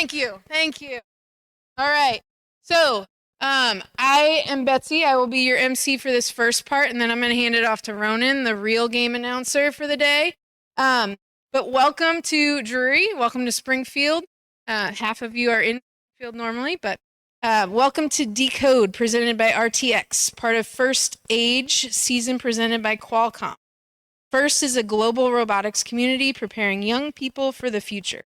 Thank you. Thank you. All right. So, I am Betsy. I will be your MC for this first part, and then I'm going to hand it off to Ronan, the real game announcer for the day. But welcome to Drury. Welcome to Springfield. Half of you are in Springfield normally, but welcome to Decode, presented by RTX, part of First Age season presented by Qualcomm. First is a global robotics community preparing young people for the future.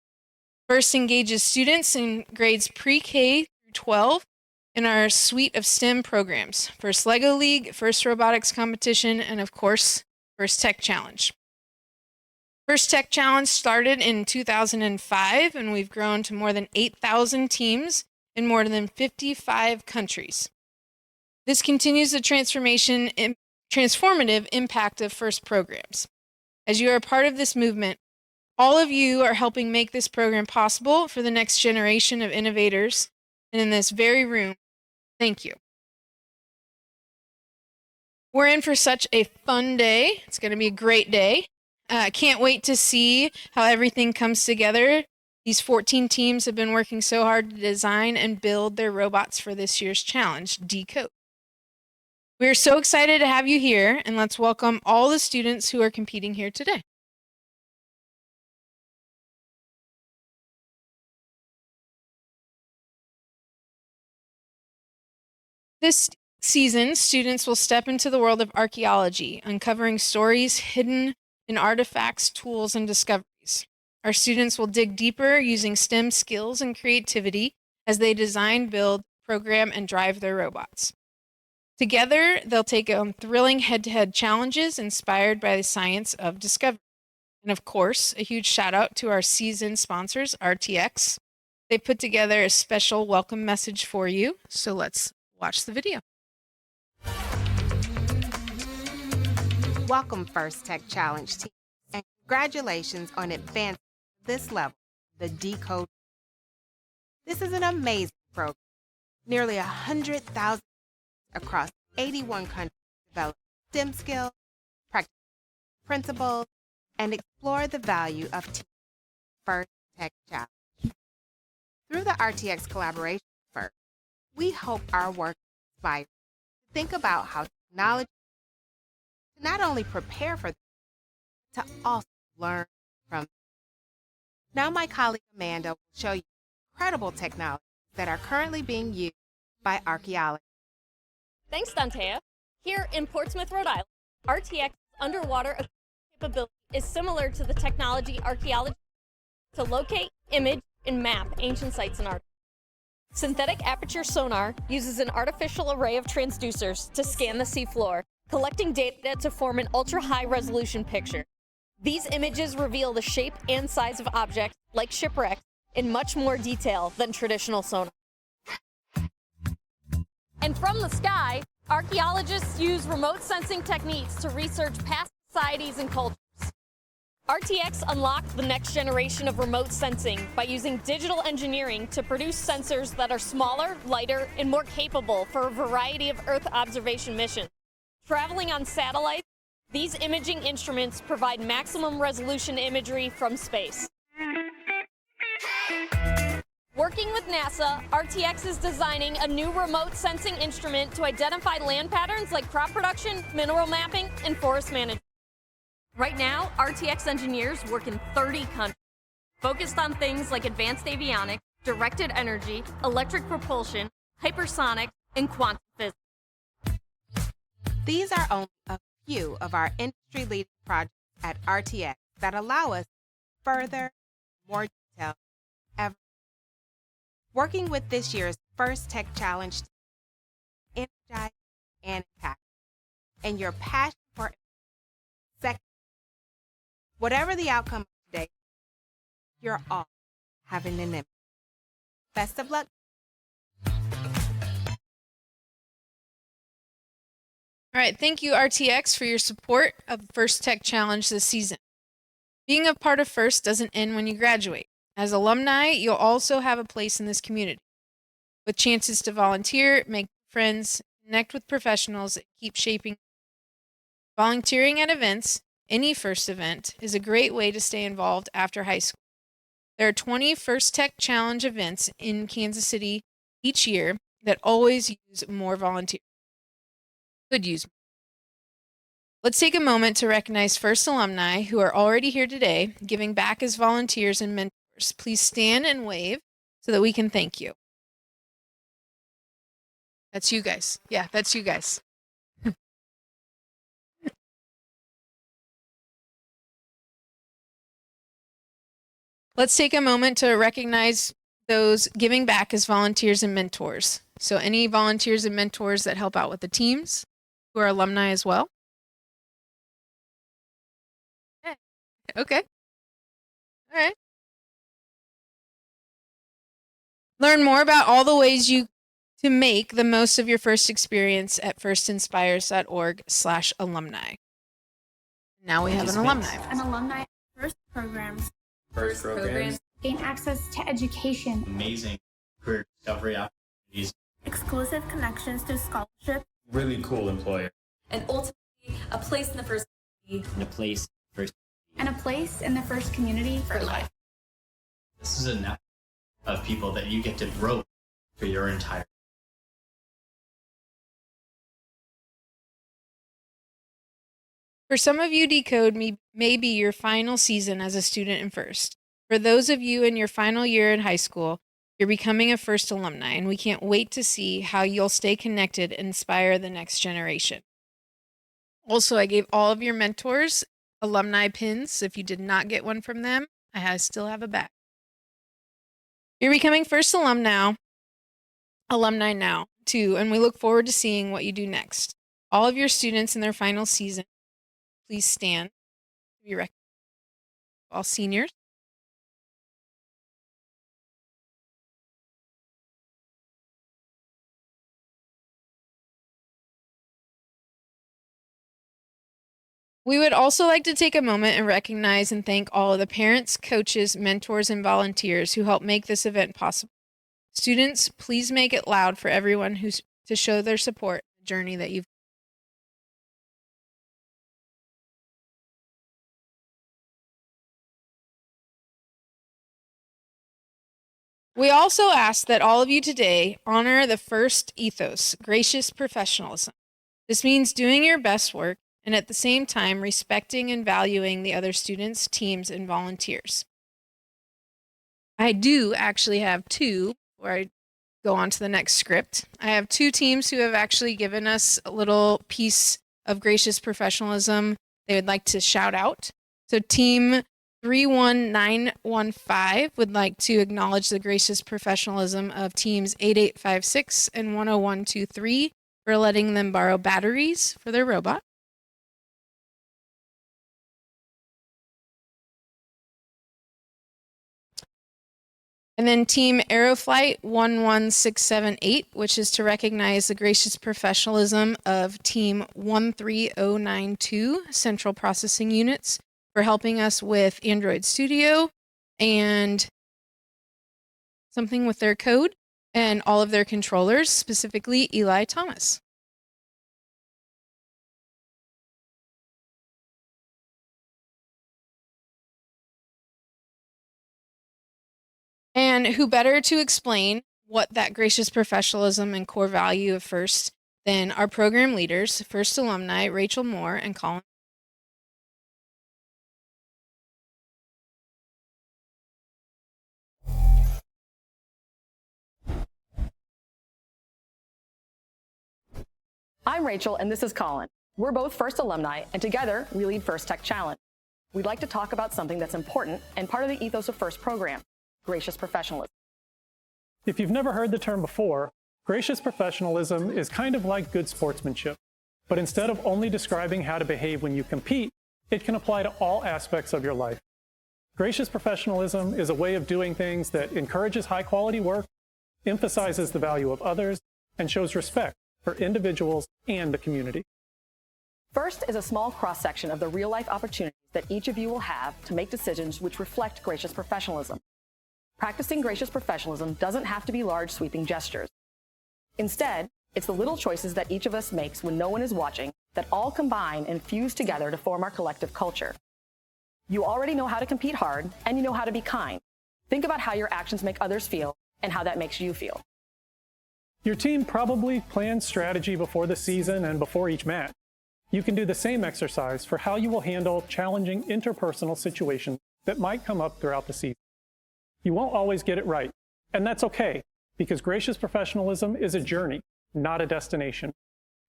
First engages students in grades pre-K through 12 in our suite of STEM programs. First Lego League, First Robotics Competition, and of course, First Tech Challenge. First Tech Challenge started in 2005, and we've grown to more than 8,000 teams in more than 55 countries. This continues the transformative impact of FIRST programs. As you are a part of this movement, all of you are helping make this program possible for the next generation of innovators. And in this very room, thank you. We're in for such a fun day. It's going to be a great day. Can't wait to see how everything comes together. These 14 teams have been working so hard to design and build their robots for this year's challenge, Decode. We are so excited to have you here, and let's welcome all the students who are competing here today. This season, students will step into the world of archaeology, uncovering stories hidden in artifacts, tools, and discoveries. Our students will dig deeper using STEM skills and creativity as they design, build, program, and drive their robots. Together, they'll take on thrilling head-to-head challenges inspired by the science of discovery. And of course, a huge shout out to our season sponsors, RTX. They put together a special welcome message for you, so let's watch the video. Welcome, First Tech Challenge team, and congratulations on advancing to this level, the Decode. This is an amazing program. Nearly 100,000 across 81 countries develop STEM skills, practice principles, and explore the value of team First Tech Challenge. Through the RTX collaboration first, we hope our work inspires to think about how technology to not only prepare for them, but to also learn from them. Now my colleague Amanda will show you incredible technologies that are currently being used by archaeologists. Thanks, Dantea. Here in Portsmouth, Rhode Island, RTX's underwater capability is similar to the technology archaeologists to locate, image, and map ancient sites and artifacts. Synthetic aperture sonar uses an artificial array of transducers to scan the seafloor, collecting data to form an ultra-high resolution picture. These images reveal the shape and size of objects, like shipwrecks, in much more detail than traditional sonar. And from the sky, archaeologists use remote sensing techniques to research past societies and cultures. RTX unlocked the next generation of remote sensing by using digital engineering to produce sensors that are smaller, lighter, and more capable for a variety of Earth observation missions. Traveling on satellites, these imaging instruments provide maximum resolution imagery from space. Working with NASA, RTX is designing a new remote sensing instrument to identify land patterns like crop production, mineral mapping, and forest management. Right now, RTX engineers work in 30 countries, focused on things like advanced avionics, directed energy, electric propulsion, hypersonics, and quantum physics. These are only a few of our industry-leading projects at RTX that allow us further, more detail ever. Working with this year's First Tech Challenge team, energize and impact, and your passion for second. Whatever the outcome of today, you're all having an impact. Best of luck. All right, thank you, RTX, for your support of First Tech Challenge this season. Being a part of First doesn't end when you graduate. As alumni, you'll also have a place in this community, with chances to volunteer, make friends, connect with professionals, and keep shaping. Volunteering at events, any First event, is a great way to stay involved after high school. There are 20 First Tech Challenge events in Kansas City each year that always use more volunteers. Could use more. Let's take a moment to recognize First alumni who are already here today, giving back as volunteers and mentors. Please stand and wave so that we can thank you. That's you guys. Yeah, that's you guys. Let's take a moment to recognize those giving back as volunteers and mentors. So any volunteers and mentors that help out with the teams who are alumni as well. Okay. All right. Learn more about all the ways you to make the most of your first experience at firstinspires.org/alumni. Now we have an alumni. An alumni first programs. First programs. Gain access to education. Amazing career discovery opportunities. Exclusive connections to scholarships. Really cool employer. And ultimately, a place in the first community. And a place first. And a place in the first community For life. This is a network of people that you get to grow for your entire. For some of you, Decode may be your final season as a student in First. For those of you in your final year in high school, you're becoming a First alumni, and we can't wait to see how you'll stay connected and inspire the next generation. Also, I gave all of your mentors alumni pins. If you did not get one from them, still have a bag. You're becoming First alumni now, too, and we look forward to seeing what you do next. All of your students in their final season, please stand to be recognized. All seniors. We would also like to take a moment and recognize and thank all of the parents, coaches, mentors, and volunteers who help make this event possible. Students, please make it loud for everyone to show their support in the journey that you've. We also ask that all of you today honor the first ethos, gracious professionalism. This means doing your best work and at the same time respecting and valuing the other students, teams, and volunteers. I do actually have two, where I go on to the next script. I have two teams who have actually given us a little piece of gracious professionalism they would like to shout out. So team 31915 would like to acknowledge the gracious professionalism of teams 8856 and 10123 for letting them borrow batteries for their robot. And then Team Aeroflight 11678, which is to recognize the gracious professionalism of Team 13092 Central Processing Units for helping us with Android Studio and something with their code and all of their controllers, specifically Eli Thomas. And who better to explain what that gracious professionalism and core value of First than our program leaders, First alumni Rachel Moore and Colin. I'm Rachel, and this is Colin. We're both First alumni, and together we lead First Tech Challenge. We'd like to talk about something that's important and part of the ethos of First program, gracious professionalism. If you've never heard the term before, gracious professionalism is kind of like good sportsmanship. But instead of only describing how to behave when you compete, it can apply to all aspects of your life. Gracious professionalism is a way of doing things that encourages high-quality work, emphasizes the value of others, and shows respect for individuals and the community. First is a small cross-section of the real-life opportunities that each of you will have to make decisions which reflect gracious professionalism. Practicing gracious professionalism doesn't have to be large, sweeping gestures. Instead, it's the little choices that each of us makes when no one is watching that all combine and fuse together to form our collective culture. You already know how to compete hard, and you know how to be kind. Think about how your actions make others feel and how that makes you feel. Your team probably plans strategy before the season and before each match. You can do the same exercise for how you will handle challenging interpersonal situations that might come up throughout the season. You won't always get it right, and that's okay, because gracious professionalism is a journey, not a destination.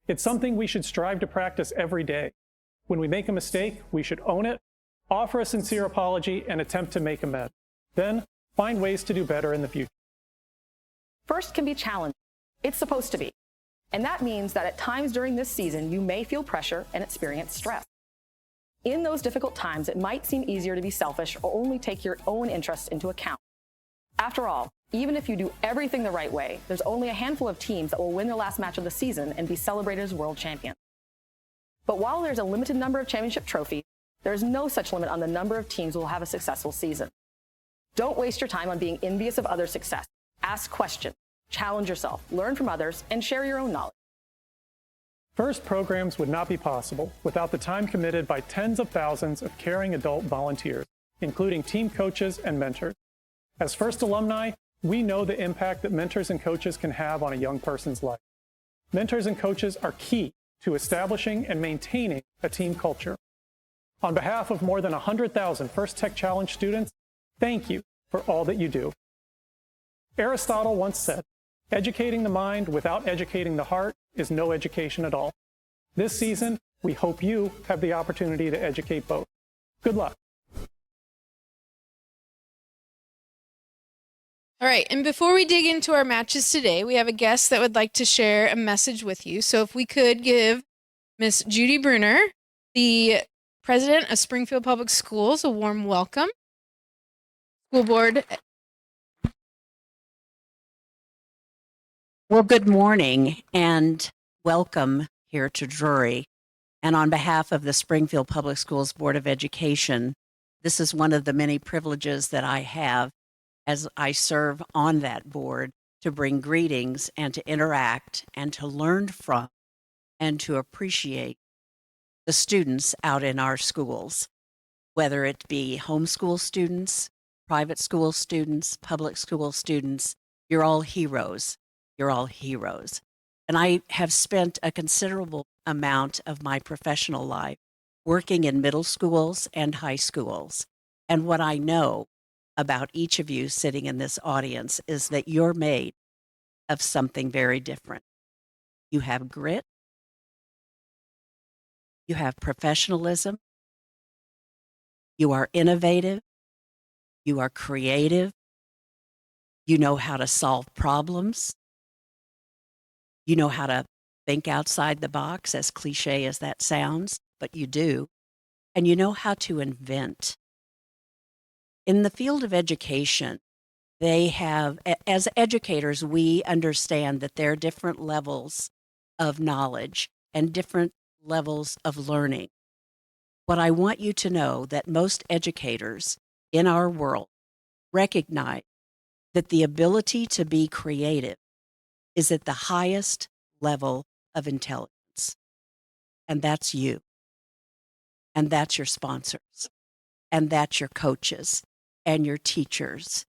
It's something we should strive to practice every day. When we make a mistake, we should own it, offer a sincere apology, and attempt to make amends. Then, find ways to do better in the future. First can be challenging. It's supposed to be. And that means that at times during this season, you may feel pressure and experience stress. In those difficult times, it might seem easier to be selfish or only take your own interests into account. After all, even if you do everything the right way, there's only a handful of teams that will win their last match of the season and be celebrated as world champions. But while there's a limited number of championship trophies, there's no such limit on the number of teams who will have a successful season. Don't waste your time on being envious of others' success. Ask questions, challenge yourself, learn from others, and share your own knowledge. First programs would not be possible without the time committed by tens of thousands of caring adult volunteers, including team coaches and mentors. As First alumni, we know the impact that mentors and coaches can have on a young person's life. Mentors and coaches are key to establishing and maintaining a team culture. On behalf of more than 100,000 First Tech Challenge students, thank you for all that you do. Aristotle once said, "Educating the mind without educating the heart is no education at all." This season, we hope you have the opportunity to educate both. Good luck. All right, and before we dig into our matches today, we have a guest that would like to share a message with you. So if we could give Miss Judy Bruner, the president of Springfield Public Schools, a warm welcome. School board. Well, good morning and welcome here to Drury. And on behalf of the Springfield Public Schools Board of Education, this is one of the many privileges that I have as I serve on that board to bring greetings and to interact and to learn from and to appreciate the students out in our schools, whether it be homeschool students, private school students, public school students. You're all heroes. You're all heroes. And I have spent a considerable amount of my professional life working in middle schools and high schools. And what I know about each of you sitting in this audience is that you're made of something very different. You have grit. You have professionalism. You are innovative. You are creative. You know how to solve problems. You know how to think outside the box, as cliche as that sounds, but you do. And you know how to invent. In the field of education, they have, as educators, we understand that there are different levels of knowledge and different levels of learning. What I want you to know that most educators in our world recognize that the ability to be creative is at the highest level of intelligence. And that's you. And that's your sponsors. And that's your coaches and your teachers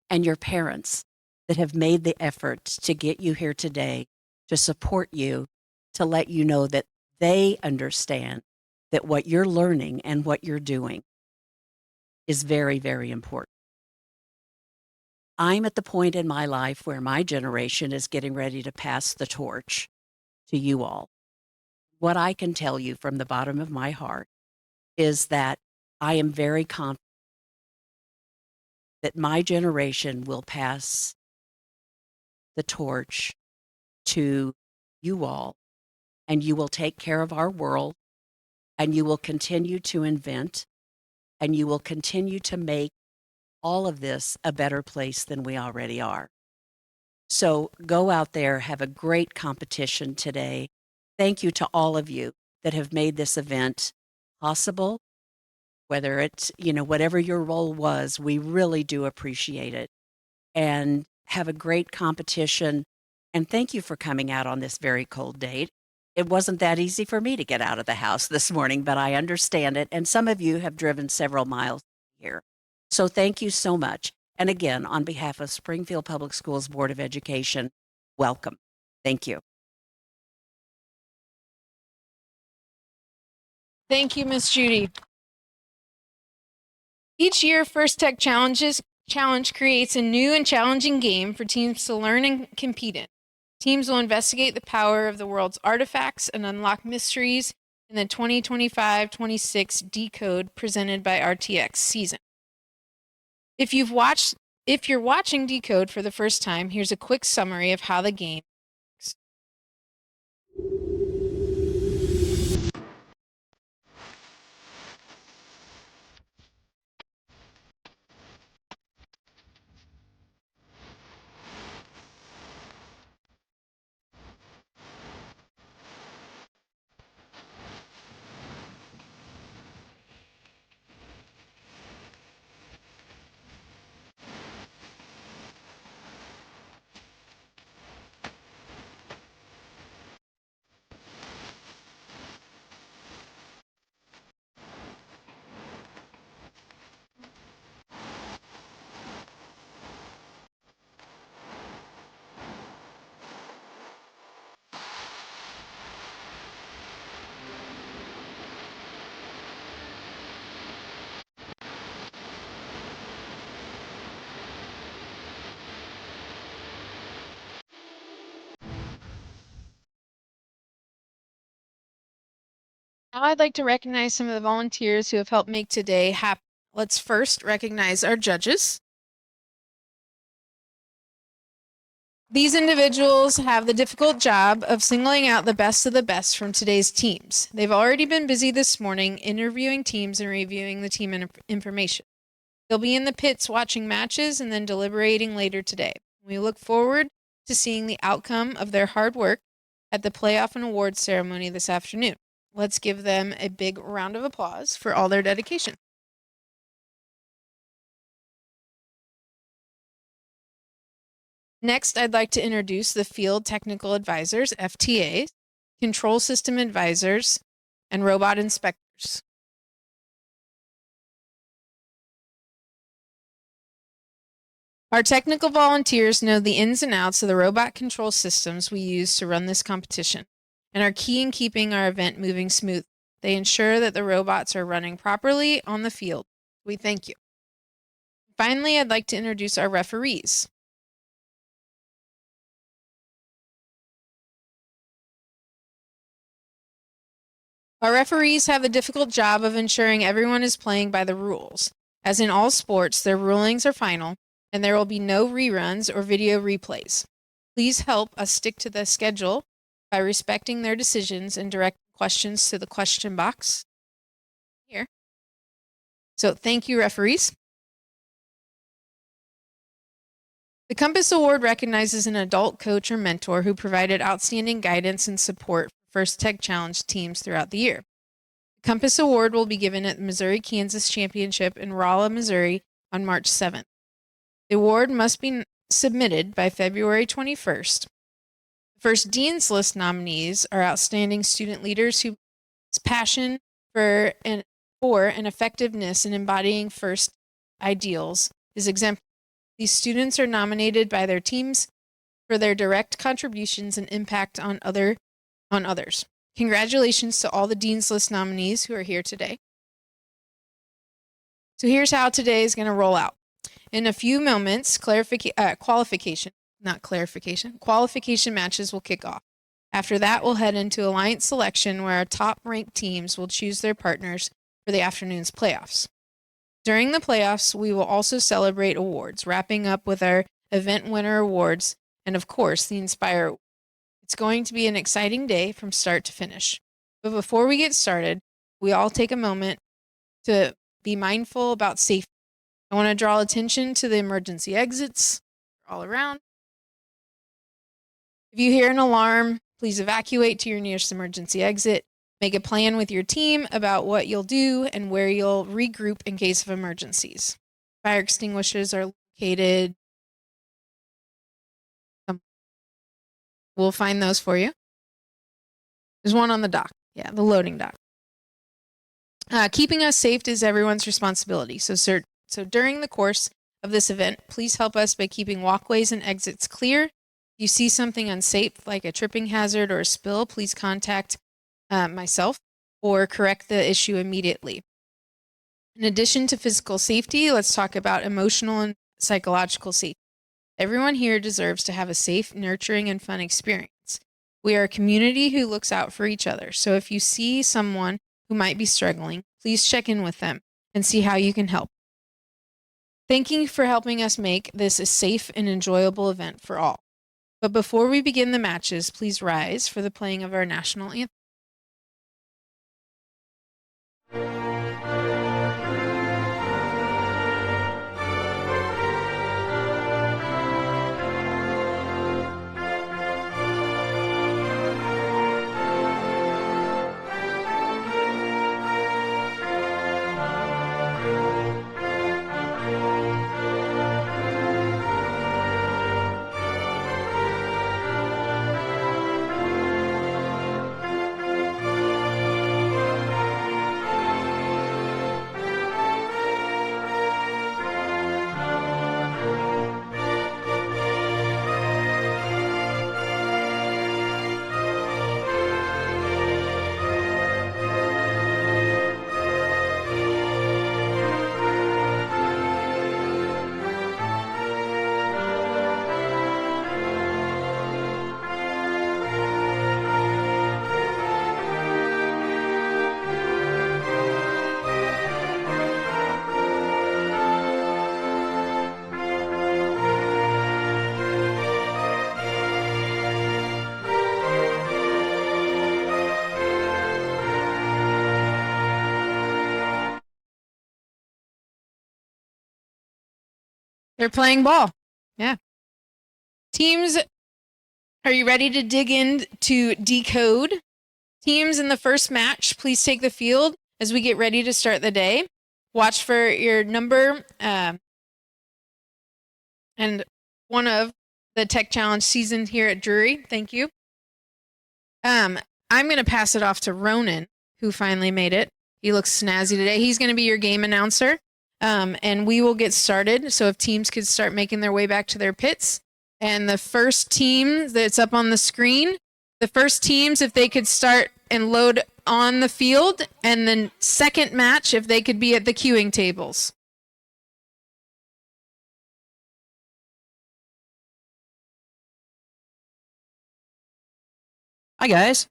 and your parents that have made the effort to get you here today, to support you, to let you know that they understand that what you're learning and what you're doing is very, very important. I'm at the point in my life where my generation is getting ready to pass the torch to you all. What I can tell you from the bottom of my heart is that I am very confident that my generation will pass the torch to you all, and you will take care of our world, and you will continue to invent, and you will continue to make all of this a better place than we already are. So go out there, have a great competition today. Thank you to all of you that have made this event possible. Whether it's, whatever your role was, we really do appreciate it. And have a great competition. And thank you for coming out on this very cold day. It wasn't that easy for me to get out of the house this morning, but I understand it. And some of you have driven several miles here. So thank you so much. And again, on behalf of Springfield Public Schools Board of Education, welcome. Thank you. Thank you, Miss Judy. Each year, First Tech Challenge creates a new and challenging game for teams to learn and compete in. Teams will investigate the power of the world's artifacts and unlock mysteries in the 2025-26 Decode presented by RTX season. If you're watching Decode for the first time, here's a quick summary of how the game works. Now I'd like to recognize some of the volunteers who have helped make today happen. Let's first recognize our judges. These individuals have the difficult job of singling out the best of the best from today's teams. They've already been busy this morning interviewing teams and reviewing the team information. They'll be in the pits watching matches and then deliberating later today. We look forward to seeing the outcome of their hard work at the playoff and awards ceremony this afternoon. Let's give them a big round of applause for all their dedication. Next, I'd like to introduce the Field Technical Advisors, FTAs, Control System Advisors, and Robot Inspectors. Our technical volunteers know the ins and outs of the robot control systems we use to run this competition and are key in keeping our event moving smooth. They ensure that the robots are running properly on the field. We thank you. Finally, I'd like to introduce our referees. Our referees have the difficult job of ensuring everyone is playing by the rules. As in all sports, their rulings are final, and there will be no reruns or video replays. Please help us stick to the schedule by respecting their decisions and direct questions to the question box here. So thank you, referees. The Compass Award recognizes an adult coach or mentor who provided outstanding guidance and support for First Tech Challenge teams throughout the year. The Compass Award will be given at the Missouri-Kansas Championship in Rolla, Missouri on March 7th. The award must be submitted by February 21st. The first Dean's List nominees are outstanding student leaders whose passion for an effectiveness in embodying FIRST ideals is exemplary. These students are nominated by their teams for their direct contributions and impact on others. Congratulations to all the Dean's List nominees who are here today. So here's how today is going to roll out. In a few moments, qualification matches will kick off. After that, we'll head into alliance selection where our top-ranked teams will choose their partners for the afternoon's playoffs. During the playoffs, we will also celebrate awards, wrapping up with our event winner awards and, of course, the Inspire Award. It's going to be an exciting day from start to finish. But before we get started, we all take a moment to be mindful about safety. I want to draw attention to the emergency exits all around. If you hear an alarm, please evacuate to your nearest emergency exit. Make a plan with your team about what you'll do and where you'll regroup in case of emergencies. Fire extinguishers are located. We'll find those for you. There's one on the dock. Yeah, the loading dock. Keeping us safe is everyone's responsibility, so So during the course of this event, please help us by keeping walkways and exits clear. If you see something unsafe, like a tripping hazard or a spill, please contact myself or correct the issue immediately. In addition to physical safety, let's talk about emotional and psychological safety. Everyone here deserves to have a safe, nurturing, and fun experience. We are a community who looks out for each other. So if you see someone who might be struggling, please check in with them and see how you can help. Thank you for helping us make this a safe and enjoyable event for all. But before we begin the matches, please rise for the playing of our national anthem. They're playing ball. Yeah. Teams, are you ready to dig in to decode? Teams in the first match, please take the field as we get ready to start the day. Watch for your number and one of the Tech Challenge season here at Drury. Thank you. I'm going to pass it off to Ronan, who finally made it. He looks snazzy today. He's going to be your game announcer. And we will get started. So if teams could start making their way back to their pits. And the first team that's up on the screen, the first teams, if they could start and load on the field. And then second match, if they could be at the queuing tables. Hi, guys.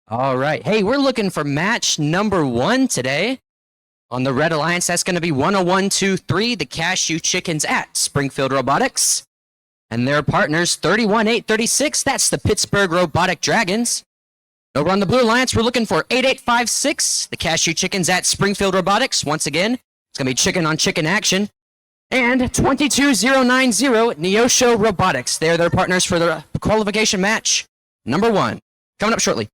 All right. Hey, we're looking for match number 1 today. On the Red Alliance, that's going to be 10123, the Cashew Chickens at Springfield Robotics. And their partners, 31836, that's the Pittsburgh Robotic Dragons. Over on the Blue Alliance, we're looking for 8856, the Cashew Chickens at Springfield Robotics. Once again, it's going to be chicken on chicken action. And 22090, Neosho Robotics. They're their partners for the qualification match number 1. Coming up shortly.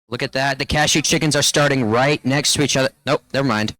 Look at that. The cashew chickens are starting right next to each other. Nope, never mind.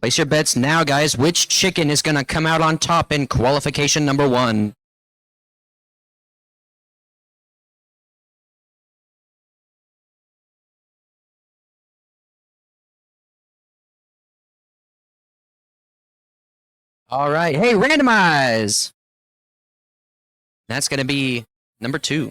Place your bets now, guys. Which chicken is going to come out on top in qualification number 1? All right. Hey, randomize. That's going to be number 2.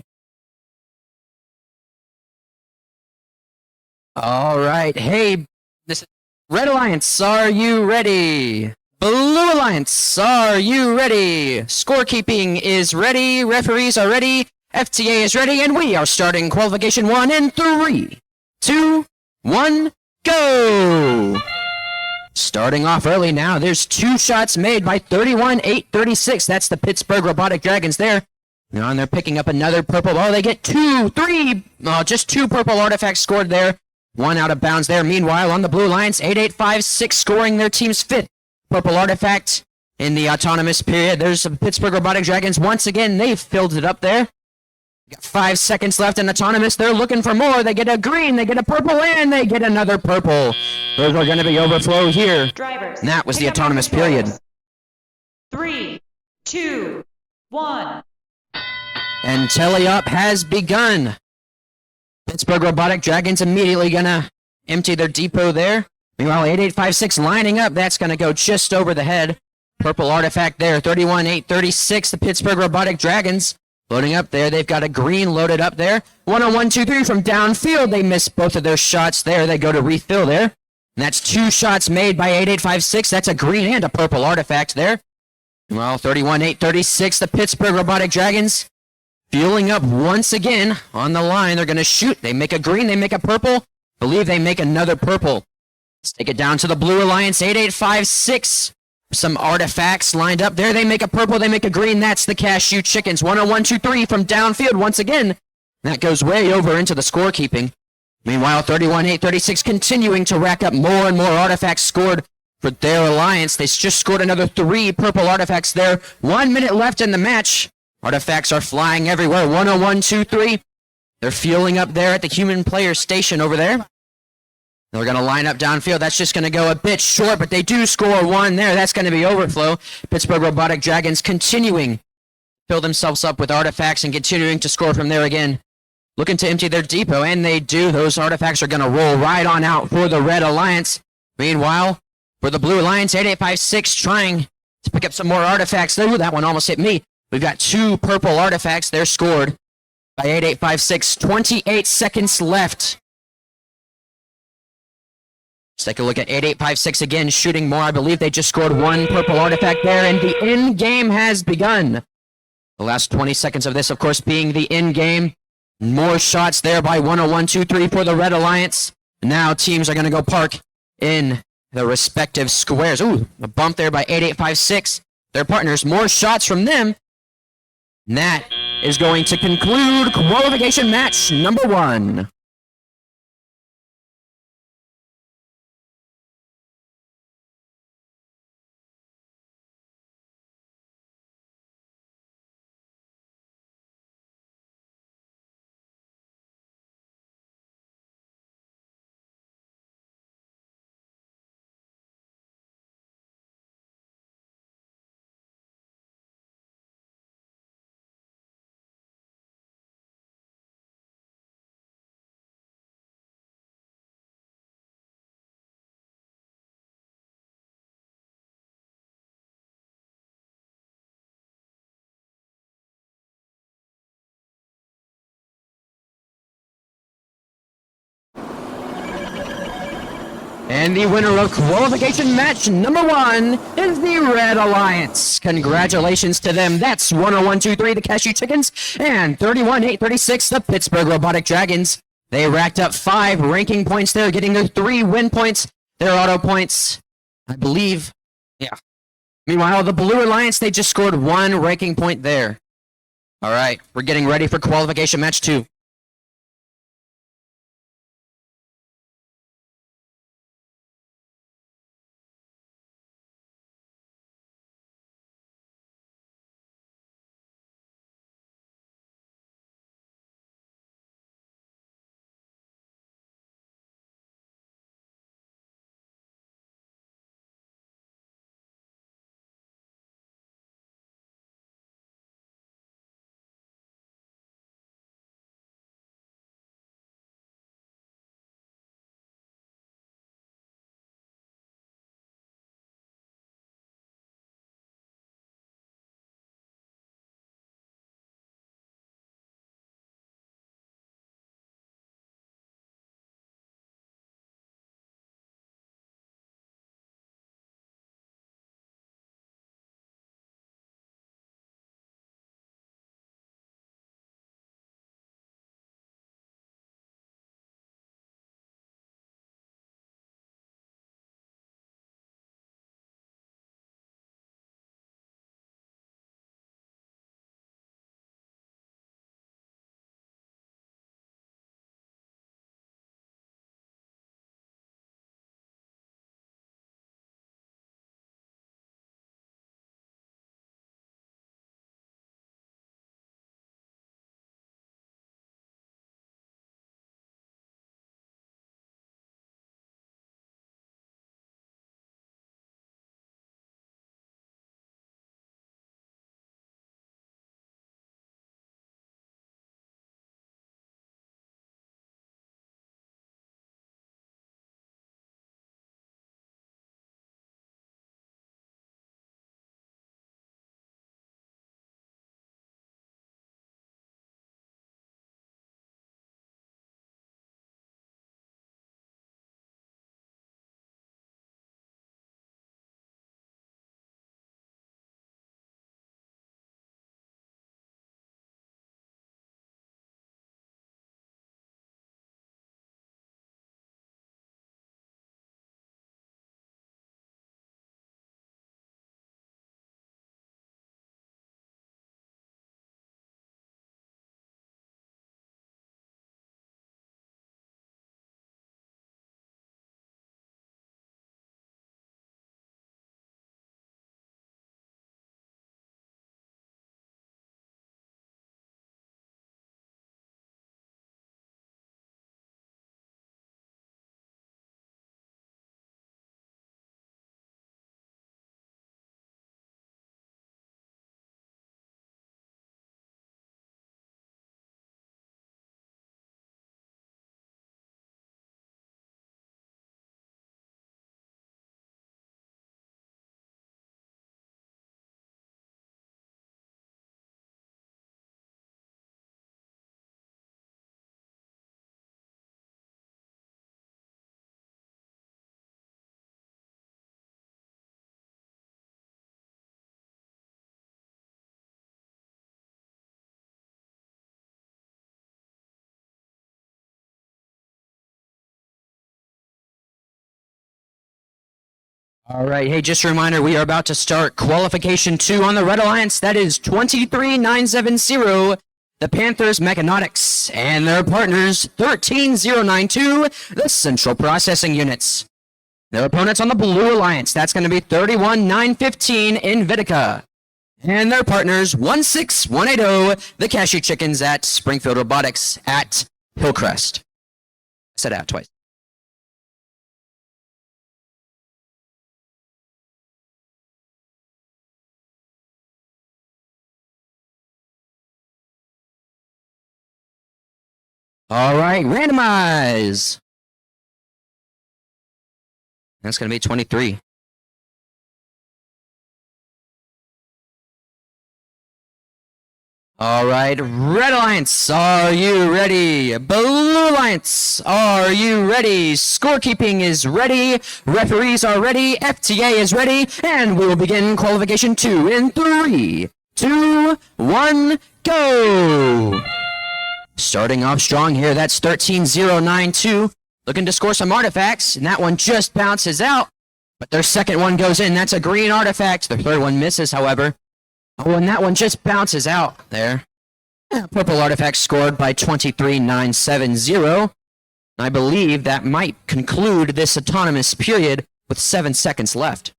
All right. Hey, this Red Alliance, are you ready? Blue Alliance, are you ready? Scorekeeping is ready. Referees are ready. FTA is ready. And we are starting qualification 1 in 3, 2, 1, go! Starting off early now. There's 2 shots made by 31-8-36. That's the Pittsburgh Robotic Dragons there. And they're picking up another purple. Oh, they get 2, 3. Oh, just 2 purple artifacts scored there. 1 out of bounds there. Meanwhile, on the Blue Alliance, 8-8-5-6 scoring their team's 5th purple artifact in the autonomous period. There's the Pittsburgh Robotic Dragons. Once again, they've filled it up there. Got 5 seconds left in autonomous. They're looking for more. They get a green, they get a purple, and they get another purple. Those are going to be overflow here. Drivers, and that was the autonomous period. 3, 2, 1. And tally-up has begun. Pittsburgh Robotic Dragons immediately gonna empty their depot there. Meanwhile, 8856 lining up. That's gonna go just over the head. Purple artifact there. 31-8-36. The Pittsburgh Robotic Dragons loading up there. They've got a green loaded up there. 1-on-1-2-3 from downfield. They missed both of their shots there. They go to refill there. And that's 2 shots made by 8856. That's a green and a purple artifact there. Well, 31-8-36. The Pittsburgh Robotic Dragons fueling up once again on the line. They're going to shoot. They make a green. They make a purple. Believe they make another purple. Let's take it down to the Blue Alliance. 8856. Some artifacts lined up there. They make a purple. They make a green. That's the Cashew Chickens. 1-on-1-2-3 from downfield once again. That goes way over into the scorekeeping. Meanwhile, 31-8-36 continuing to rack up more and more artifacts scored for their alliance. They just scored another 3 purple artifacts there. 1 minute left in the match. Artifacts are flying everywhere. 101, 2, 3. They're fueling up there at the human player station over there. They're going to line up downfield. That's just going to go a bit short, but they do score 1 there. That's going to be overflow. Pittsburgh Robotic Dragons continuing to fill themselves up with artifacts and continuing to score from there again. Looking to empty their depot, and they do. Those artifacts are going to roll right on out for the Red Alliance. Meanwhile, for the Blue Alliance, 8856 trying to pick up some more artifacts. Ooh, that one almost hit me. We've got 2 purple artifacts. They're scored by 8856. 28 seconds left. Let's take a look at 8856 again, shooting more. I believe they just scored 1 purple artifact there, and the end game has begun. The last 20 seconds of this, of course, being the end game. More shots there by 101, 2, 3 for the Red Alliance. Now teams are going to go park in the respective squares. Ooh, a bump there by 8856. Their partners, more shots from them. And that is going to conclude qualification match number 1. And the winner of qualification match number 1 is the Red Alliance. Congratulations to them. That's 101, 2, 3, the Cashew Chickens, and 31, 8, 36, the Pittsburgh Robotic Dragons. They racked up 5 ranking points there, getting their 3 win points, their auto points, I believe. Yeah. Meanwhile, the Blue Alliance, they just scored 1 ranking point there. All right, we're getting ready for qualification match 2. All right. Hey, just a reminder, we are about to start qualification 2 on the Red Alliance. That is 23970, the Panthers Mechanotics, and their partners 13092, the Central Processing Units. Their opponents on the Blue Alliance, that's going to be 31915 in Vitica. And their partners 16180, the Cashew Chickens at Springfield Robotics at Hillcrest. I said that twice. All right, randomize. That's going to be 23. All right, Red Alliance, are you ready? Blue Alliance, are you ready? Scorekeeping is ready. Referees are ready. FTA is ready. And we will begin qualification 2 in 3, 2, 1, go! Starting off strong here, that's 13092. Looking to score some artifacts, and that one just bounces out. But their second one goes in. That's a green artifact. Their third one misses, however. Oh, and that one just bounces out there. Purple artifact scored by 23970. I believe that might conclude this autonomous period with 7 seconds left.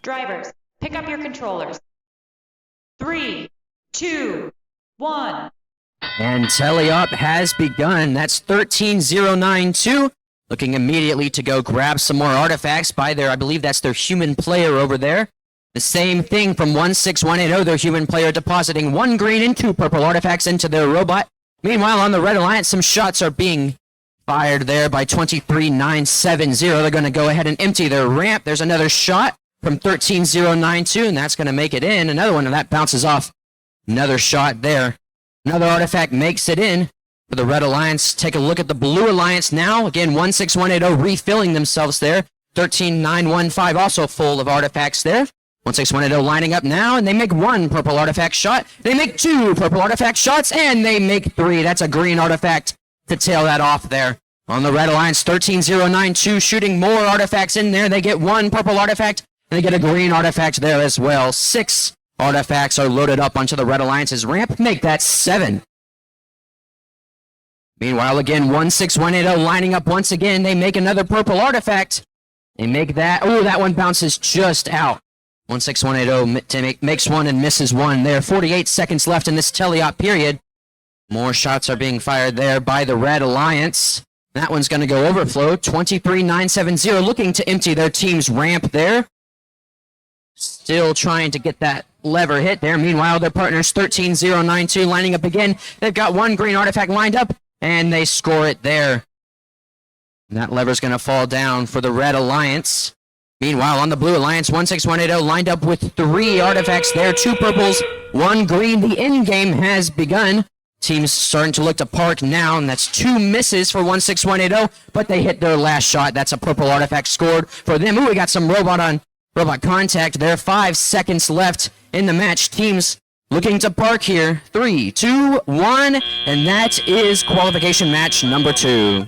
Drivers, pick up your controllers. 3, 2, 1. And teleop has begun. That's 13092. Looking immediately to go grab some more artifacts by their, I believe that's their human player over there. The same thing from 16180, their human player depositing 1 green and 2 purple artifacts into their robot. Meanwhile, on the Red Alliance, some shots are being fired there by 23970. They're going to go ahead and empty their ramp. There's another shot from 13092, and that's going to make it in. Another one, and that bounces off. Another shot there. Another artifact makes it in for the Red Alliance. Take a look at the Blue Alliance now. Again, 16180 refilling themselves there. 13915 also full of artifacts there. 16180 lining up now, and they make 1 purple artifact shot. They make 2 purple artifact shots, and they make 3. That's a green artifact to tail that off there. On the Red Alliance, 13092 shooting more artifacts in there. They get 1 purple artifact, and they get a green artifact there as well. 6 artifacts are loaded up onto the Red Alliance's ramp. Make that 7. Meanwhile, again, 16180 lining up once again. They make another purple artifact. They make that. Oh, that one bounces just out. 16180 makes 1 and misses 1 there. 48 seconds left in this teleop period. More shots are being fired there by the Red Alliance. That one's going to go overflow. 23970 looking to empty their team's ramp there. Still trying to get that lever hit there. Meanwhile, their partners 13092 lining up again. They've got 1 green artifact lined up, and they score it there. And that lever's going to fall down for the Red Alliance. Meanwhile, on the Blue Alliance, 16180 lined up with 3 artifacts there. 2 purples, 1 green. The end game has begun. Team's starting to look to park now, and that's 2 misses for 16180, but they hit their last shot. That's a purple artifact scored for them. Ooh, we got some robot contact there. 5 seconds left in the match. Teams looking to park here. 3, 2, 1, and that is qualification match number 2.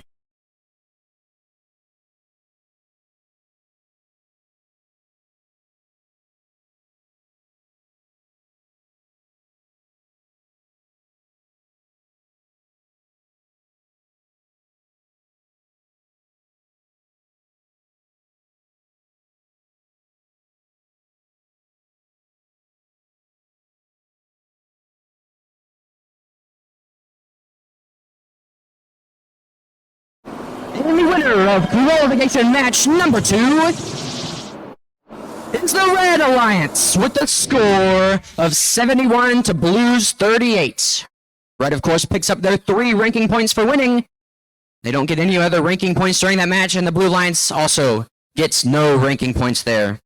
And the winner of qualification match number 2 is the Red Alliance with the score of 71 to Blues 38. Red, of course, picks up their 3 ranking points for winning. They don't get any other ranking points during that match, and the Blue Alliance also gets no ranking points there.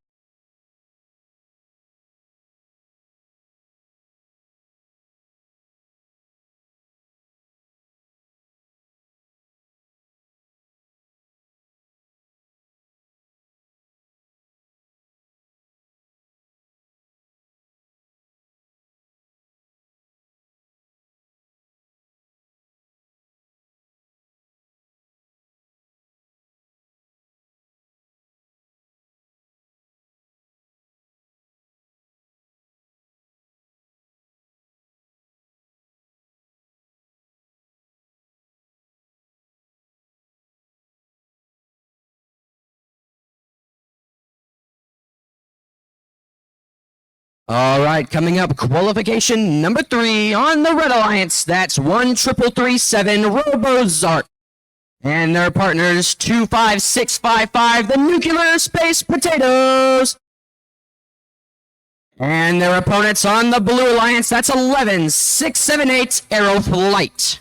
All right, coming up, qualification number 3 on the Red Alliance. That's 13337 RoboZark. And their partners 25655, the Nuclear Space Potatoes. And their opponents on the Blue Alliance, that's 11678 Aeroflight.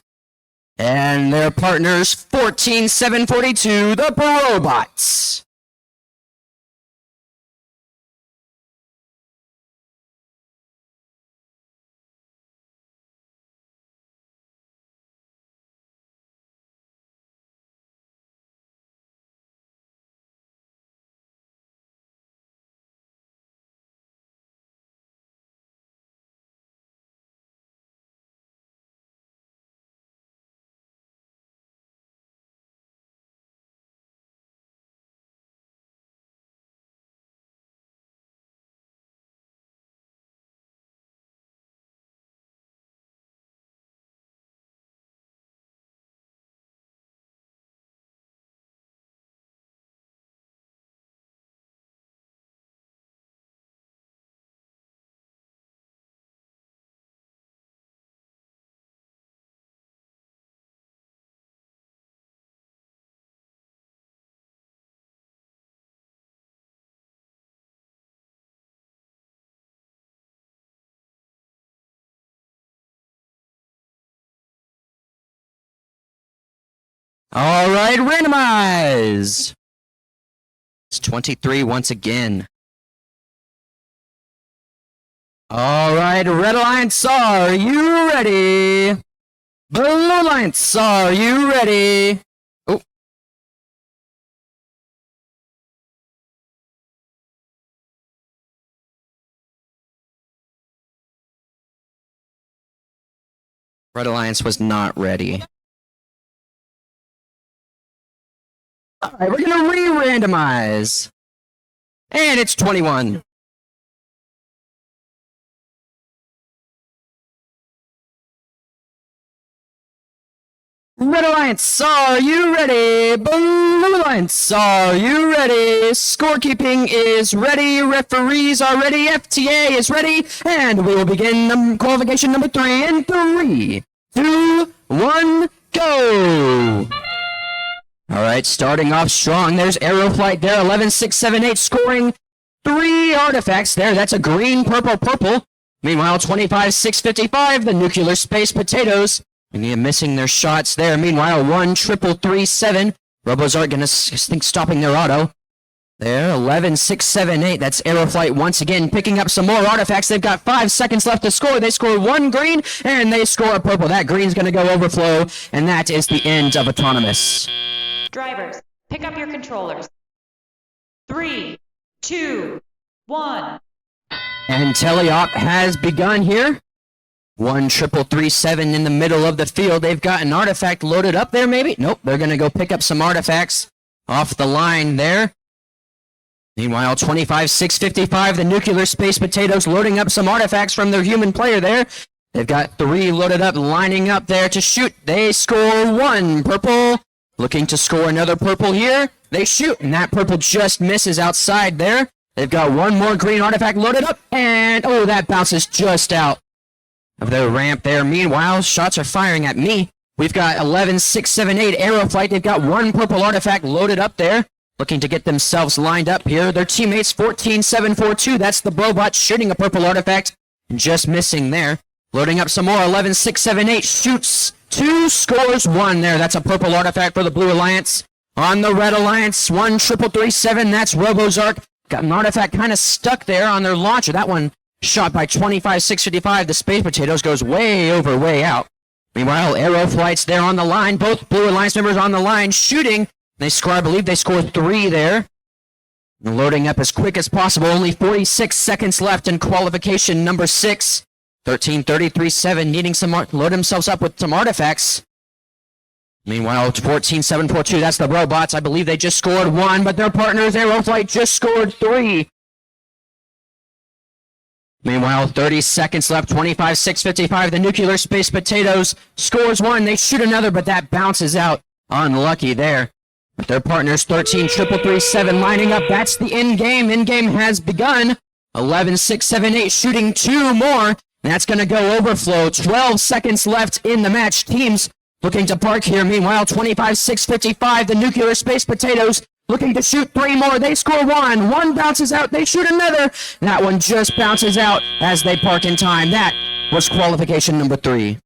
And their partners 14742, the Robots. All right, randomize. It's 23 once again. All right, Red Alliance, are you ready? Blue Alliance, are you ready? Oh. Red Alliance was not ready. All right, we're gonna re-randomize. And it's 21. Red Alliance, are you ready? Blue Alliance, are you ready? Scorekeeping is ready. Referees are ready. FTA is ready. And we will begin qualification number 3 in 3, 2, 1, go! All right, starting off strong. There's Aeroflight there, 11678, scoring 3 artifacts there. That's a green, purple, purple. Meanwhile, 25655, the Nuclear Space Potatoes. And missing their shots there. Meanwhile, 13337. RoboZark gonna think stopping their auto. There, 11678. That's Aeroflight once again picking up some more artifacts. They've got 5 seconds left to score. They score 1 green and they score a purple. That green's gonna go overflow, and that is the end of Autonomous. Drivers, pick up your controllers. 3, 2, 1. And teleop has begun here. 13337 in the middle of the field. They've got an artifact loaded up there, maybe? Nope, they're going to go pick up some artifacts off the line there. Meanwhile, 25655, the Nuclear Space Potatoes loading up some artifacts from their human player there. They've got 3 loaded up, lining up there to shoot. They score 1 purple. Looking to score another purple here. They shoot, and that purple just misses outside there. They've got 1 more green artifact loaded up, and oh, that bounces just out of their ramp there. Meanwhile, shots are firing at me. We've got 11678 Aeroflight. They've got 1 purple artifact loaded up there, looking to get themselves lined up here. Their teammates 14742. That's the robot shooting a purple artifact, just missing there. Loading up some more. 11678 shoots 2, scores 1 there. That's a purple artifact for the Blue Alliance. On the Red Alliance, 13337. That's RoboZark. Got an artifact kind of stuck there on their launcher. That one shot by 25655. The Space Potatoes goes way over, way out. Meanwhile, Aeroflight's there on the line. Both Blue Alliance members on the line shooting. They score, I believe they scored 3 there. And loading up as quick as possible. Only 46 seconds left in qualification number 6. 13337 needing some load themselves up with some artifacts. Meanwhile, 14742, that's the robots. I believe they just scored 1, but their partners, Aeroflight, just scored 3. Meanwhile, 30 seconds left, 25655. The Nuclear Space Potatoes scores 1. They shoot another, but that bounces out. Unlucky there. But their partners, 13337, lining up. That's the end game. End game has begun. 11, 6, 7, 8, shooting 2 more. That's going to go overflow. 12 seconds left in the match. Teams looking to park here. Meanwhile, 25, 6, 55, the Nuclear Space Potatoes looking to shoot 3 more. They score 1. 1 bounces out. They shoot another. That one just bounces out as they park in time. That was qualification number 3.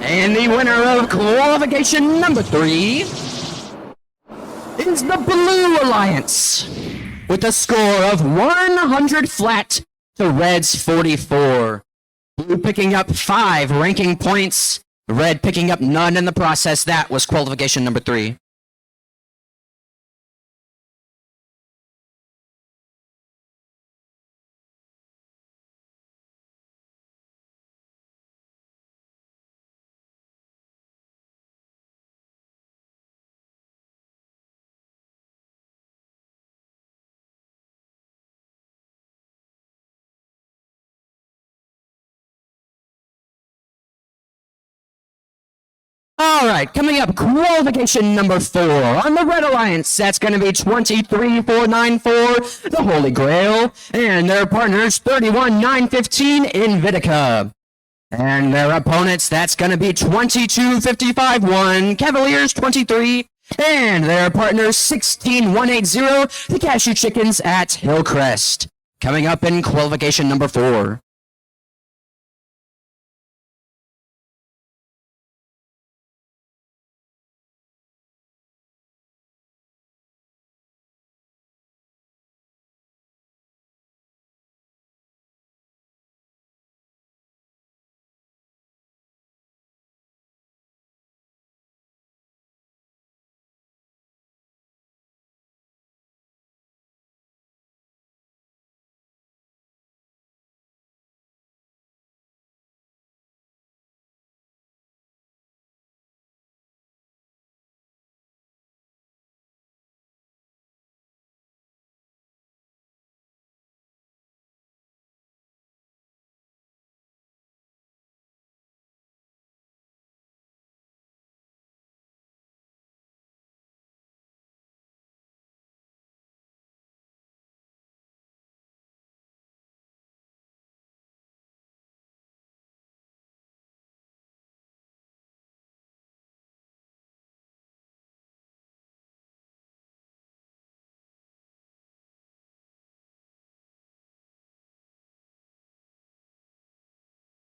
And the winner of qualification number 3 is the Blue Alliance with a score of 100 flat to Red's 44. Blue picking up 5 ranking points, Red picking up none in the process. That was qualification number 3. All right, coming up, qualification number 4 on the Red Alliance. That's going to be 23-4-9-4, the Holy Grail, and their partners 31-9-15 in Vitica. And their opponents, that's going to be 22-55-1, Cavaliers 23, and their partners 16-180, the Cashew Chickens at Hillcrest. Coming up in qualification number 4.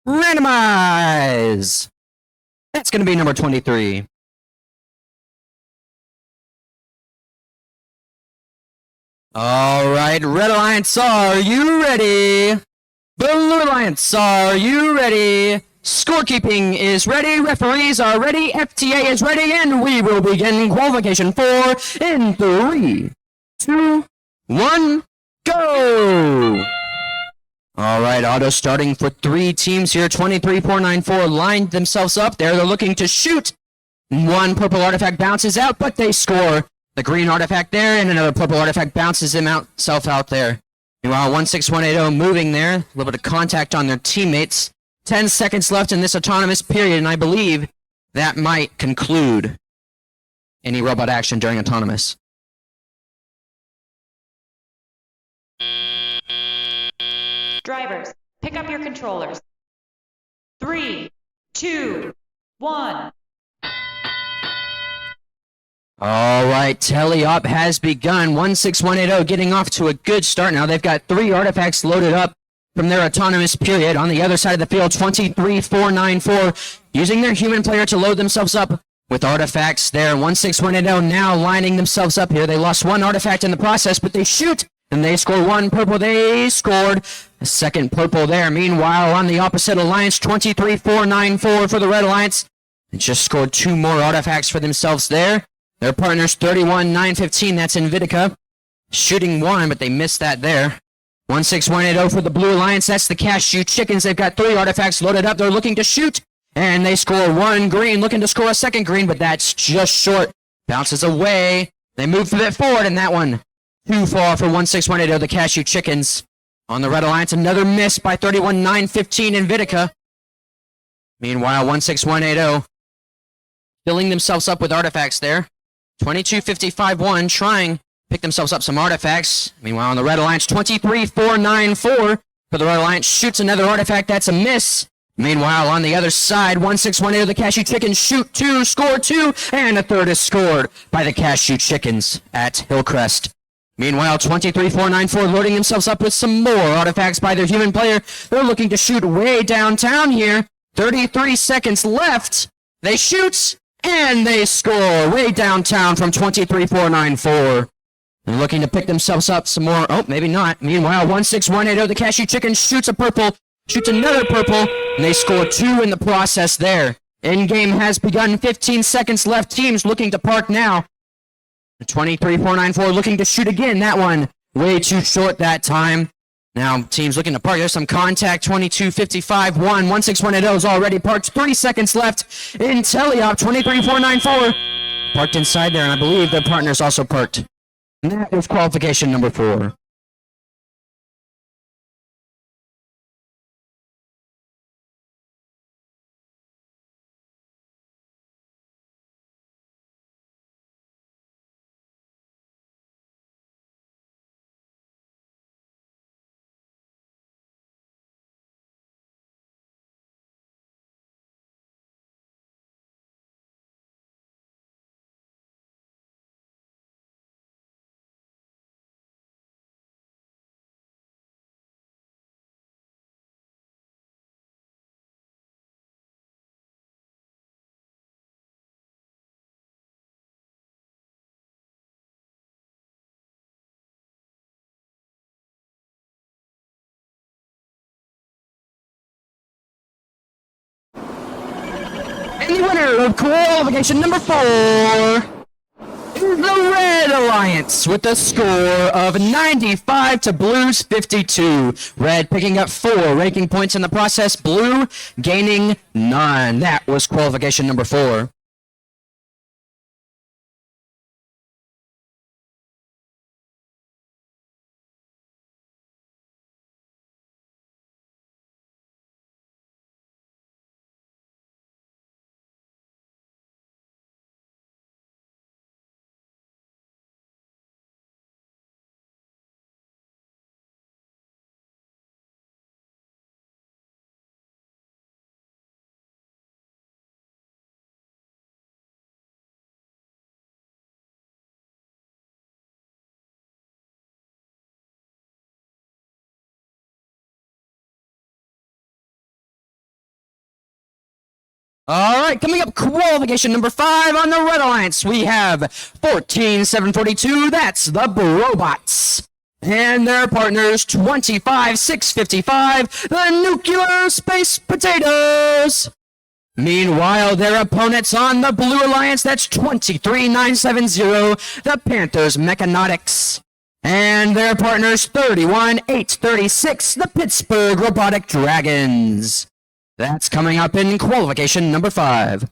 Randomize! That's going to be number 23. All right, Red Alliance, are you ready? Blue Alliance, are you ready? Scorekeeping is ready, referees are ready, FTA is ready, and we will begin qualification 4 in 3, 2, 1, go! All right, auto starting for 3 teams here. 23-4-9-4 lined themselves up there. They're looking to shoot. 1 purple artifact bounces out, but they score. The green artifact there, and another purple artifact bounces himself out there. Meanwhile, 16180 moving there. A little bit of contact on their teammates. 10 seconds left in this autonomous period, and I believe that might conclude any robot action during autonomous. Drivers, pick up your controllers. 3, 2, 1. All right, tele-op has begun. 16180 getting off to a good start now. They've got 3 artifacts loaded up from their autonomous period. On the other side of the field, 23-4-9-4 using their human player to load themselves up with artifacts there. 16180 now lining themselves up here. They lost 1 artifact in the process, but they shoot and they score 1 purple. They scored A second purple there. Meanwhile, on the opposite alliance, 23-4-9-4 for the Red Alliance. They just scored 2 more artifacts for themselves there. Their partners 31-9-15, that's Invitica. Shooting 1, but they missed that there. 16180 for the Blue Alliance, that's the Cashew Chickens. They've got 3 artifacts loaded up. They're looking to shoot, and they score 1 green, looking to score a second green, but that's just short. Bounces away. They move a bit forward, and that one too far for 16180, the Cashew Chickens. On the Red Alliance, another miss by 31-9-15 Invitica. Meanwhile, 16180 filling themselves up with artifacts there. 22-55-1, trying to pick themselves up some artifacts. Meanwhile, on the Red Alliance, 23-4-9-4 for the Red Alliance. Shoots another artifact, that's a miss. Meanwhile, on the other side, 16180, the Cashew Chickens shoot 2, score 2, and a third is scored by the Cashew Chickens at Hillcrest. Meanwhile, 23-4-9-4 loading themselves up with some more artifacts by their human player. They're looking to shoot way downtown here. 33 seconds left. They shoot, and they score way downtown from 23-4-9-4. They're looking to pick themselves up some more. Oh, maybe not. Meanwhile, 16180, the Cashew Chicken shoots a purple, shoots another purple, and they score 2 in the process there. In-game has begun. 15 seconds left. Teams looking to park now. 23-4-9-4 looking to shoot again. That one way too short that time. Now teams looking to park. There's some contact. 22-55-1. 16180 is already parked. 3 seconds left in Teleop. 23-4-9-4 parked inside there, and I believe their partners also parked. And that was qualification number 4. And the winner of qualification number 4 is the Red Alliance with a score of 95 to Blue's 52. Red picking up 4 ranking points in the process. Blue gaining none. That was qualification number 4. All right, coming up, qualification number 5 on the Red Alliance. We have 14-742. That's the Robots. And their partners, 25-655. The Nuclear Space Potatoes. Meanwhile, their opponents on the Blue Alliance, that's 23-970. The Panthers Mechanotics. And their partners, 31-836. The Pittsburgh Robotic Dragons. That's coming up in qualification number 5.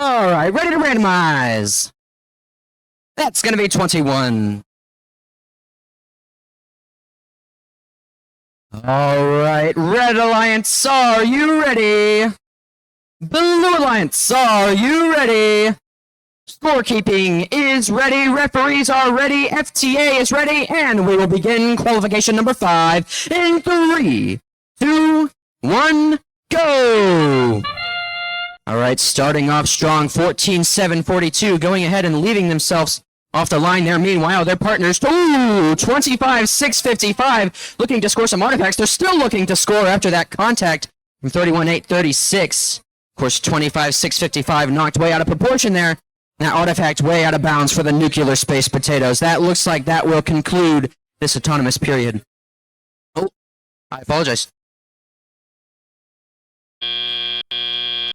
All right, ready to randomize. That's going to be 21. All right, Red Alliance, are you ready? Blue Alliance, are you ready? Scorekeeping is ready, referees are ready, FTA is ready, and we will begin qualification number 5 in 3, 2, 1, go! All right, starting off strong, 14-7-42, going ahead and leaving themselves off the line there. Meanwhile, their partners, 25-6-55, looking to score some artifacts. They're still looking to score after that contact from 31-8-36. Of course, 25-6-55 knocked way out of proportion there. That artifact way out of bounds for the nuclear space potatoes. That looks like that will conclude this autonomous period. Oh, I apologize.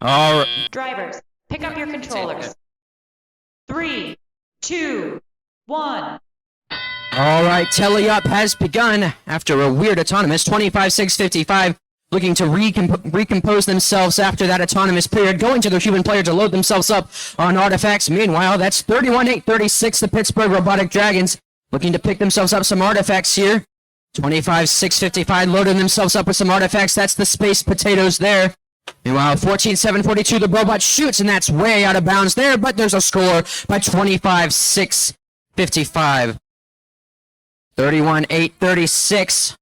All right. Drivers, pick up your controllers. 3, 2, 1. All right, telly-up has begun after a weird autonomous. 25-6-55 looking to recompose themselves after that autonomous period, going to their human player to load themselves up on artifacts. Meanwhile, that's 31-8-36, the Pittsburgh Robotic Dragons looking to pick themselves up some artifacts here. 25-6-55 loading themselves up with some artifacts. That's the space potatoes there. Meanwhile, 14-7-42, the robot shoots, and that's way out of bounds there, but there's a score by 25-6-55. 31-8-36.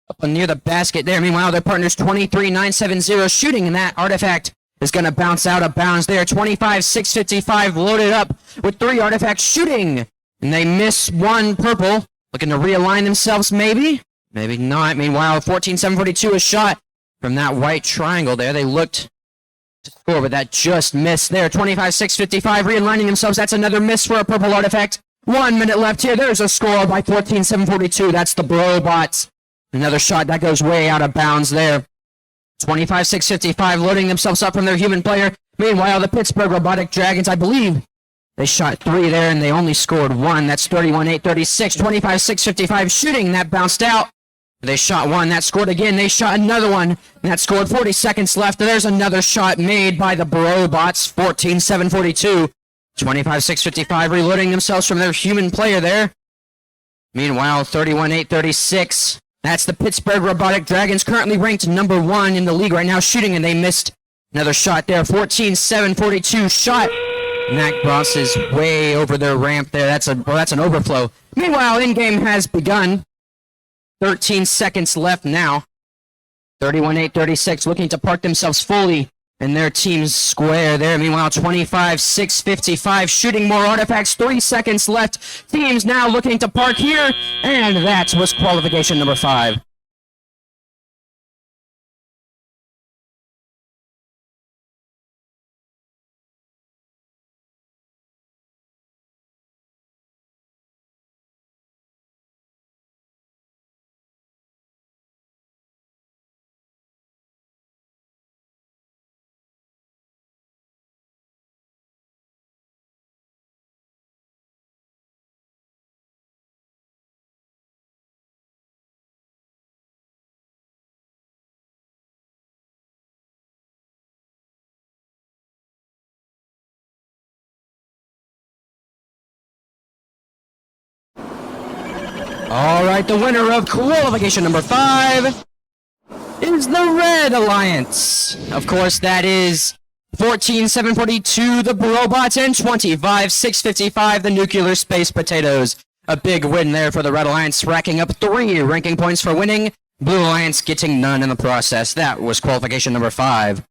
Up near the basket there. Meanwhile, their partner's 23-9-7-0 shooting, and that artifact is going to bounce out of bounds there. 25-6-55 loaded up with 3 artifacts shooting, and they miss 1 purple. Looking to realign themselves, maybe? Maybe not. Meanwhile, 14-7-42 a shot from that white triangle there. They looked to score, but that just missed there. 25-6-55 realigning themselves. That's another miss for a purple artifact. 1 minute left here. There's a score by 14-7-42. That's the Brobots. Another shot that goes way out of bounds there. 25-6-55 loading themselves up from their human player. Meanwhile, the Pittsburgh Robotic Dragons, I believe, they shot 3 there and they only scored 1. That's 31-8-36. 25-6-55 shooting. That bounced out. They shot 1. That scored again. They shot another one. And that scored. 40 seconds left. There's another shot made by the Brobots. 14-7-42. 25-6-55 reloading themselves from their human player there. Meanwhile, 31-8-36. That's the Pittsburgh Robotic Dragons, currently ranked number 1 in the league right now, shooting, and they missed another shot there. 14-7-42 shot. And that bounces way over their ramp there. That's an overflow. Meanwhile, in-game has begun. 13 seconds left now. 31-8-36 looking to park themselves fully in their team's square there. Meanwhile, 25-6-55 shooting more artifacts. 3 seconds left. Teams now looking to park here. And that was qualification number 5. All right, the winner of qualification number 5 is the Red Alliance. Of course, that is 14-7-42, the Brobots, and 25-6-55, the Nuclear Space Potatoes. A big win there for the Red Alliance, racking up 3 ranking points for winning. Blue Alliance getting none in the process. That was qualification number 5.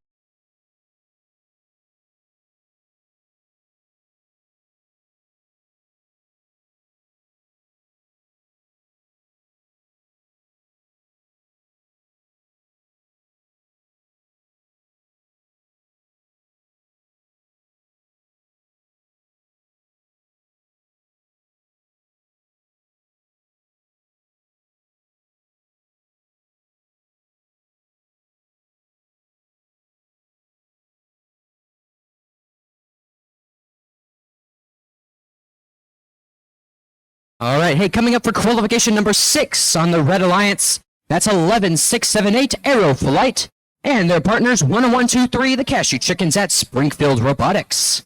All right, hey, coming up for qualification number 6 on the Red Alliance, that's 11-6-7-8 Aero Flight And their partners 10123, the Cashew Chickens at Springfield Robotics.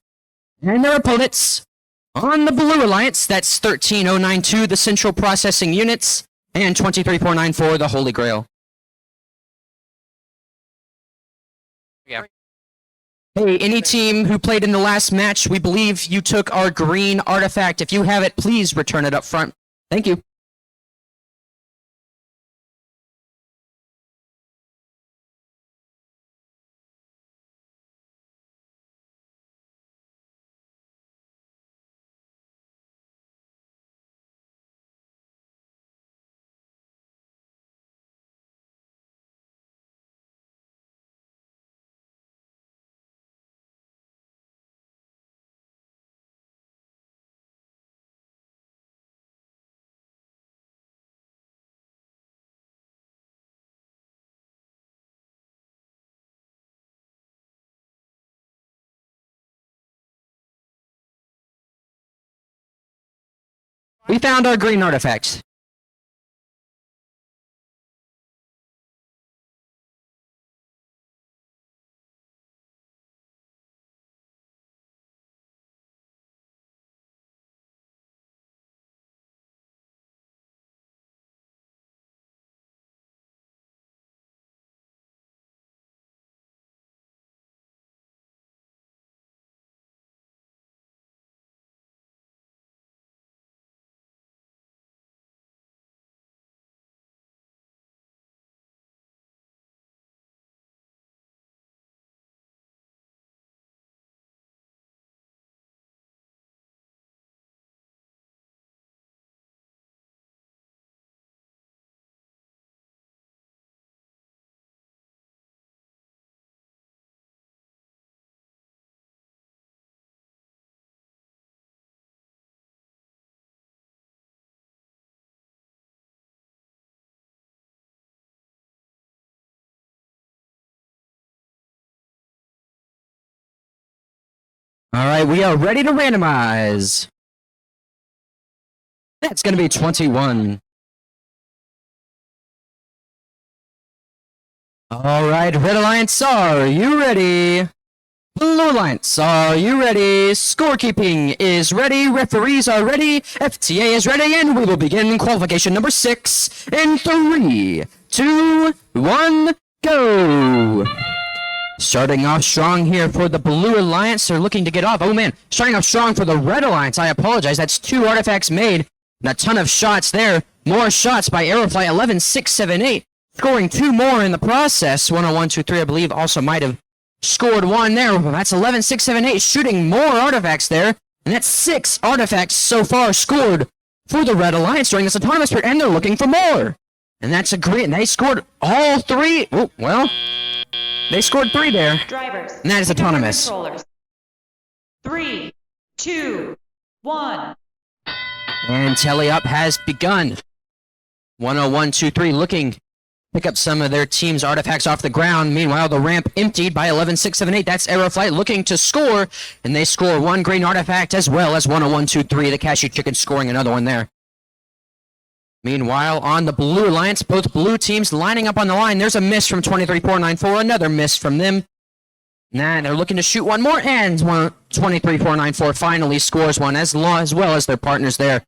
And their opponents on the Blue Alliance, that's 13092, the Central Processing Units, and 23494, the Holy Grail. Yeah. Hey, any team who played in the last match, we believe you took our green artifact. If you have it, please return it up front. Thank you. We found our green artifact. All right, we are ready to randomize. That's going to be 21. All right, Red Alliance, are you ready? Blue Alliance, are you ready? Scorekeeping is ready. Referees are ready. FTA is ready, and we will begin qualification number 6 in 3, 2, 1, go. Starting off strong here for the Blue Alliance. They're looking to get off. Oh, man. Starting off strong for the Red Alliance. I apologize. That's 2 artifacts made and a ton of shots there. More shots by Aerofly. 11, 6, 7, 8. Scoring 2 more in the process. 101, 2, 3, I believe, also might have scored 1 there. That's 11, 6, 7, 8. Shooting more artifacts there. And that's 6 artifacts so far scored for the Red Alliance during this autonomous period. And they're looking for more. And that's a great... And they scored all 3. Oh, well... They scored 3 there. Drivers. And that is autonomous. Controllers. 3, 2, 1. And telly-up has begun. 10123 looking to pick up some of their team's artifacts off the ground. Meanwhile, the ramp emptied by 11, 6, 7, 8. That's Aeroflight looking to score. And they score 1 green artifact as well as 10123. The Cashew Chicken scoring another one there. Meanwhile, on the Blue Alliance, both blue teams lining up on the line. There's a miss from 23494, another miss from them. Nah, they're looking to shoot 1 more, and 23494 finally scores 1, as well as their partners there.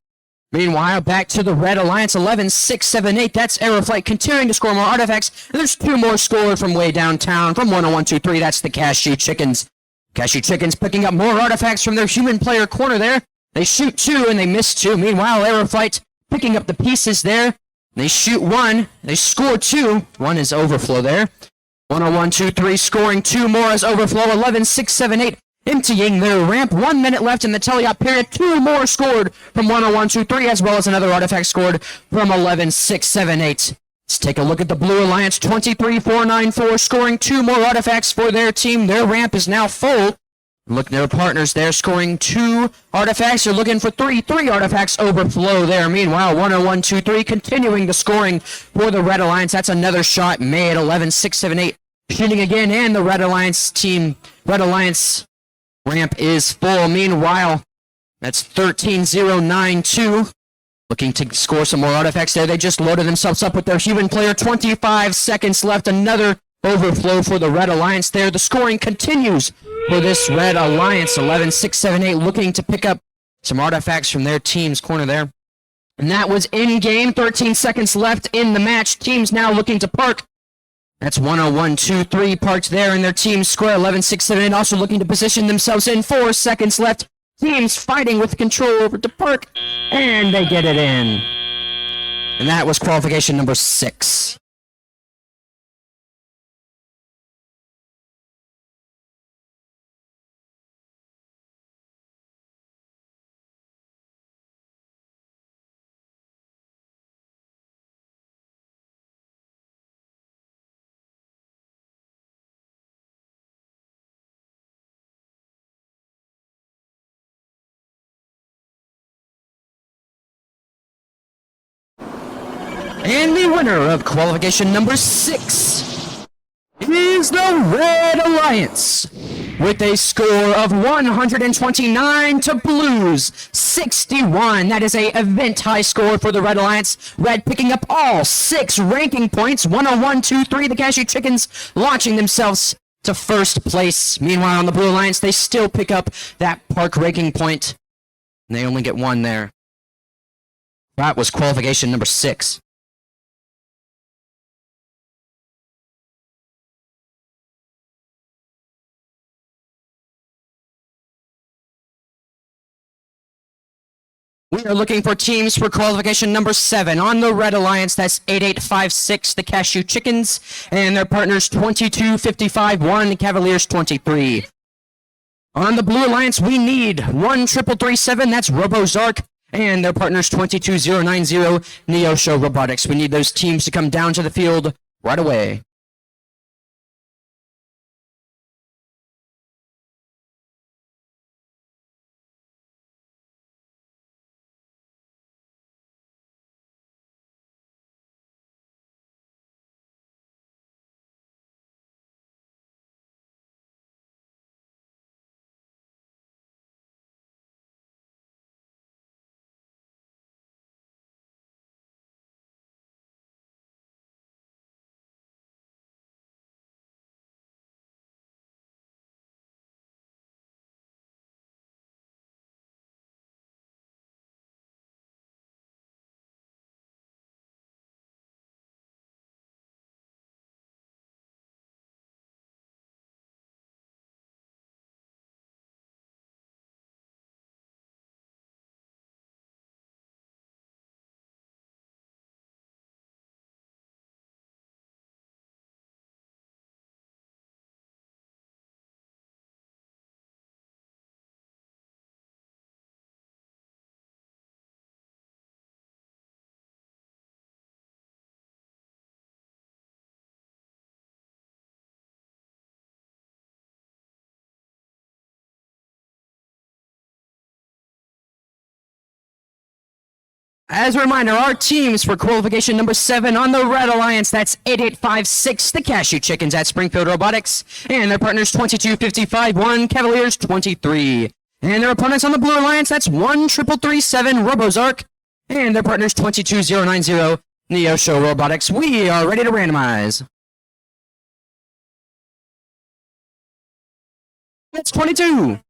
Meanwhile, back to the Red Alliance, 11, 6, 7, 8. That's Aeroflight continuing to score more artifacts. And there's 2 more scored from way downtown from 10123. That's the Cashew Chickens. Cashew Chickens picking up more artifacts from their human player corner there. They shoot 2, and they miss 2. Meanwhile, Aeroflight picking up the pieces there. They shoot 1. They score 2. 1 is overflow there. 10123 scoring 2 more as overflow. 11, 6, 7, 8. Emptying their ramp. 1 minute left in the teleop period. 2 more scored from 10123 as well as another artifact scored from 11, 6, 7, 8. Let's take a look at the Blue Alliance. 23494 scoring 2 more artifacts for their team. Their ramp is now full. Look, their partners there scoring 2 artifacts. They're looking for 3 artifacts overflow there. Meanwhile, 10123 continuing the scoring for the Red Alliance. That's another shot made. 11, 6, 7, 8. Shooting again, and the Red Alliance ramp is full. Meanwhile, that's 13092. Looking to score some more artifacts there. They just loaded themselves up with their human player. 25 seconds left. Another overflow for the Red Alliance there. The scoring continues for this Red Alliance. 11-6-7-8 looking to pick up some artifacts from their team's corner there. And that was in game. 13 seconds left in the match. Teams now looking to park. That's 101-2-3 parked there in their team square. 11-6-7-8 also looking to position themselves in. 4 seconds left. Teams fighting with control over to park. And they get it in. And that was qualification number 6. And the winner of qualification number 6 is the Red Alliance with a score of 129 to Blues 61. That is a event high score for the Red Alliance. Red picking up all 6 ranking points. 101-2-3. The Cashew Chickens launching themselves to first place. Meanwhile, on the Blue Alliance, they still pick up that park ranking point. And they only get 1 there. That was qualification number 6. We are looking for teams for qualification number 7. On the Red Alliance, that's 8856, the Cashew Chickens, and their partners 2255-1, the Cavaliers 23. On the Blue Alliance, we need 13337, that's RoboZark, and their partners 22090, Neosho Robotics. We need those teams to come down to the field right away. As a reminder, our teams for qualification number 7 on the Red Alliance, that's 8856, the Cashew Chickens at Springfield Robotics, and their partners 2255-1, Cavaliers 23. And their opponents on the Blue Alliance, that's 13337, RoboZark, and their partners 22090, Neosho Robotics. We are ready to randomize. That's 22.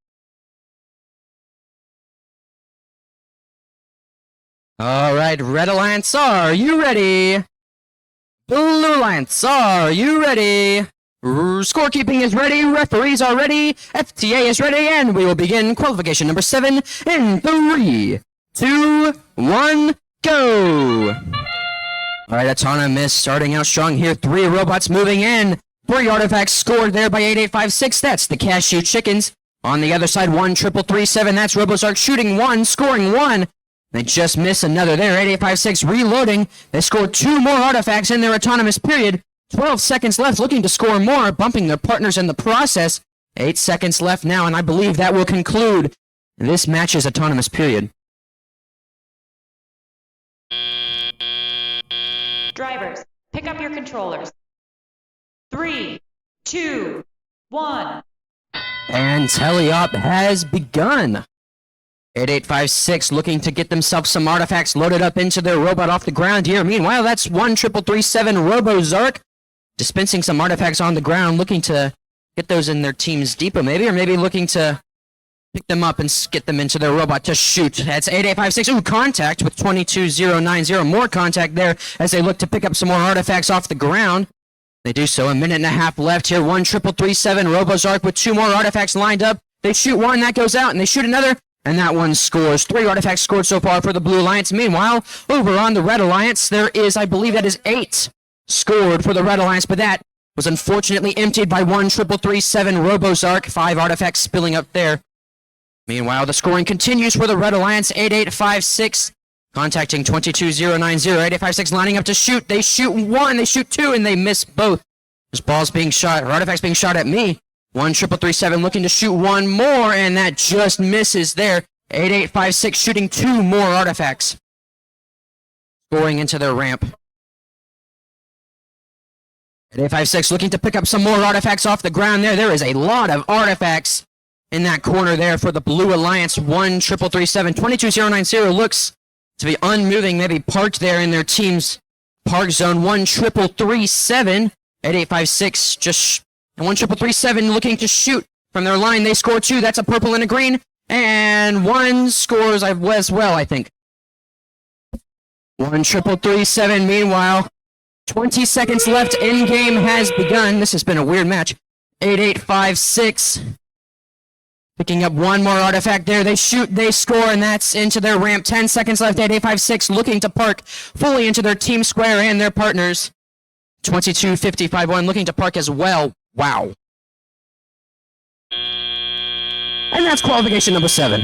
All right, Red Alliance, are you ready? Blue Alliance, are you ready? Scorekeeping is ready, referees are ready, FTA is ready, and we will begin qualification number 7 in 3, 2, 1, go! All right, Autonomous starting out strong here. 3 robots moving in. 3 artifacts scored there by 8856. That's the Cashew Chickens. On the other side, 13337. That's RoboZark shooting 1, scoring 1. They just miss another there. 8856 reloading. They scored 2 more artifacts in their autonomous period. 12 seconds left, looking to score more, bumping their partners in the process. 8 seconds left now, and I believe that will conclude this match's autonomous period. Drivers, pick up your controllers. 3, 2, 1. And teleop has begun. 8856 looking to get themselves some artifacts loaded up into their robot off the ground here. Meanwhile, that's 13337 RoboZark. dispensing some artifacts on the ground, looking to get those in their team's depot maybe, or maybe looking to pick them up and get them into their robot to shoot. That's 8856. Ooh, contact with 22090. More contact there as they look to pick up some more artifacts off the ground. They do so. A minute and a half left here. 13337. RoboZark with 2 more artifacts lined up. They shoot one, that goes out, and they shoot another, and that one scores. 3 artifacts scored so far for the Blue Alliance. Meanwhile, over on the Red Alliance, there is, I believe that is 8 scored for the Red Alliance, but that was unfortunately emptied by 13337 RoboZark. 5 artifacts spilling up there. Meanwhile, the scoring continues for the Red Alliance. 8856 contacting 22090. 8856 lining up to shoot. They shoot 1, they shoot 2, and they miss both. There's balls being shot, or artifacts being shot at me. 13337 looking to shoot 1 more, and that just misses there. 8856 shooting 2 more artifacts. Scoring into their ramp. 8856 looking to pick up some more artifacts off the ground there. There is a lot of artifacts in that corner there for the Blue Alliance. 13337. 22090 looks to be unmoving, maybe parked there in their team's park zone. 13337. 8856 just, and 13337 looking to shoot from their line. They score 2. That's a purple and a green. And 1 scores as well, I think. 13337. Meanwhile, 20 seconds left. End game has begun. This has been a weird match. 8856. Picking up 1 more artifact there. They shoot, they score, and that's into their ramp. 10 seconds left. 8856 looking to park fully into their team square and their partners. 22-55-1 looking to park as well. Wow. And that's qualification number 7.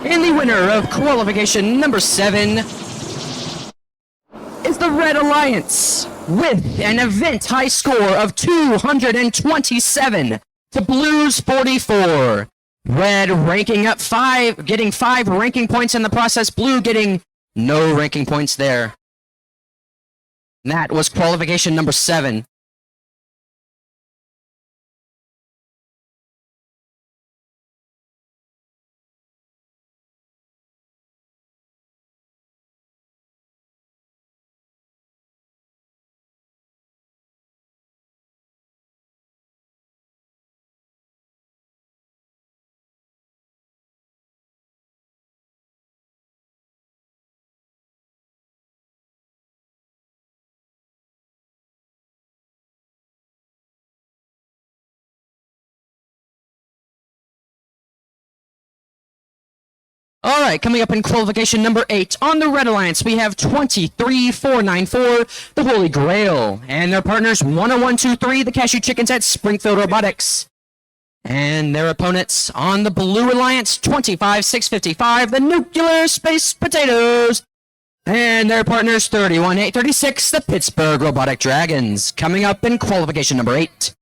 And the winner of qualification number 7 is the Red Alliance with an event high score of 227 to Blues 44. Red ranking up 5, getting 5 ranking points in the process. Blue getting no ranking points there. And that was qualification number 7. All right, coming up in qualification number 8, on the Red Alliance, we have 23494, the Holy Grail, and their partners 10123, the Cashew Chickens at Springfield Robotics. And their opponents on the Blue Alliance, 25655, the Nuclear Space Potatoes. And their partners 31836, the Pittsburgh Robotic Dragons. Coming up in qualification number 8.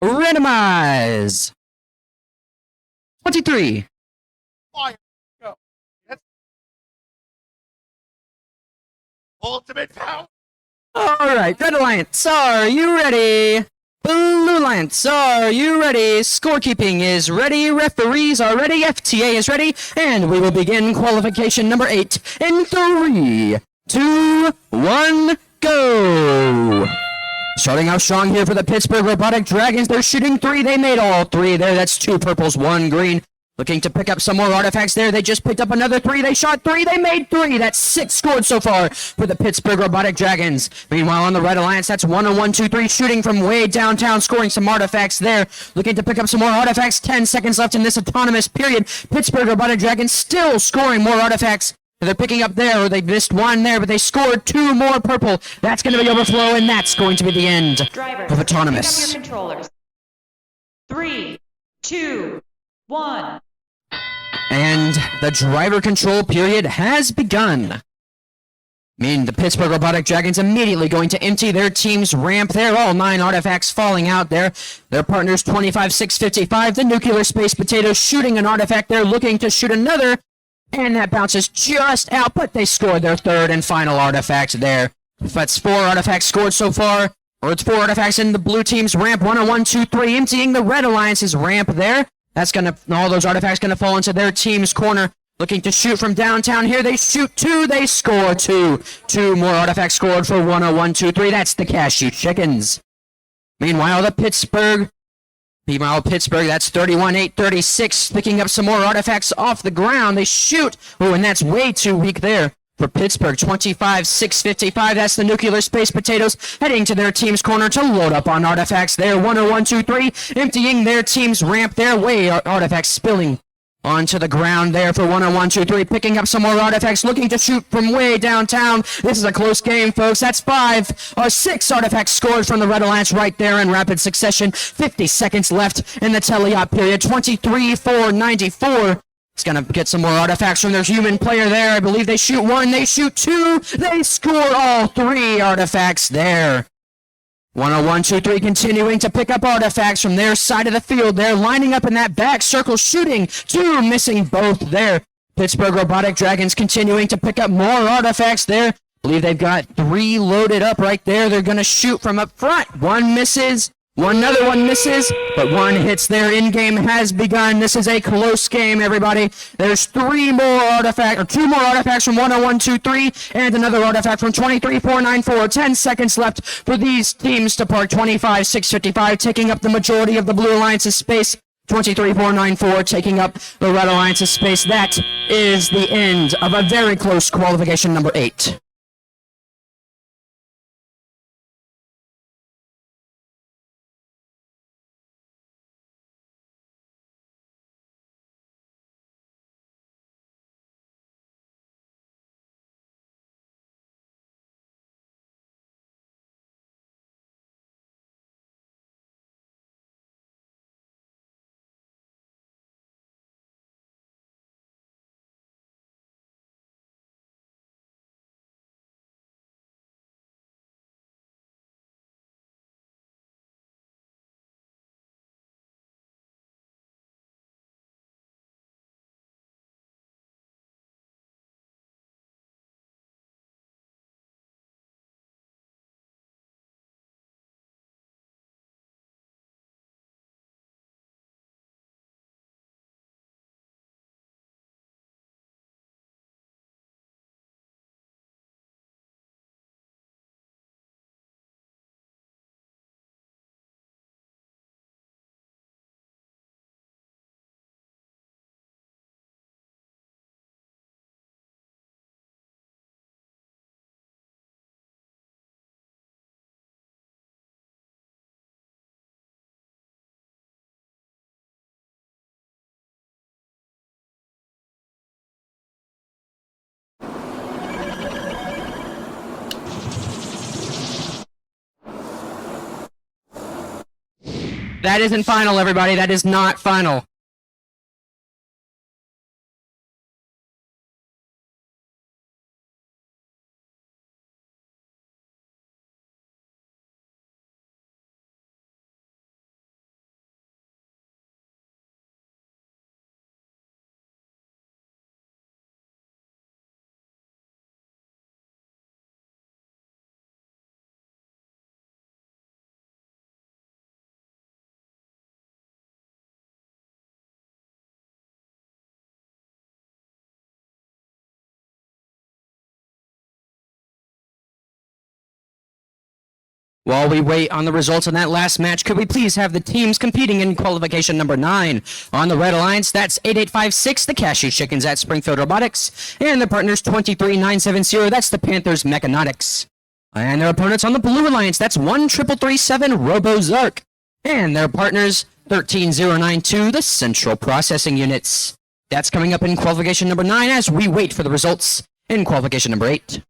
randomize. 23. Go. That's ultimate power. All right, Red Alliance, are you ready? Blue Alliance, are you ready? Scorekeeping is ready, referees are ready, FTA is ready, and we will begin qualification number 8 in 3, 2, 1, go! Starting out strong here for the Pittsburgh Robotic Dragons. They're shooting 3. They made all 3 there. That's 2 purples, 1 green. Looking to pick up some more artifacts there. They just picked up another 3. They shot 3. They made 3. That's 6 scored so far for the Pittsburgh Robotic Dragons. Meanwhile, on the Red Alliance, that's 1 on 1, 2, 3, shooting from way downtown, scoring some artifacts there. Looking to pick up some more artifacts. 10 seconds left in this autonomous period. Pittsburgh Robotic Dragons still scoring more artifacts. They're picking up there, or they missed 1 there, but they scored 2 more purple. That's going to be overflow, and that's going to be the end Drivers, of autonomous. pick up your controllers. 3, 2, 1. And the driver control period has begun. The Pittsburgh Robotic Dragons immediately going to empty their team's ramp there. All 9 artifacts falling out there. Their partners 25-6-55. The Nuclear Space Potatoes shooting an artifact there, looking to shoot another. And that bounces just out, but they scored their 3rd and final artifact there. That's 4 artifacts scored so far. Or it's 4 artifacts in the blue team's ramp. 1 on 1, 2, 3, emptying the Red Alliance's ramp there. That's all those artifacts gonna fall into their team's corner. Looking to shoot from downtown here. They shoot 2, they score 2. 2 more artifacts scored for 1 on 1, 2, 3. That's the Cashew Chickens. Meanwhile, Pittsburgh, that's 31-8-36, picking up some more artifacts off the ground. They shoot. Oh, and that's way too weak there for Pittsburgh. 25-6-55. That's the Nuclear Space Potatoes heading to their team's corner to load up on artifacts there. 1 on 1, 2, 3, emptying their team's ramp there. Way artifacts spilling onto the ground there for 1 on 1, 2, 3, picking up some more artifacts, looking to shoot from way downtown. This is a close game, folks. That's 5 or 6 artifacts scored from the Red Alliance right there in rapid succession. 50 seconds left in the teleop period. 23-4-94. It's going to get some more artifacts from their human player there. I believe they shoot 1, they shoot 2, they score all 3 artifacts there. 1 on 1, 2, 3, continuing to pick up artifacts from their side of the field. They're lining up in that back circle, shooting 2, missing both there. Pittsburgh Robotic Dragons continuing to pick up more artifacts there. I believe they've got 3 loaded up right there. They're going to shoot from up front. 1 misses. Another 1 misses, but 1 hits there. In-game has begun. This is a close game, everybody. There's 2 more artifacts from 1 on 1, 2, 3, and another artifact from 23-4-9-4. 10 seconds left for these teams to park. 25-6-55, taking up the majority of the Blue Alliance's space. 23-4-9-4, taking up the Red Alliance's space. That is the end of a very close qualification number 8. That isn't final, everybody. That is not final. While we wait on the results on that last match, could we please have the teams competing in qualification number 9? On the Red Alliance, that's 8856, the Cashew Chickens at Springfield Robotics, and their partners 23970, that's the Panthers Mechanotics. And their opponents on the Blue Alliance, that's 13337 RoboZark, and their partners 13092, the Central Processing Units. That's coming up in qualification number 9 as we wait for the results in qualification number 8.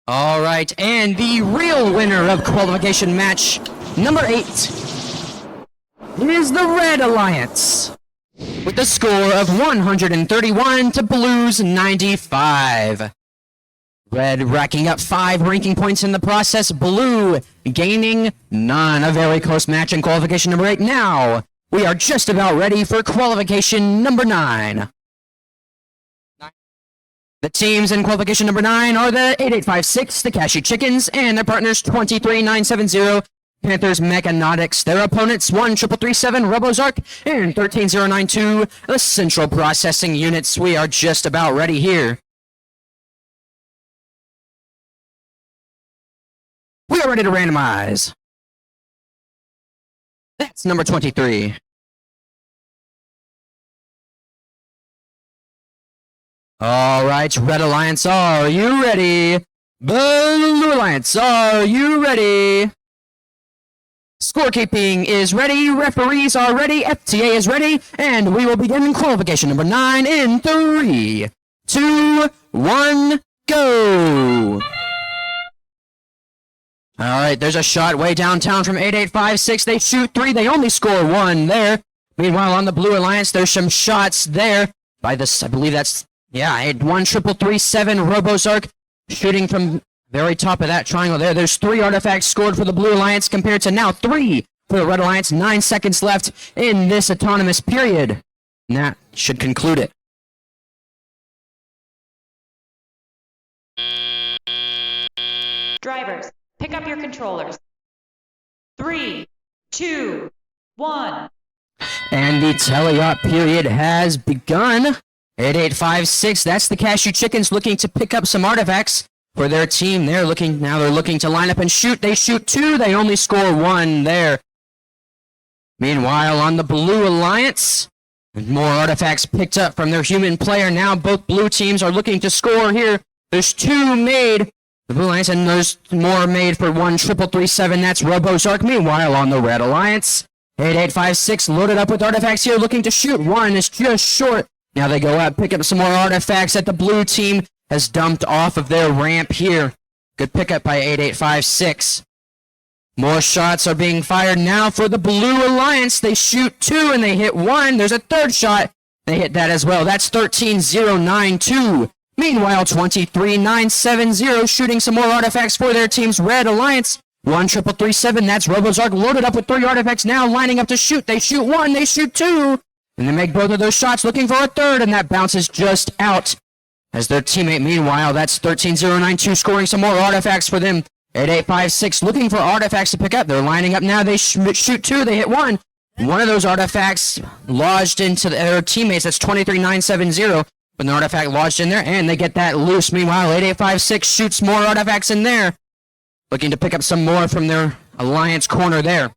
All right, and the real winner of qualification match number 8 is the Red Alliance, with the score of 131 to Blue's 95. Red racking up 5 ranking points in the process, Blue gaining none. A very close match in qualification number 8. Now, we are just about ready for qualification number 9. The teams in qualification number 9 are the 8856, the Cashew Chickens, and their partners 23970, Panthers Mechanotics. Their opponents 13337, RoboZark, and 13092, the Central Processing Units. We are just about ready here. We are ready to randomize. That's number 23. All right, Red Alliance, are you ready? Blue Alliance, are you ready? Scorekeeping is ready, referees are ready, FTA is ready, and we will begin qualification number 9 in 3, 2, 1, go! All right, there's a shot way downtown from 8856. They shoot 3, they only score 1 there. Meanwhile, on the Blue Alliance, there's some shots there by this, I believe that's, yeah, 13337 RoboZark shooting from very top of that triangle there. There's 3 artifacts scored for the Blue Alliance compared to now 3 for the Red Alliance. 9 seconds left in this autonomous period. And that should conclude it. Drivers, pick up your controllers. 3, 2, 1. And the teleop period has begun. 8856, that's the Cashew Chickens looking to pick up some artifacts for their team. They're looking to line up and shoot. They shoot 2, they only score 1 there. Meanwhile, on the Blue Alliance, more artifacts picked up from their human player. Now both blue teams are looking to score here There's 2 made. The Blue Alliance, and there's more made for 13337. That's RoboZark. Meanwhile, on the Red Alliance, 8856 loaded up with artifacts here, looking to shoot. 1 is just short. Now they go out, pick up some more artifacts that the blue team has dumped off of their ramp here. Good pickup by 8856. More shots are being fired now for the Blue Alliance. They shoot 2 and they hit 1. There's a 3rd shot. They hit that as well. That's 13092. Meanwhile, 23970 shooting some more artifacts for their team's Red Alliance. 13337. That's RoboZark loaded up with 3 artifacts now, lining up to shoot. They shoot 1. They shoot 2. And they make both of those shots, looking for a 3rd, and that bounces just out. As their teammate, meanwhile, that's 13092 scoring some more artifacts for them. 8856 looking for artifacts to pick up. They're lining up now. They shoot 2. They hit 1. One of those artifacts lodged into their teammates. That's 23970. With an artifact lodged in there, and they get that loose. Meanwhile, 8856 shoots more artifacts in there. Looking to pick up some more from their Alliance corner there.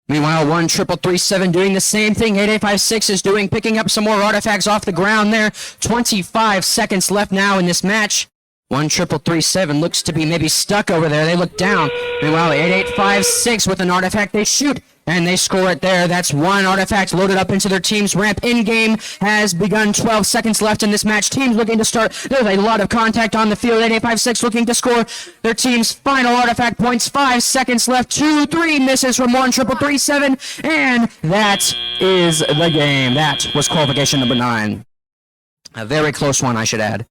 Meanwhile, 13337 doing the same thing. 8856 is picking up some more artifacts off the ground there. 25 seconds left now in this match. 13337 looks to be maybe stuck over there. They look down. Meanwhile, 8856 with an artifact. They shoot, and they score it there. That's 1 artifact loaded up into their team's ramp. In-game has begun. 12 seconds left in this match. Teams looking to start. There's a lot of contact on the field. 8856 looking to score their team's final artifact points. 5 seconds left. 2-3 misses from 13337. And that is the game. That was qualification number 9. A very close one, I should add.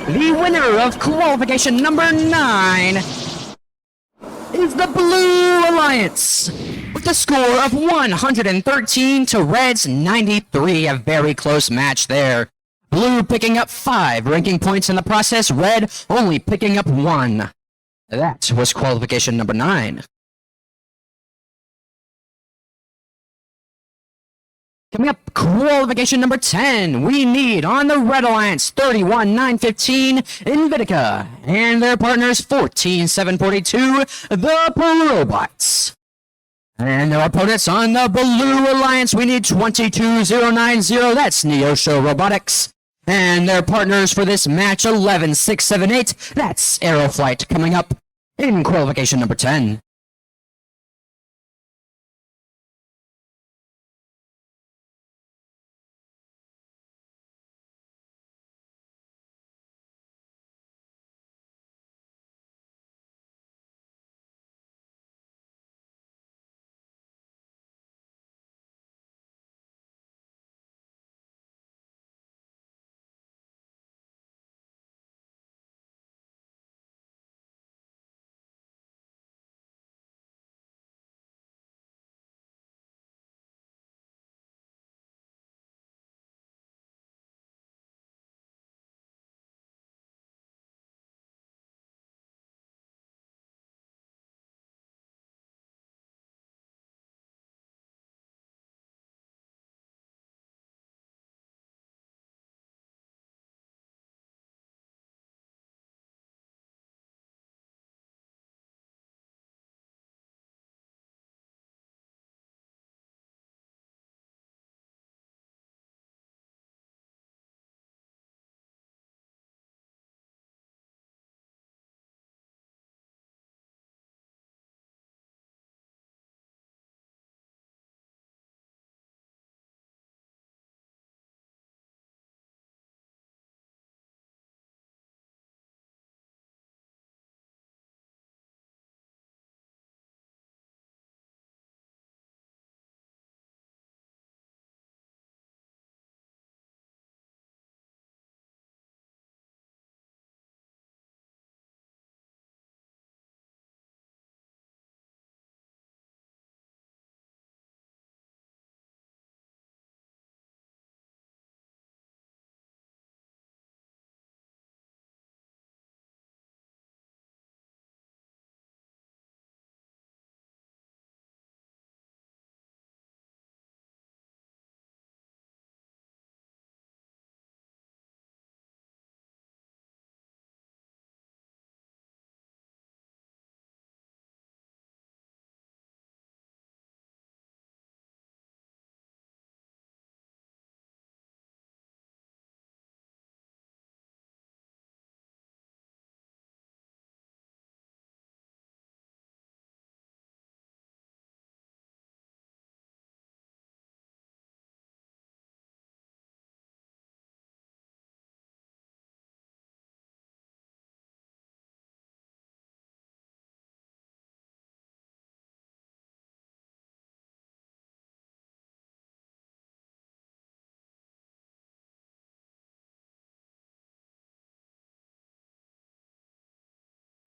The winner of qualification number 9 is the Blue Alliance with a score of 113 to Red's 93. A very close match there. Blue picking up 5 ranking points in the process. Red only picking up 1. That was qualification number 9. Coming up, qualification number 10, we need on the Red Alliance 31-915 Invitica and their partners 14-742 the Robots. And their opponents on the Blue Alliance, we need 22-090, that's Neosho Robotics. And their partners for this match 11-678, that's Aeroflight, coming up in qualification number 10.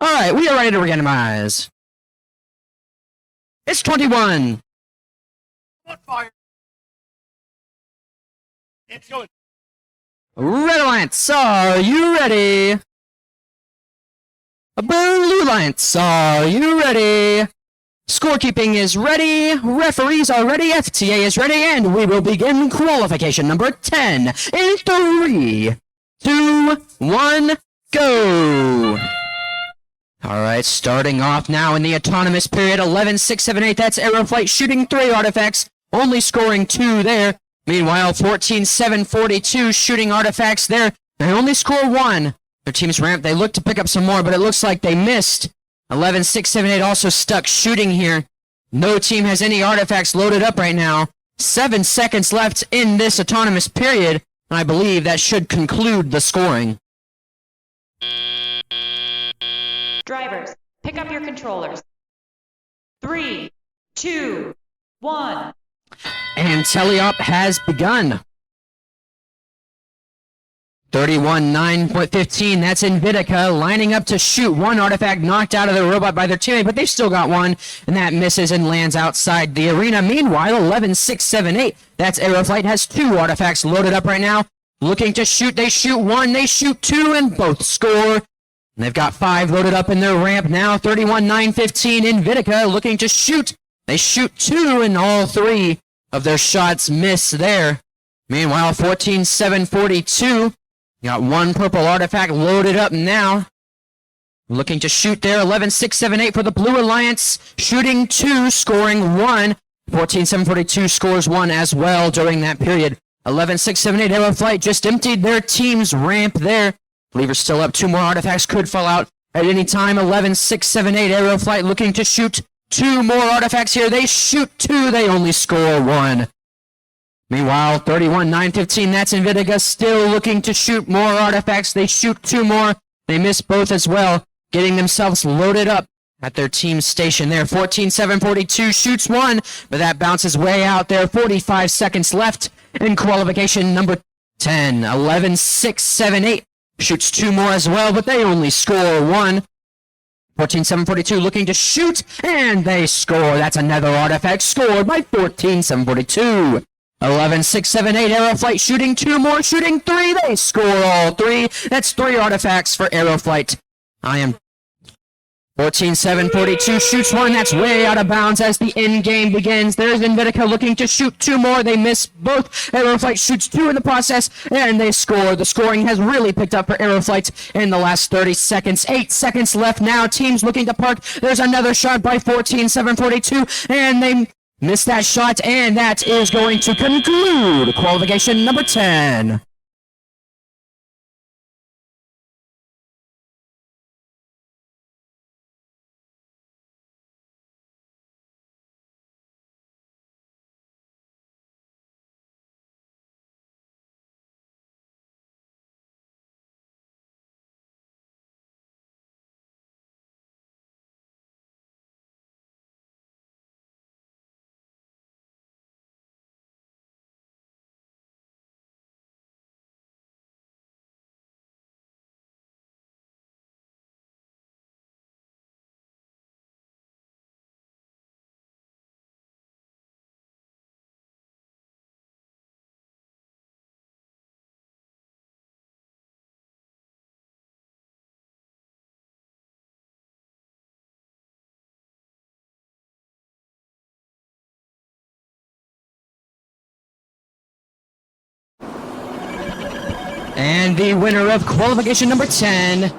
All right, we are ready to randomize. It's 21. On fire. It's going. Red Alliance, are you ready? Blue Alliance, are you ready? Scorekeeping is ready, referees are ready, FTA is ready, and we will begin qualification number 10 in 3, 2, 1, go! Alright, starting off now in the autonomous period, 11, 6, 7, 8, that's Aeroflight shooting 3 artifacts, only scoring 2 there. Meanwhile, 14, 7, 42 shooting artifacts there, they only score 1. Their team's ramp, they look to pick up some more, but it looks like they missed. 11, 6, 7, 8 also stuck shooting here. No team has any artifacts loaded up right now. 7 seconds left in this autonomous period. I believe that should conclude the scoring. Drivers, pick up your controllers. 3, 2, 1. And teleop has begun. 31-9.15, that's Invitica lining up to shoot 1 artifact knocked out of the robot by their teammate, but they've still got 1, and that misses and lands outside the arena. Meanwhile, 11, 6, 7, 8, that's Aeroflight, has 2 artifacts loaded up right now. Looking to shoot, they shoot 1, they shoot 2, and both score. And they've got 5 loaded up in their ramp now. 31-9-15, Invitica looking to shoot. They shoot 2, and all 3 of their shots miss there. Meanwhile, 14-7-42. Got 1 purple artifact loaded up now. Looking to shoot there. 11, 6, 7, 8 for the Blue Alliance. Shooting 2, scoring 1. 14-7-42 scores 1 as well during that period. 11, 6, 7, 8 Aeroflight just emptied their team's ramp there. Believer's still up. 2 more artifacts could fall out at any time. 11, 6, 7, 8 Aeroflight looking to shoot 2 more artifacts here. They shoot 2. They only score 1. Meanwhile, 31-9-15, that's Invitica still looking to shoot more artifacts. They shoot 2 more. They miss both as well, getting themselves loaded up at their team station there. 14-7-42 shoots 1, but that bounces way out there. 45 seconds left in qualification number 10. 11, 6, 7, 8 shoots 2 more as well, but they only score 1. 14-7-42 looking to shoot, and they score. That's another artifact scored by 14-7-42. 11, 6, 7, 8 Aeroflight shooting 2 more, shooting 3. They score all 3. That's 3 artifacts for Aeroflight. 14-7-42 shoots 1. That's way out of bounds as the end game begins. There's Invitica looking to shoot 2 more. They miss both. Aeroflight shoots 2 in the process, and they score. The scoring has really picked up for Aeroflight in the last 30 seconds. 8 seconds left now. Teams looking to park. There's another shot by 14-7-42, and they missed that shot, and that is going to conclude qualification number 10. And the winner of qualification number 10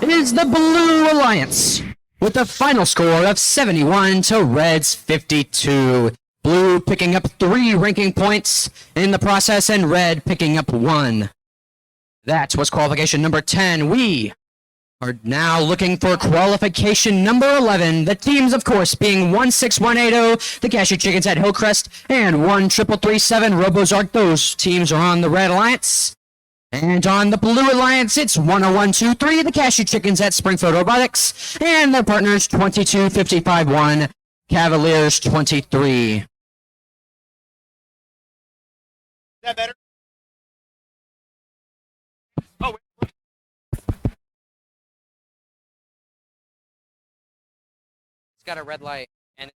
is the Blue Alliance, with a final score of 71 to Red's 52. Blue picking up 3 ranking points in the process, and Red picking up 1. That was qualification number 10. We are now looking for qualification number 11. The teams, of course, being 16180, the Cashew Chickens at Hillcrest, and 13337 RoboZark. Those teams are on the Red Alliance. And on the Blue Alliance, it's 10123, the Cashew Chickens at Springfield Robotics, and their partners 22551, Cavaliers 23. Is that better? Oh, wait. got a red light. And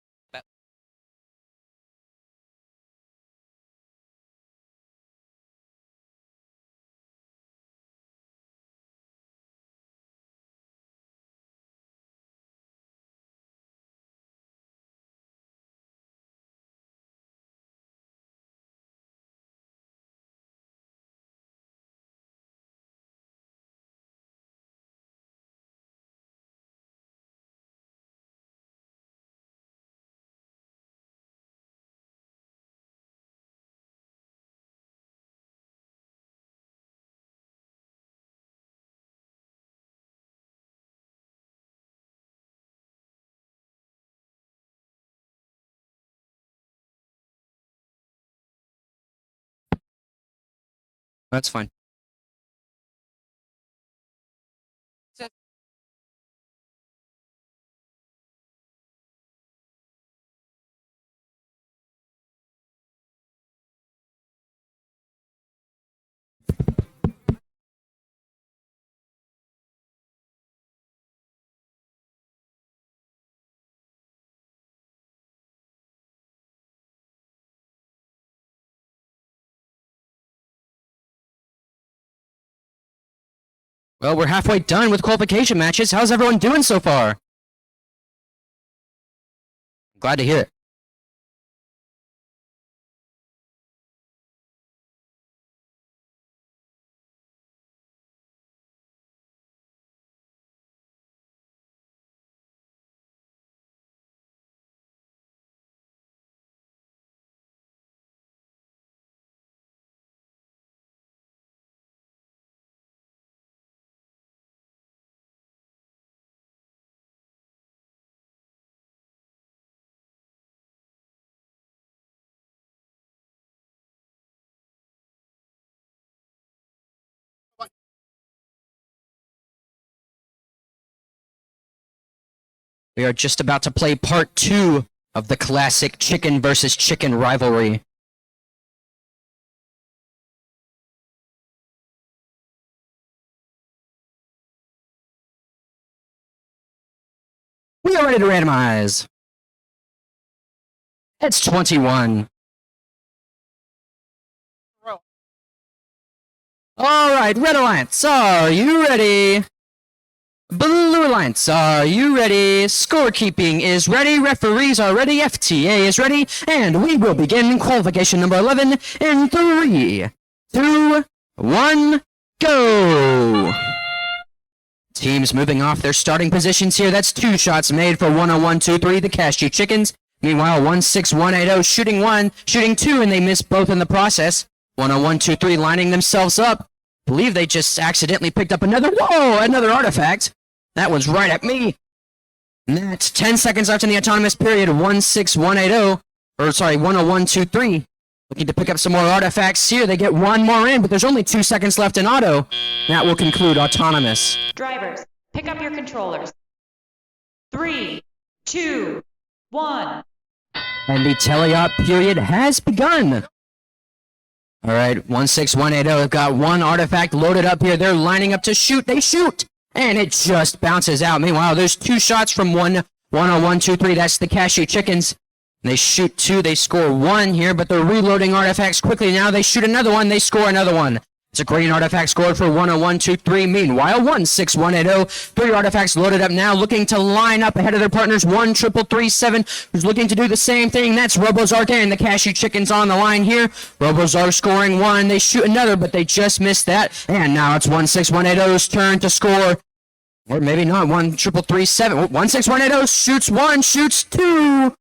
that's fine. Well, we're halfway done with qualification matches. How's everyone doing so far? Glad to hear it. We are just about to play part 2 of the classic chicken versus chicken rivalry. We are ready to randomize. It's 21. All right, Red Alliance, are you ready? Blue Alliance, are you ready? Scorekeeping is ready, referees are ready, FTA is ready, and we will begin qualification number 11 in 3, 2, 1, go! Teams moving off their starting positions here. That's 2 shots made for 101-2-3, the Cashew Chickens. Meanwhile, 16180 shooting 1, shooting 2, and they missed both in the process. 101-2-3 lining themselves up. Believe they just accidentally picked up another artifact. That was right at me. And that's 10 seconds left in the autonomous period. 101-2-3. Looking to pick up some more artifacts here. They get 1 more in, but there's only 2 seconds left in auto. That will conclude autonomous. Drivers, pick up your controllers. 3, 2, 1. And the teleop period has begun. All right, 16180 got 1 artifact loaded up here. They're lining up to shoot. They shoot, and it just bounces out. Meanwhile, there's 2 shots from 101-2-3. That's the Cashew Chickens. They shoot 2. They score 1 here, but they're reloading artifacts quickly now. They shoot another one. They score another one. It's a green artifact scored for 101-2-3. Meanwhile, 16180, 3 artifacts loaded up now, looking to line up ahead of their partners. 13337, who's looking to do the same thing. That's Robozark and the Cashew Chickens on the line here. Robozark scoring 1. They shoot another, but they just missed that. And now it's 16180's turn to score. Or maybe not. 13337. 16180 shoots 1, shoots 2.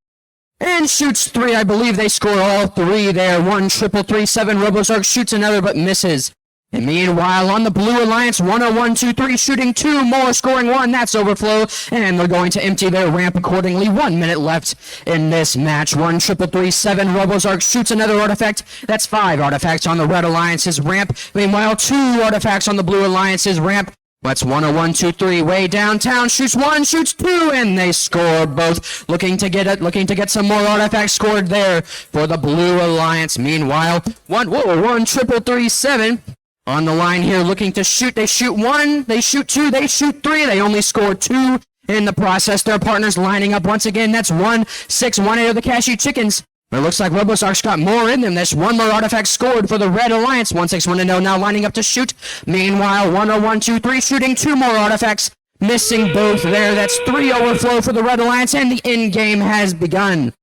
And shoots 3. I believe they score all 3 there. 13337. Robozark shoots another, but misses. And meanwhile, on the Blue Alliance, 101-2-3, shooting 2 more, scoring 1. That's overflow. And they're going to empty their ramp accordingly. 1 minute left in this match. 13337. Robozark shoots another artifact. That's 5 artifacts on the Red Alliance's ramp. Meanwhile, 2 artifacts on the Blue Alliance's ramp. That's 101-2-3 way downtown. Shoots 1, shoots 2, and they score both. Looking to get some more artifacts scored there for the Blue Alliance. Meanwhile, 13337 on the line here, looking to shoot. They shoot 1, they shoot 2, they shoot 3. They only score 2 In the process, their partners lining up once again. That's 1-6-1-8 of the Cashew Chickens. It looks like RoboSark's got more in them. There's one more artifact scored for the Red Alliance. 1-6-1-0 now lining up to shoot. Meanwhile, 1-0-1-2-3 shooting two more artifacts. Missing both there. That's 3 overflow for the Red Alliance, and the end game has begun.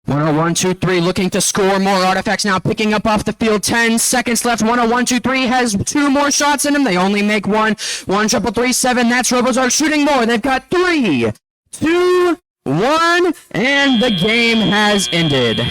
1-0-1-2-3 looking to score more artifacts now, picking up off the field. 10 seconds left. 1-0-1-2-3 has two more shots in him. They only make one. 1-3-3-7. That's RoboSark shooting more. They've got 3, 2, 1, and the game has ended.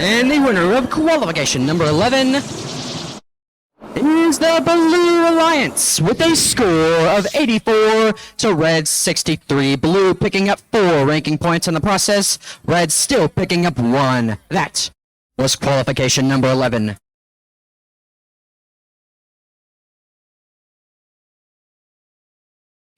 And the winner of qualification number 11 is the Blue Alliance with a score of 84 to Red's 63. Blue picking up 4 ranking points in the process. Red still picking up 1. That was qualification number 11.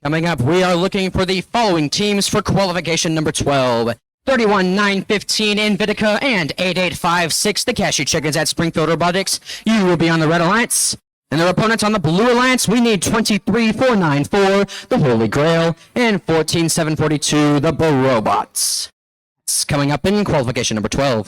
Coming up, we are looking for the following teams for qualification number 12. 31-9-15 in Vitica and 8856 the Cashew Chickens at Springfield Robotics. You will be on the Red Alliance. And their opponents on the Blue Alliance, we need 23-4-9-4, the Holy Grail, and 14-7-42, the Robots. It's coming up in qualification number 12.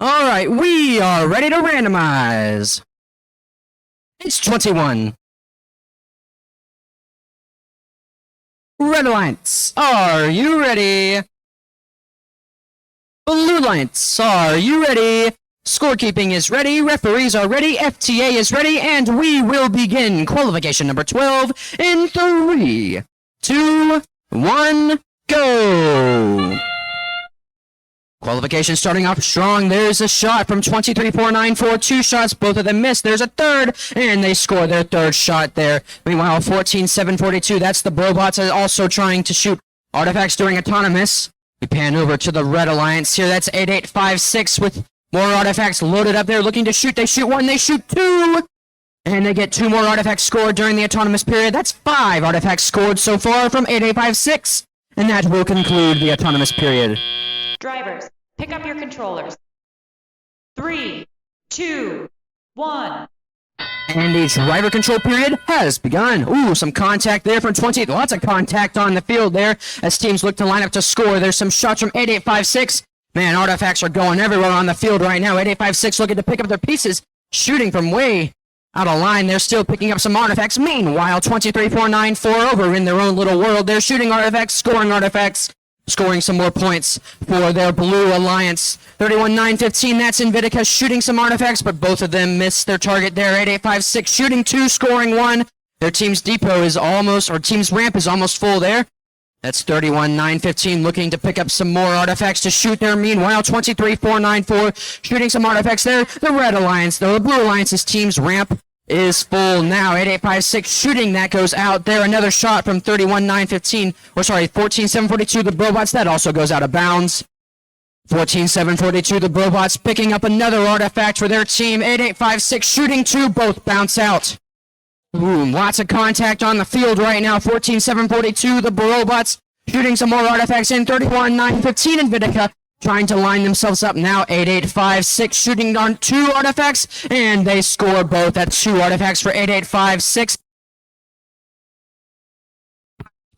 All right, we are ready to randomize. It's 21. Red Alliance, are you ready? Blue Alliance, are you ready? Scorekeeping is ready, referees are ready, FTA is ready, and we will begin qualification number 12 in 3, 2, 1, go! Qualification starting off strong. There's a shot from 23.494. 2 shots, both of them missed. There's a third, and they score their third shot there. Meanwhile, 14.742. That's the Brobots also trying to shoot artifacts during autonomous. We pan over to the Red Alliance here. That's 8856 with more artifacts loaded up there, looking to shoot. They shoot 1, they shoot 2, and they get 2 more artifacts scored during the autonomous period. That's 5 artifacts scored so far from 8856, and that will conclude the autonomous period. Drivers, pick up your controllers. 3, 2, 1. And the driver control period has begun. Ooh, some contact there from 20. Lots of contact on the field there as teams look to line up to score. There's some shots from 8856. Man, artifacts are going everywhere on the field right now. 8856 looking to pick up their pieces, shooting from way out of line. They're still picking up some artifacts. Meanwhile, 23.494 over in their own little world. They're shooting artifacts, scoring some more points for their Blue Alliance. 31.915, that's Invitica shooting some artifacts, but both of them missed their target there. 8856 shooting 2, scoring 1. Their team's depot is almost, or team's ramp is almost full there. That's 31.915 looking to pick up some more artifacts to shoot there. Meanwhile, 23.494 shooting some artifacts there. The Red Alliance, though, the Blue Alliance's team's ramp is full now. 8856 shooting, that goes out there. Another shot from 31.915, or sorry, 14.742, the Brobots, that also goes out of bounds. 14.742, the Brobots picking up another artifact for their team. 8856 shooting 2, both bounce out. Boom, lots of contact on the field right now. 14.742, the Brobots shooting some more artifacts in. 31.915, Invitica trying to line themselves up now. 8856 shooting on 2 artifacts, and they score both. That's 2 artifacts for 8856.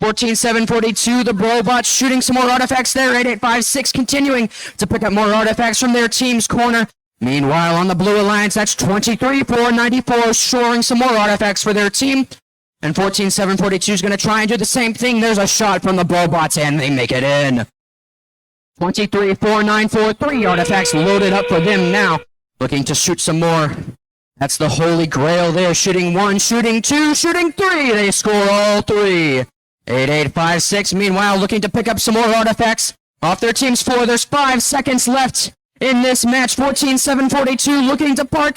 14.742, the Brobots shooting some more artifacts there. 8856 continuing to pick up more artifacts from their team's corner. Meanwhile, on the Blue Alliance, that's 23.494, shoring some more artifacts for their team. And 14.742 is going to try and do the same thing. There's a shot from the Brobots, and they make it in. 23.494, 3 artifacts loaded up for them now. Looking to shoot some more. That's the Holy Grail there. Shooting 1, shooting 2, shooting 3. They score all 3. 8856, meanwhile, looking to pick up some more artifacts off their team's 4. There's 5 seconds left in this match. 14.742 looking to park.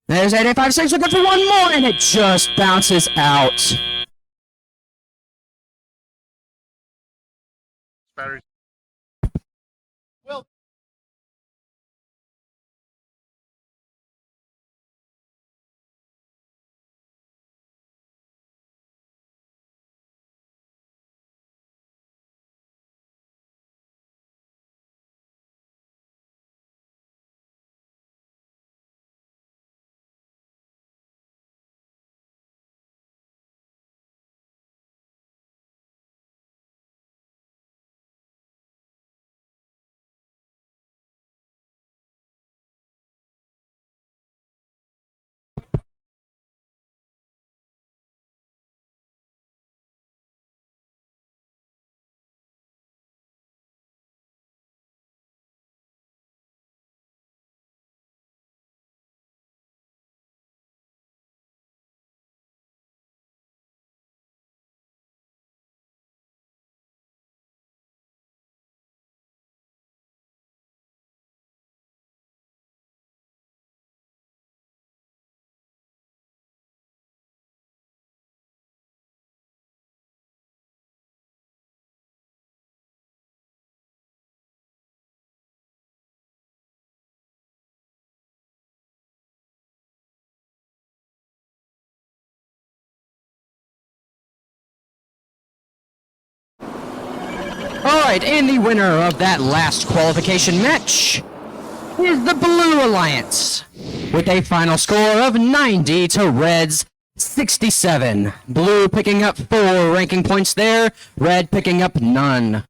There's 8856 looking for 1 more, and it just bounces out. Batteries. Well. Alright, and the winner of that last qualification match is the Blue Alliance, with a final score of 90 to Red's 67. Blue picking up 4 ranking points there, Red picking up none.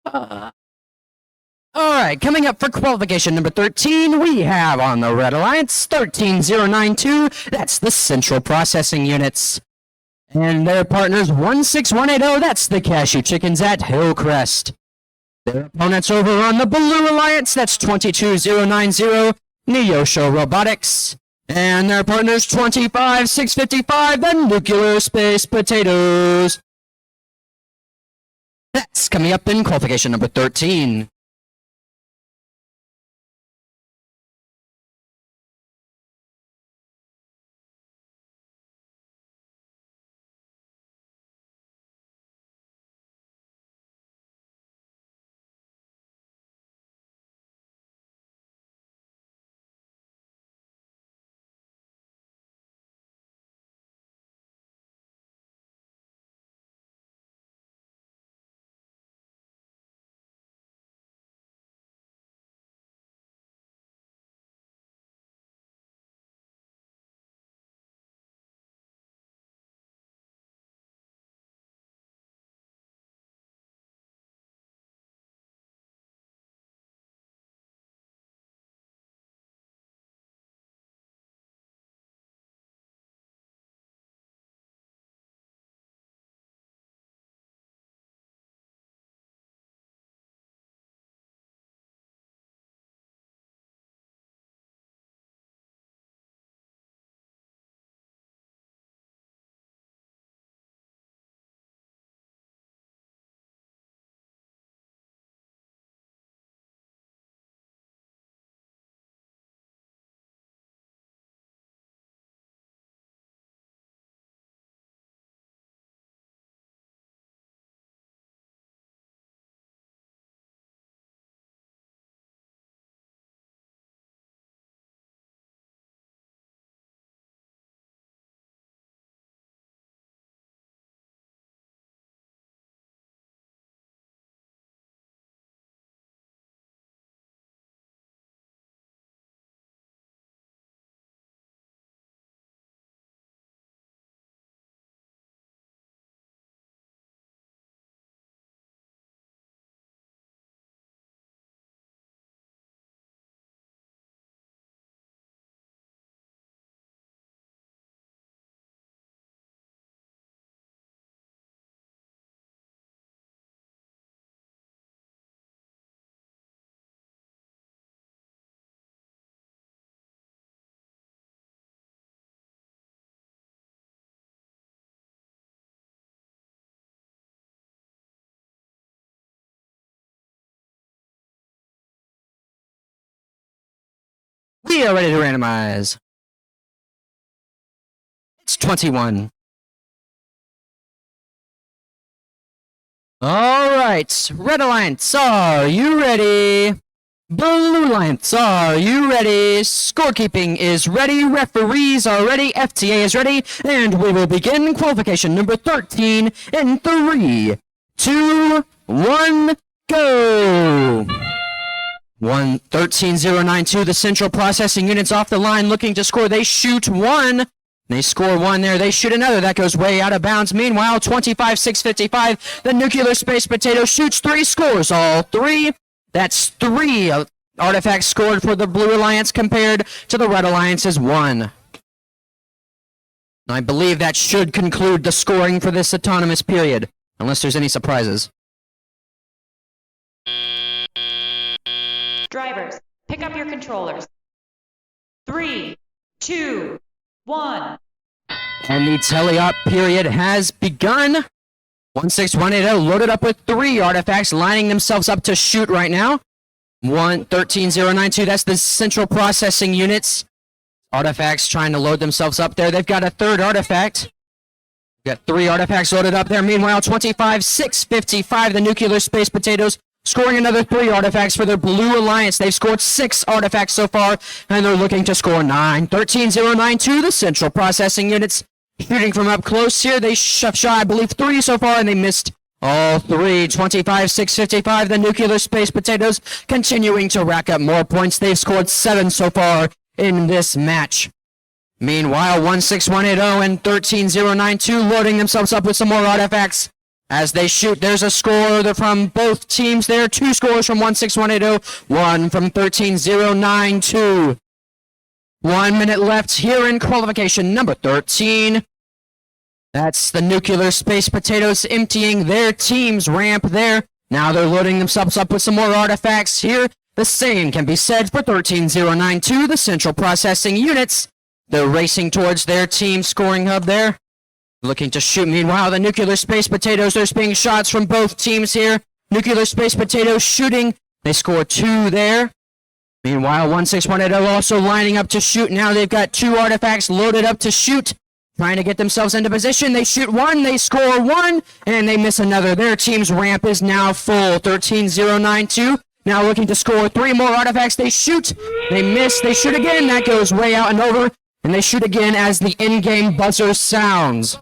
All right, coming up for qualification number 13, we have on the Red Alliance 13092. That's the Central Processing Units. And their partners 16180, that's the Cashew Chickens at Hillcrest. Their opponents over on the Blue Alliance, that's 22090, Neosho Robotics. And their partners 25655, the Nuclear Space Potatoes. That's coming up in qualification number 13. We are ready to randomize. It's 21. All right, Red Alliance, are you ready? Blue Alliance, are you ready? Scorekeeping is ready, referees are ready, FTA is ready, and we will begin qualification number 13 in 3, 2, 1, go! 113-092, the Central Processing Unit's off the line looking to score. They shoot one. They score one there. They shoot another. That goes way out of bounds. Meanwhile, 25-655, the Nuclear Space Potato shoots three, scores all three. That's three artifacts scored for the Blue Alliance compared to the Red Alliance's one. I believe that should conclude the scoring for this autonomous period, unless there's any surprises. Drivers, pick up your controllers. 3, 2, 1. And the teleop period has begun. 16180 loaded up with three artifacts, lining themselves up to shoot right now. 113-092, that's the Central Processing Units. Artifacts trying to load themselves up there. They've got a third artifact. Got three artifacts loaded up there. Meanwhile, 25-655, the Nuclear Space Potatoes scoring another three artifacts for their Blue Alliance. They've scored 6 artifacts so far, and they're looking to score 9. 13-092, the Central Processing Units shooting from up close here. They shot, I believe, 3 so far, and they missed all 3. 25-655, the Nuclear Space Potatoes continuing to rack up more points. They've scored 7 so far in this match. Meanwhile, 16180 and 13092 loading themselves up with some more artifacts. As they shoot, there's a score from both teams there. Two scores from 16180, one from 13092. 1 minute left here in qualification number 13. That's the Nuclear Space Potatoes emptying their team's ramp there. Now they're loading themselves up with some more artifacts here. The same can be said for 13092, the Central Processing Units. They're racing towards their team scoring hub there. Looking to shoot. Meanwhile, the Nuclear Space Potatoes, there's being shots from both teams here. Nuclear Space Potatoes shooting. They score 2 there. Meanwhile, 16180 also lining up to shoot. Now they've got 2 artifacts loaded up to shoot. Trying to get themselves into position. They shoot 1, they score 1, and they miss another. Their team's ramp is now full. 13092. Now looking to score 3 more artifacts. They shoot. They miss. They shoot again. That goes way out and over. And they shoot again as the in-game buzzer sounds.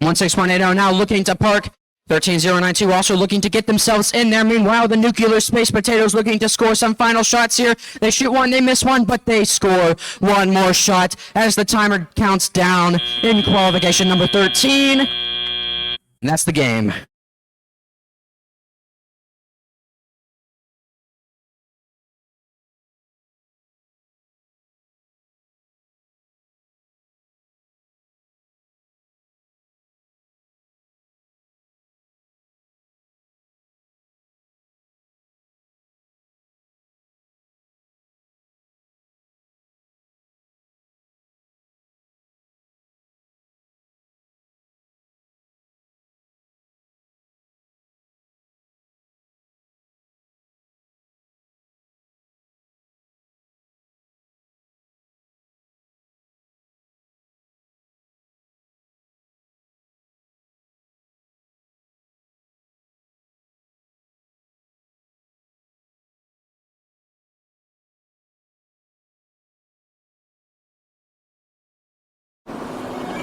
16180 now looking to park. 13092 also looking to get themselves in there. Meanwhile, the Nuclear Space Potatoes looking to score some final shots here. They shoot 1, they miss 1, but they score 1 more shot as the timer counts down in qualification number 13. And that's the game.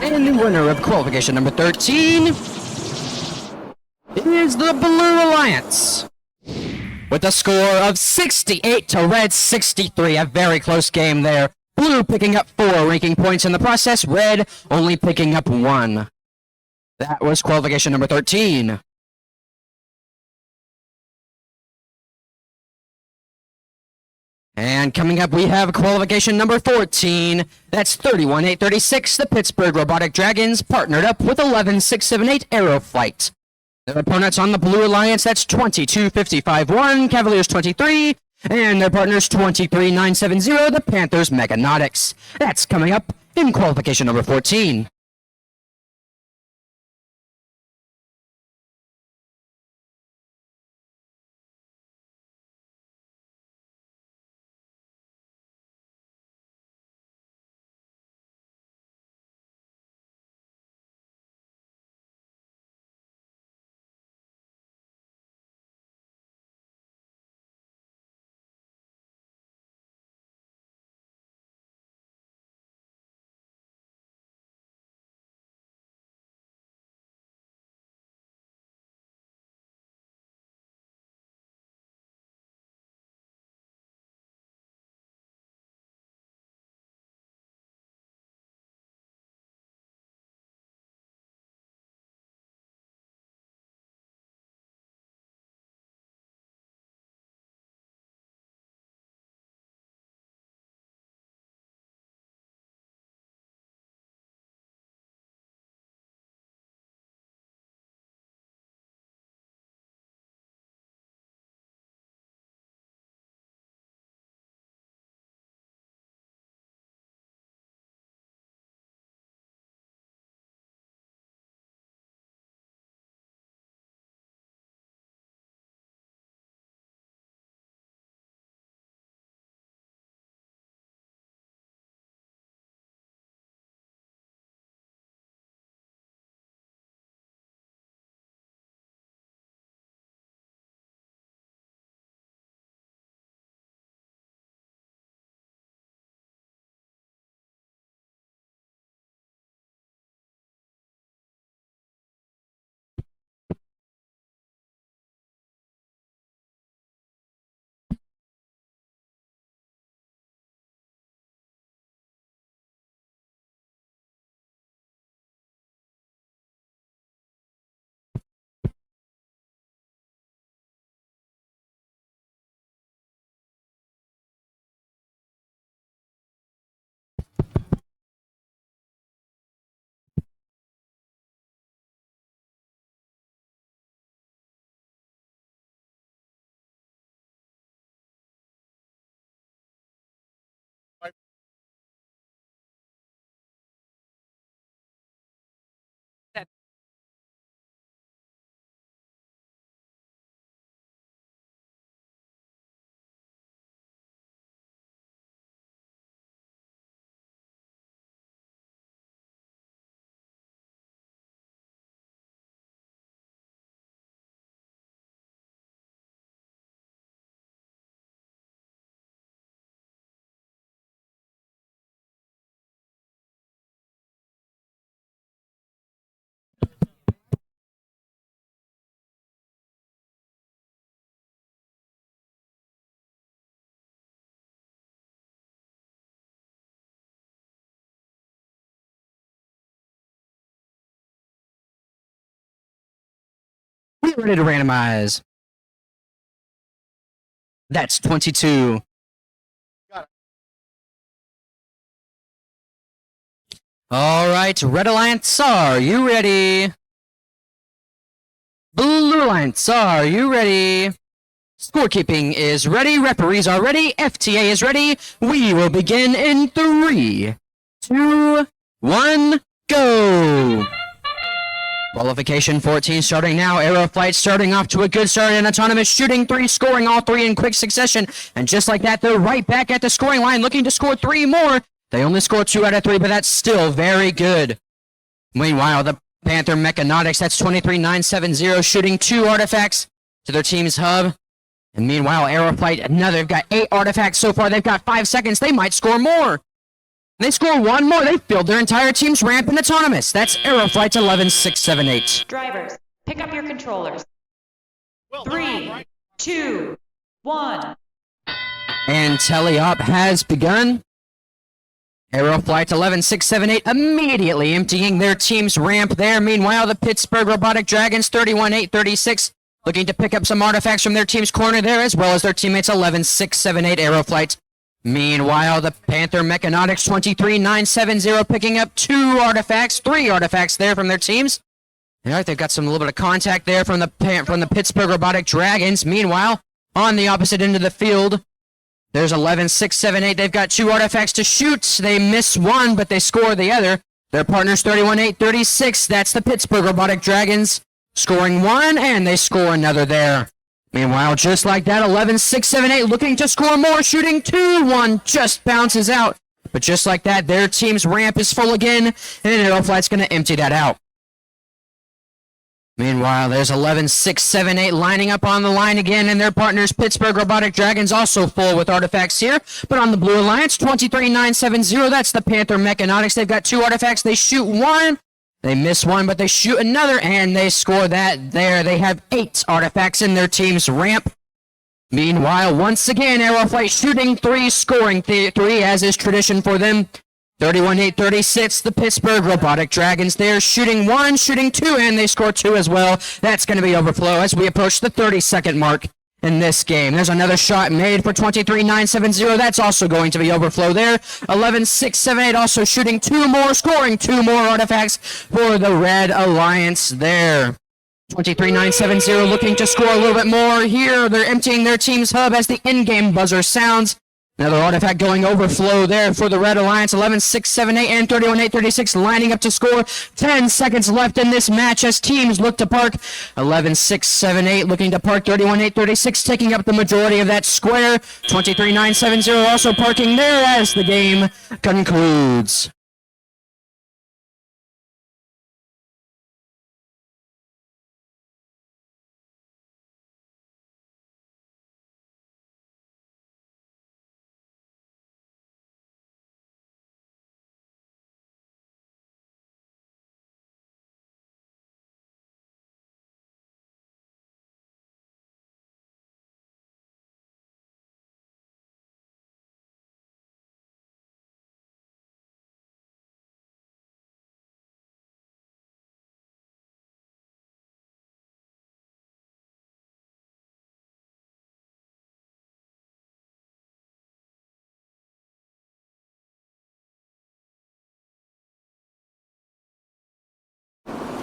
And the winner of qualification number 13 is the Blue Alliance. With a score of 68 to Red 63. A very close game there. Blue picking up 4 ranking points in the process. Red only picking up 1. That was qualification number 13. And coming up, we have qualification number 14. That's 31836. The Pittsburgh Robotic Dragons partnered up with 11678 Aeroflight. Their opponents on the Blue Alliance, that's 22551 Cavaliers 23. And their partners 23970, the Panthers Mechanautics. That's coming up in qualification number 14. Get ready to randomize. That's 22. All right, Red Alliance, are you ready? Blue Alliance, are you ready? Scorekeeping is ready. Referees are ready. FTA is ready. We will begin in 3, 2, 1, go. Qualification 14 starting now. Aero flight starting off to a good start in autonomous shooting 3, scoring all 3 in quick succession. And just like that, they're right back at the scoring line looking to score 3 more. They only scored 2 out of 3, but that's still very good. Meanwhile, the Panther Mechanotics, that's 23970, shooting 2 artifacts to their team's hub. And meanwhile, Aeroflight, they've got 8 artifacts so far. They've got 5 seconds. They might score more. They score 1 more. They filled their entire team's ramp in autonomous. That's Aeroflight's 11678. Drivers, pick up your controllers. 3, 2, 1. And teleop has begun. Aeroflight 11678 immediately emptying their team's ramp there. Meanwhile, the Pittsburgh Robotic Dragons 31836 looking to pick up some artifacts from their team's corner there, as well as their teammates 11678 Aeroflight. Meanwhile, the Panther Mechanotics 23970 picking up 3 artifacts there from their teams. All right, they've got a little bit of contact there from the Pittsburgh Robotic Dragons. Meanwhile, on the opposite end of the field, there's 11678. They've got 2 artifacts to shoot. They miss 1, but they score the other. Their partner's 31836. That's the Pittsburgh Robotic Dragons, scoring 1, and they score another there. Meanwhile, just like that, 11678 looking to score more, shooting 2. 1 just bounces out. But just like that, their team's ramp is full again, and Aeroflight's going to empty that out. Meanwhile, there's 11678 lining up on the line again, and their partners, Pittsburgh Robotic Dragons, also full with artifacts here. But on the Blue Alliance, 23970, that's the Panther Mechanotics. They've got 2 artifacts. They shoot 1. They miss 1, but they shoot another, and they score that there. They have 8 artifacts in their team's ramp. Meanwhile, once again, Aeroflight shooting 3, scoring 3, as is tradition for them. 31836, the Pittsburgh Robotic Dragons there, shooting 1, shooting 2, and they score 2 as well. That's going to be overflow as we approach the 30-second mark in this game. There's another shot made for 23970. That's also going to be overflow there. 11678 also shooting 2 more, scoring 2 more artifacts for the Red Alliance there. 23970 looking to score a little bit more here. They're emptying their team's hub as the in-game buzzer sounds. Another artifact going overflow there for the Red Alliance. 11678 and 31836 lining up to score. 10 seconds left in this match as teams look to park. 11678 looking to park. 31836 taking up the majority of that square. 23970 also parking there as the game concludes.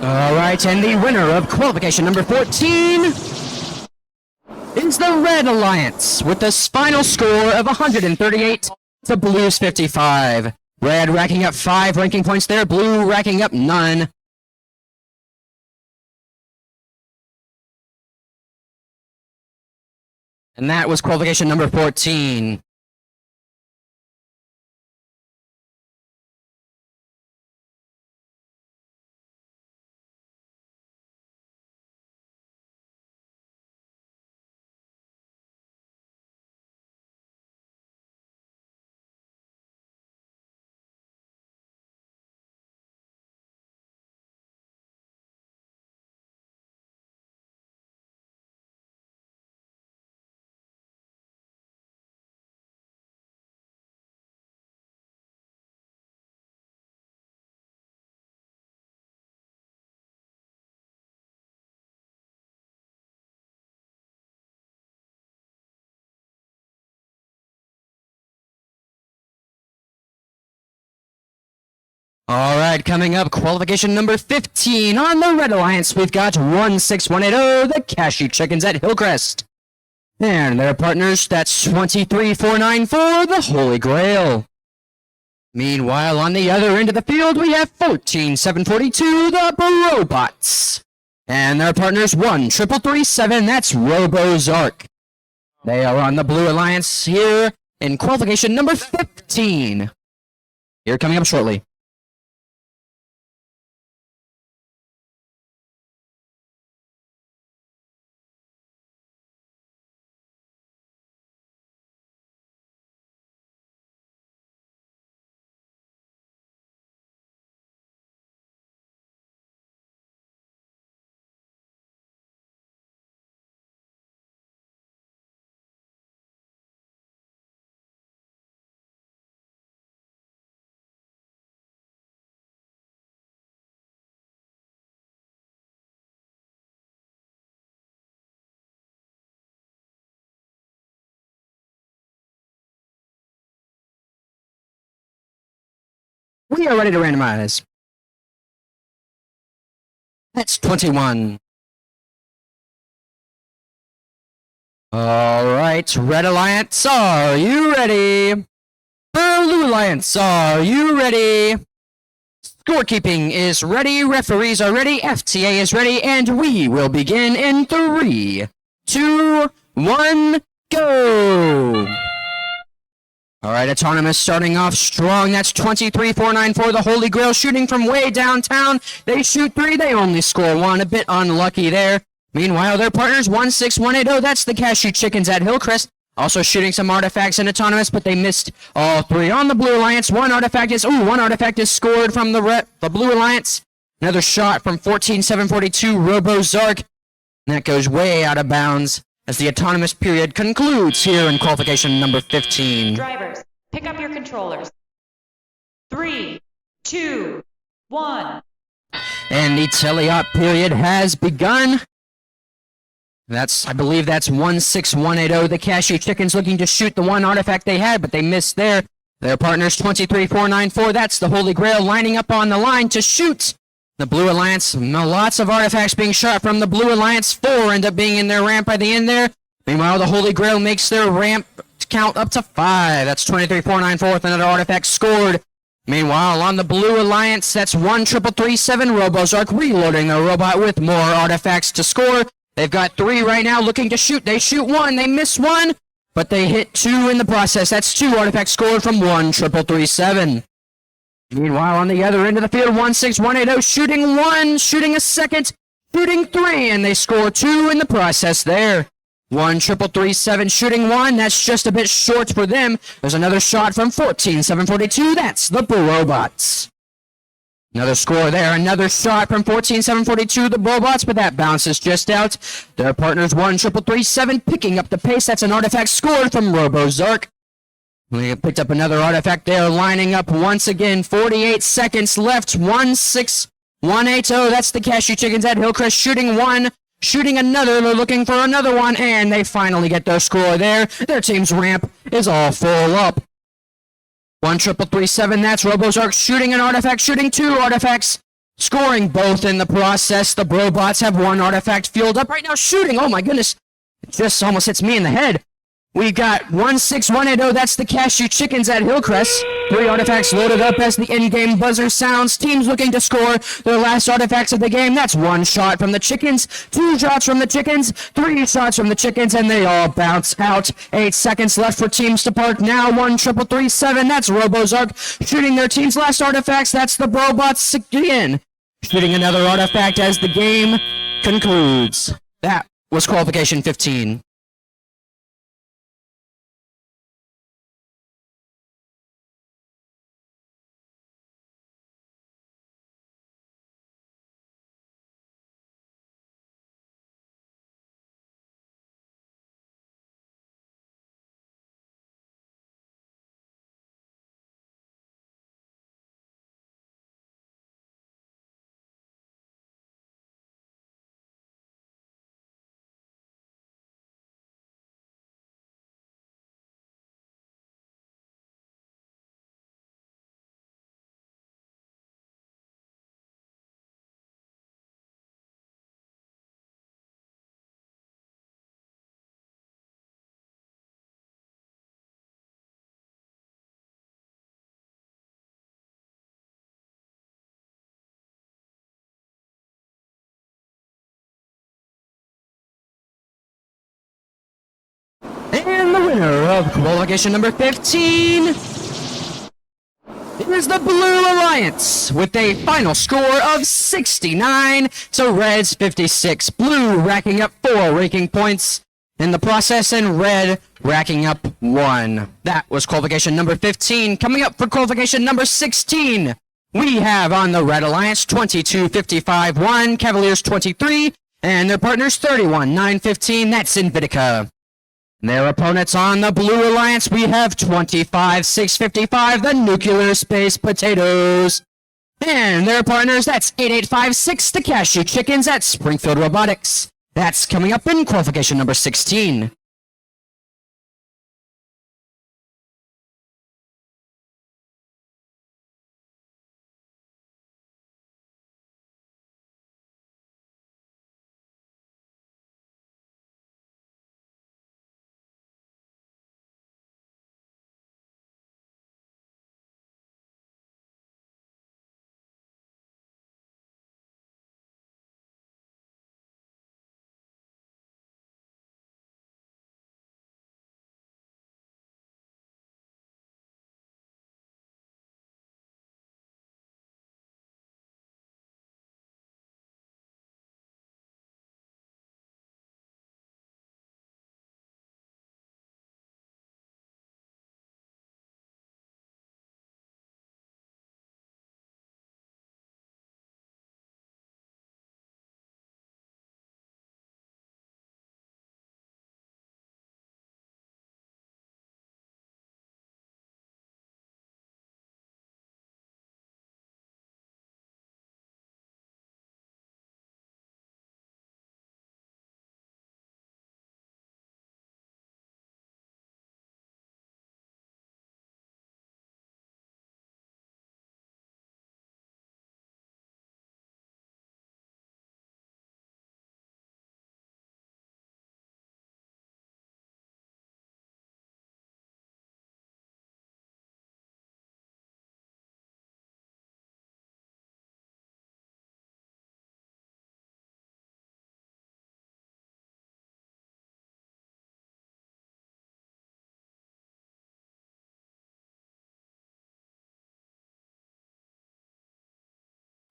All right, and the winner of qualification number 14 is the Red Alliance with the final score of 138 to Blue's 55. Red racking up 5 ranking points there, Blue racking up none. And that was qualification number 14. All right, coming up, qualification number 15 on the Red Alliance. We've got 16180, the Cashew Chickens at Hillcrest. And their partners, that's 23494, the Holy Grail. Meanwhile, on the other end of the field, we have 14742, the Robots. And their partners, 13337, that's RoboZark. They are on the Blue Alliance here in qualification number 15. Here coming up shortly. We are ready to randomize. That's 21. All right, Red Alliance, are you ready? Blue Alliance, are you ready? Scorekeeping is ready, referees are ready, FTA is ready, and we will begin in 3, 2, 1, go! All right, Autonomous starting off strong. That's 23494, the Holy Grail shooting from way downtown. They shoot 3, they only score 1, a bit unlucky there. Meanwhile, their partners, 16180, that's the Cashew Chickens at Hillcrest. Also shooting some artifacts in Autonomous, but they missed all 3 on the Blue Alliance. One artifact is scored from the Blue Alliance. Another shot from 14742, RoboZark. And that goes way out of bounds as the Autonomous period concludes here in qualification number 15. Drivers, pick up your controllers. 3, 2, 1. And the teleop period has begun. I believe that's 16180. The Cashew Chickens looking to shoot the one artifact they had, but they missed there. Their partners, 23494. That's the Holy Grail lining up on the line to shoot. The Blue Alliance, lots of artifacts being shot from the Blue Alliance. 4 end up being in their ramp by the end there. Meanwhile, the Holy Grail makes their ramp count up to 5. That's 23494 with another artifact scored. Meanwhile, on the Blue Alliance, that's 13337, RoboZark reloading the robot with more artifacts to score. They've got 3 right now looking to shoot. They shoot 1, they miss 1, but they hit 2 in the process. That's 2 artifacts scored from 13337. Meanwhile, on the other end of the field, 16180 shooting 1, shooting a second, shooting 3, and they score 2 in the process there. 13337 shooting 1, that's just a bit short for them. There's another shot from 14742, that's the Robots. Another score there, another shot from 14742, the Robots, but that bounces just out. Their partners 13337 picking up the pace. That's an artifact scored from RoboZark. We picked up another artifact there, lining up once again. 48 seconds left. 16180. That's the Cashew Chickens at Hillcrest shooting 1, shooting another. They're looking for another one, and they finally get their score there. Their team's ramp is all full up. 13337, that's RoboZark shooting an artifact, shooting 2 artifacts, scoring both in the process. The Robots have 1 artifact fueled up right now, shooting. Oh my goodness, it just almost hits me in the head. We've got 16180, that's the Cashew Chickens at Hillcrest. 3 artifacts loaded up as the in-game buzzer sounds. Teams looking to score their last artifacts of the game. That's 1 shot from the Chickens, 2 shots from the Chickens, 3 shots from the Chickens, and they all bounce out. 8 seconds left for teams to park now. 13337, that's RoboZark shooting their team's last artifacts. That's the Robots again, shooting another artifact as the game concludes. That was qualification 15. of qualification number 15. Here's the Blue Alliance with a final score of 69 to Red's 56. Blue racking up 4 ranking points in the process, and Red racking up 1. That was qualification number 15. Coming up for qualification number 16, we have on the Red Alliance 22-55-1, Cavaliers 23, and their partners 31-9-15. That's Invitica. Their opponents on the Blue Alliance, we have 25-6-55, the Nuclear Space Potatoes. And their partners, that's 8856, the Cashew Chickens at Springfield Robotics. That's coming up in qualification number 16.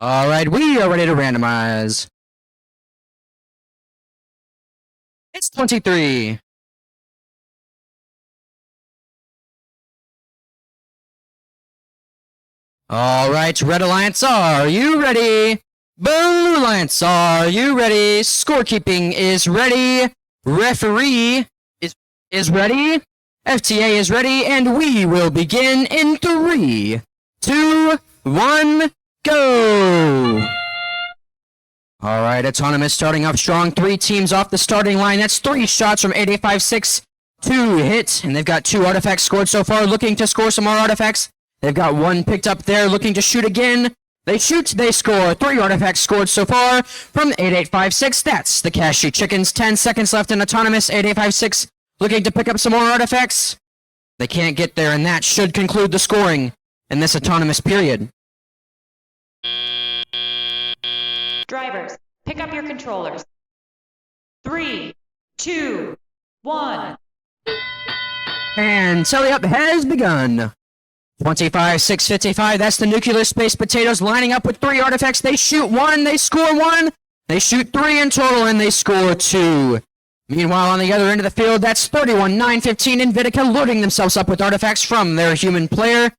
All right, we are ready to randomize. It's 23. All right, Red Alliance, are you ready? Blue Alliance, are you ready? Scorekeeping is ready. Referee is ready. FTA is ready, and we will begin in 3, 2, 1, go! All right, Autonomous starting up strong. 3 teams off the starting line. That's 3 shots from 8856 to hit, and they've got 2 artifacts scored so far, looking to score some more artifacts. They've got 1 picked up there, looking to shoot again. They shoot, they score. 3 artifacts scored so far from 8856. That's the Cashew Chickens. 10 seconds left in Autonomous. 8856 looking to pick up some more artifacts. They can't get there, and that should conclude the scoring in this Autonomous period. Drivers, pick up your controllers. 3, 2, 1. And tally up has begun. 25-6-55, that's the Nuclear Space Potatoes lining up with 3 artifacts. They shoot 1, they score 1, they shoot 3 in total, and they score 2. Meanwhile, on the other end of the field, that's 31-9-15 Invitica loading themselves up with artifacts from their human player.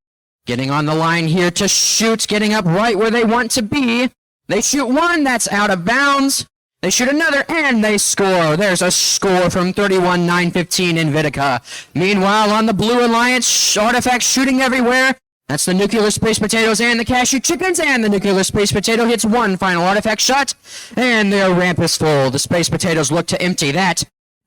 Getting on the line here to shoot, getting up right where they want to be. They shoot 1, that's out of bounds. They shoot another, and they score. There's a score from 31-9-15 Invitica. Meanwhile, on the Blue Alliance, artifacts shooting everywhere. That's the Nuclear Space Potatoes and the Cashew Chickens, and the Nuclear Space Potato hits 1 final artifact shot, and their ramp is full. The Space Potatoes look to empty that.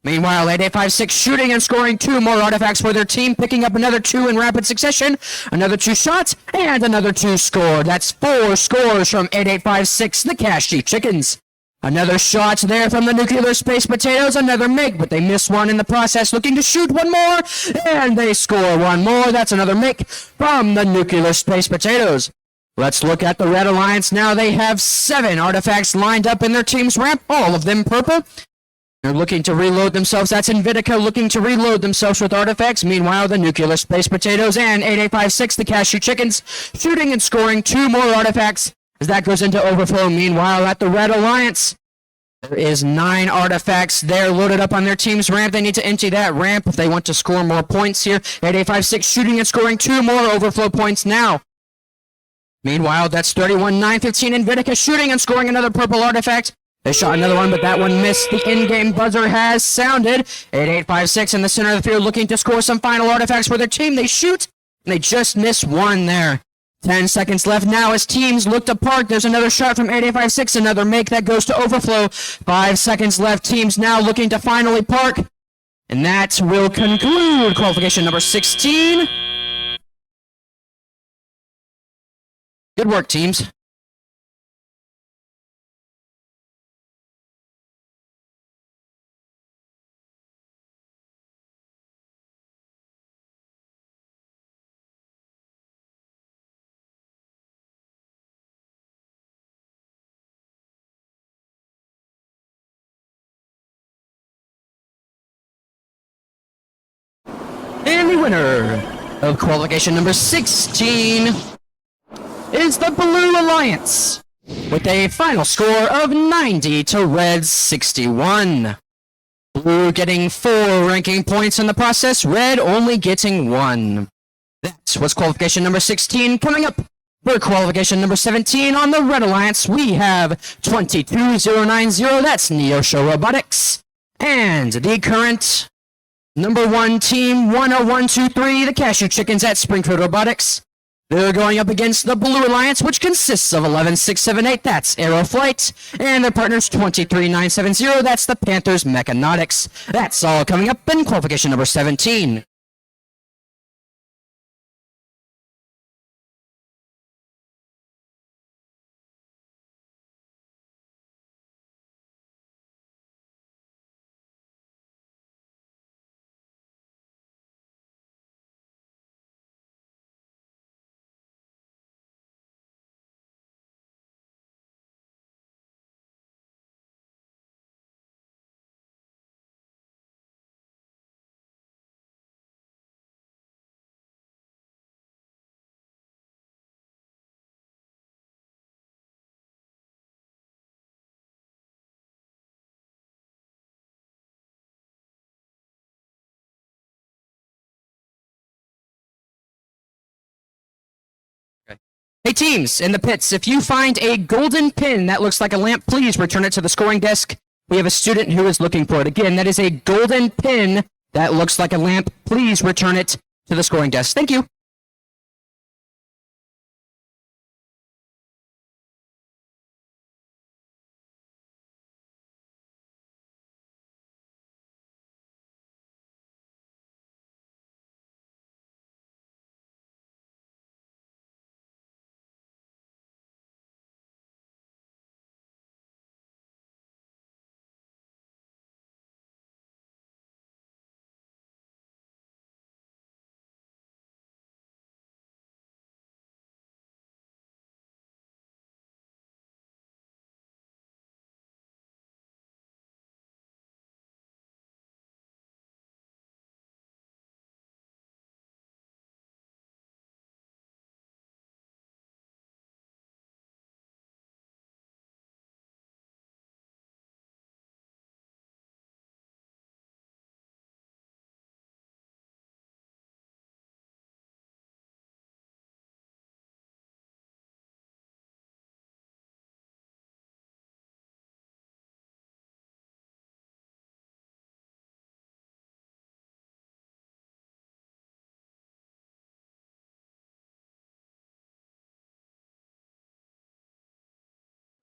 Meanwhile, 8856 shooting and scoring 2 more artifacts for their team, picking up another 2 in rapid succession, another 2 shots, and another 2 scored. That's 4 scores from 8856, the Cashew Chickens. Another shot there from the Nuclear Space Potatoes, another make, but they miss 1 in the process, looking to shoot 1 more, and they score 1 more. That's another make from the Nuclear Space Potatoes. Let's look at the Red Alliance now. They have 7 artifacts lined up in their team's ramp, all of them purple. They're looking to reload themselves. That's Invitica looking to reload themselves with artifacts. Meanwhile, the Nuclear Space Potatoes and 8856, the Cashew Chickens, shooting and scoring 2 more artifacts as that goes into overflow. Meanwhile, at the Red Alliance, there is 9 artifacts there loaded up on their team's ramp. They need to empty that ramp if they want to score more points here. 8856 shooting and scoring 2 more overflow points now. Meanwhile, that's 31-915 Invitica shooting and scoring another purple artifact. They shot another one, but that one missed. The in-game buzzer has sounded. 8856 in the center of the field looking to score some final artifacts for their team. They shoot, and they just miss one there. 10 seconds left now as teams look to park. There's another shot from 8856, another make that goes to overflow. 5 seconds left. Teams now looking to finally park. And that will conclude qualification number 16. Good work, teams. And the winner of qualification number 16 is the Blue Alliance with a final score of 90 to Red's 61. Blue getting 4 ranking points in the process, Red only getting 1. That was qualification number 16. Coming up for qualification number 17 on the Red Alliance, we have 22090, that's Neosho Robotics, and the current number 1 team, 10123, the Cashew Chickens at Springfield Robotics. They're going up against the Blue Alliance, which consists of 11678, that's Aeroflight, and their partners 23970, that's the Panthers Mechanotics. That's all coming up in qualification number 17. Hey teams, in the pits, if you find a golden pin that looks like a lamp, please return it to the scoring desk. We have a student who is looking for it. Again, that is a golden pin that looks like a lamp. Please return it to the scoring desk. Thank you.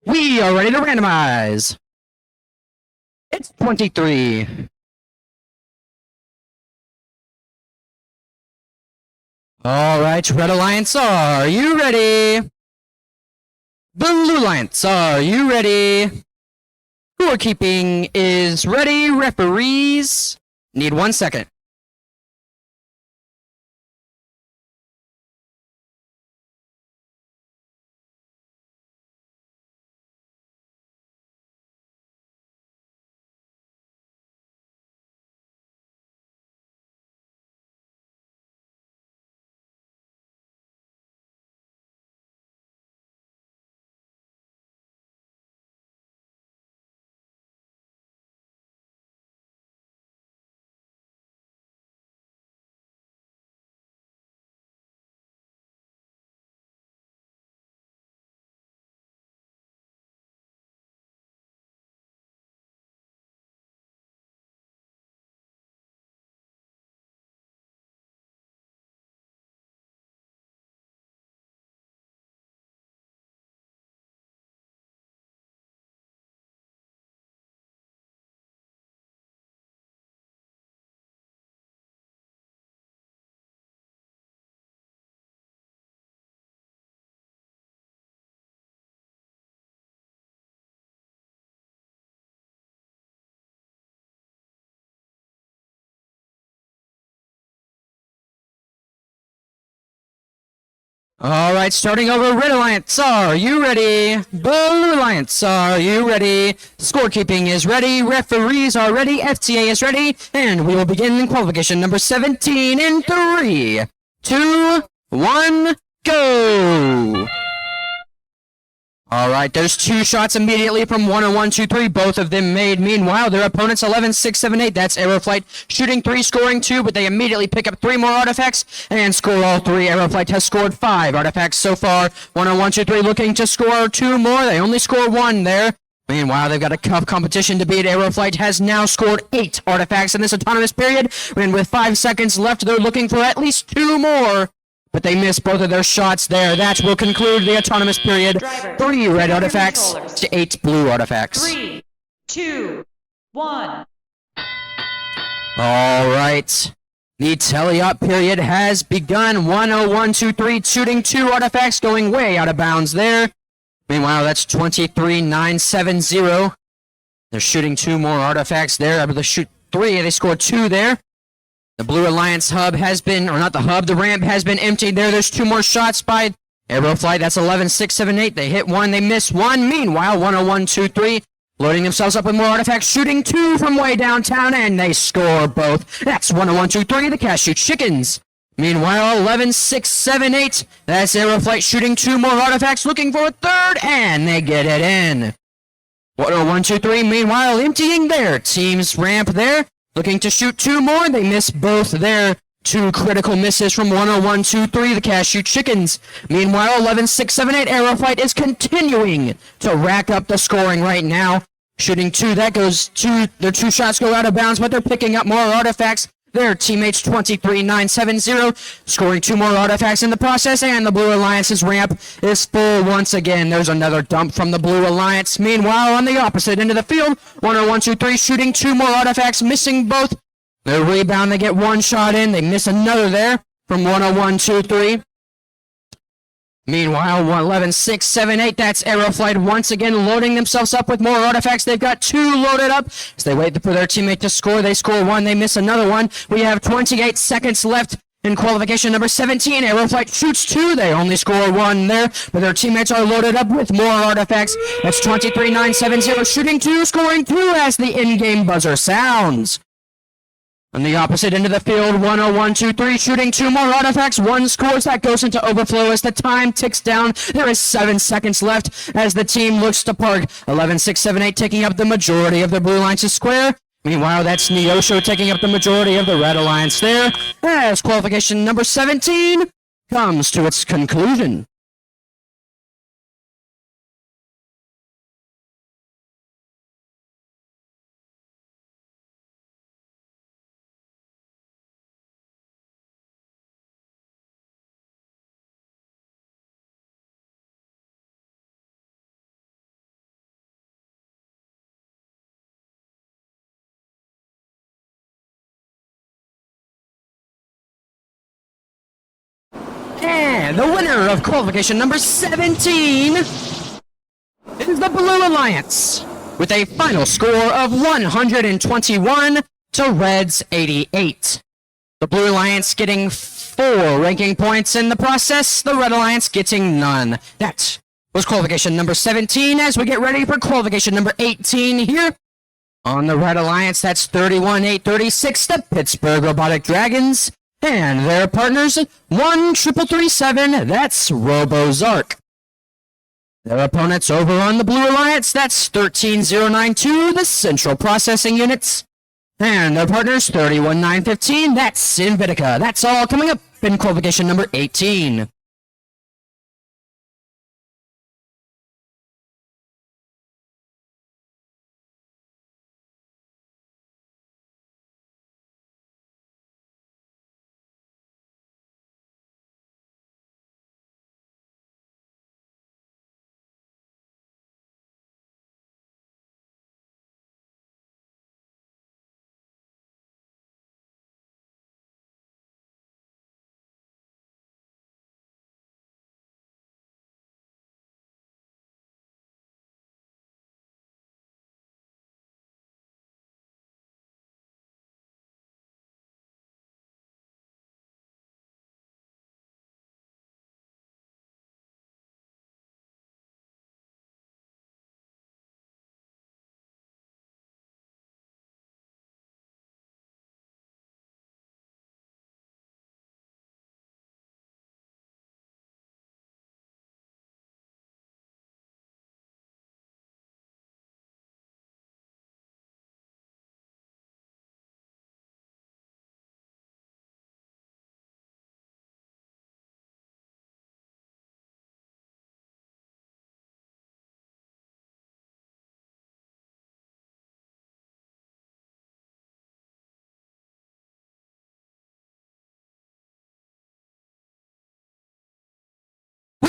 We are ready to randomize. It's 23. All right, Red Alliance, are you ready? Blue Alliance, are you ready? Scorekeeping is ready. Referees, need 1 second. All right, starting over, Red Alliance, are you ready? Blue Alliance, are you ready? Scorekeeping is ready, referees are ready, FTA is ready, and we will begin qualification number 17 in 3, 2, 1, go! All right, there's 2 shots immediately from 101, 2, 3, both of them made. Meanwhile, their opponents 11, 6, 7, 8. That's Aeroflight shooting 3, scoring 2, but they immediately pick up 3 more artifacts and score all 3. Aeroflight has scored 5 artifacts so far. 101, 2, 3 looking to score 2 more. They only score 1 there. Meanwhile, they've got a tough competition to beat. Aeroflight has now scored 8 artifacts in this autonomous period, and with 5 seconds left, they're looking for at least 2 more. But they missed both of their shots there. That will conclude the autonomous period. Driver, 3 red your artifacts controllers. to 8 blue artifacts. 3, 2, 1. All right. The teleop period has begun. 101, 2, 3, shooting 2 artifacts, going way out of bounds there. Meanwhile, that's 23, 9, 7, 0. They're shooting 2 more artifacts there. Able to shoot 3. They scored 2 there. The Blue Alliance hub has been, or not the hub, the ramp has been emptied there. There's 2 more shots by Aeroflight. That's 11, 6, 7, 8. They hit 1, they miss 1. Meanwhile, 101, 2, 3, loading themselves up with more artifacts, shooting 2 from way downtown, and they score both. That's 101, 2, 3, the Cashew Chickens. Meanwhile, 11, 6, 7, 8. That's Aeroflight shooting 2 more artifacts, looking for a 3rd, and they get it in. 101, 2, 3, meanwhile, emptying their team's ramp there. Looking to shoot 2 more, they miss both there. 2 critical misses from 101, 2, 3, the Cashew Chickens. Meanwhile, 11, 6, 7, 8, Aeroflight is continuing to rack up the scoring right now. Shooting 2, that goes 2, their 2 shots go out of bounds, but they're picking up more artifacts. Their teammates 23, 9, 7, 0, scoring 2 more artifacts in the process, and the Blue Alliance's ramp is full once again. There's another dump from the Blue Alliance. Meanwhile, on the opposite end of the field, 101, 2, 3, shooting 2 more artifacts, missing both. The rebound, they get 1 shot in, they miss another there from 101, 2, 3. Meanwhile, 11, 6, 7, 8, that's Aeroflight once again loading themselves up with more artifacts. They've got 2 loaded up. As they wait for their teammate to score, they score 1, they miss another one. We have 28 seconds left in qualification number 17. Aeroflight shoots 2, they only score 1 there, but their teammates are loaded up with more artifacts. That's 23, 9, 7, 0, shooting 2, scoring 2 as the in-game buzzer sounds. On the opposite end of the field, 101, 2, 3, shooting 2 more artifacts. 1 scores, that goes into overflow as the time ticks down. There is 7 seconds left as the team looks to park. 11, 6, 7, 8 taking up the majority of the Blue Alliance's square. Meanwhile, that's Neosho taking up the majority of the Red Alliance there, as qualification number 17 comes to its conclusion. And the winner of qualification number 17 is the Blue Alliance, with a final score of 121 to Red's 88. The Blue Alliance getting 4 ranking points in the process, the Red Alliance getting none. That was qualification number 17 as we get ready for qualification number 18 here. On the Red Alliance, that's 31-8-36, the Pittsburgh Robotic Dragons. And their partners, 1-3-3-7, that's RoboZark. Their opponents over on the Blue Alliance, that's 13-0-9-2, the Central Processing Units. And their partners, 31-9-15, that's Invitica. That's all coming up in qualification number 18.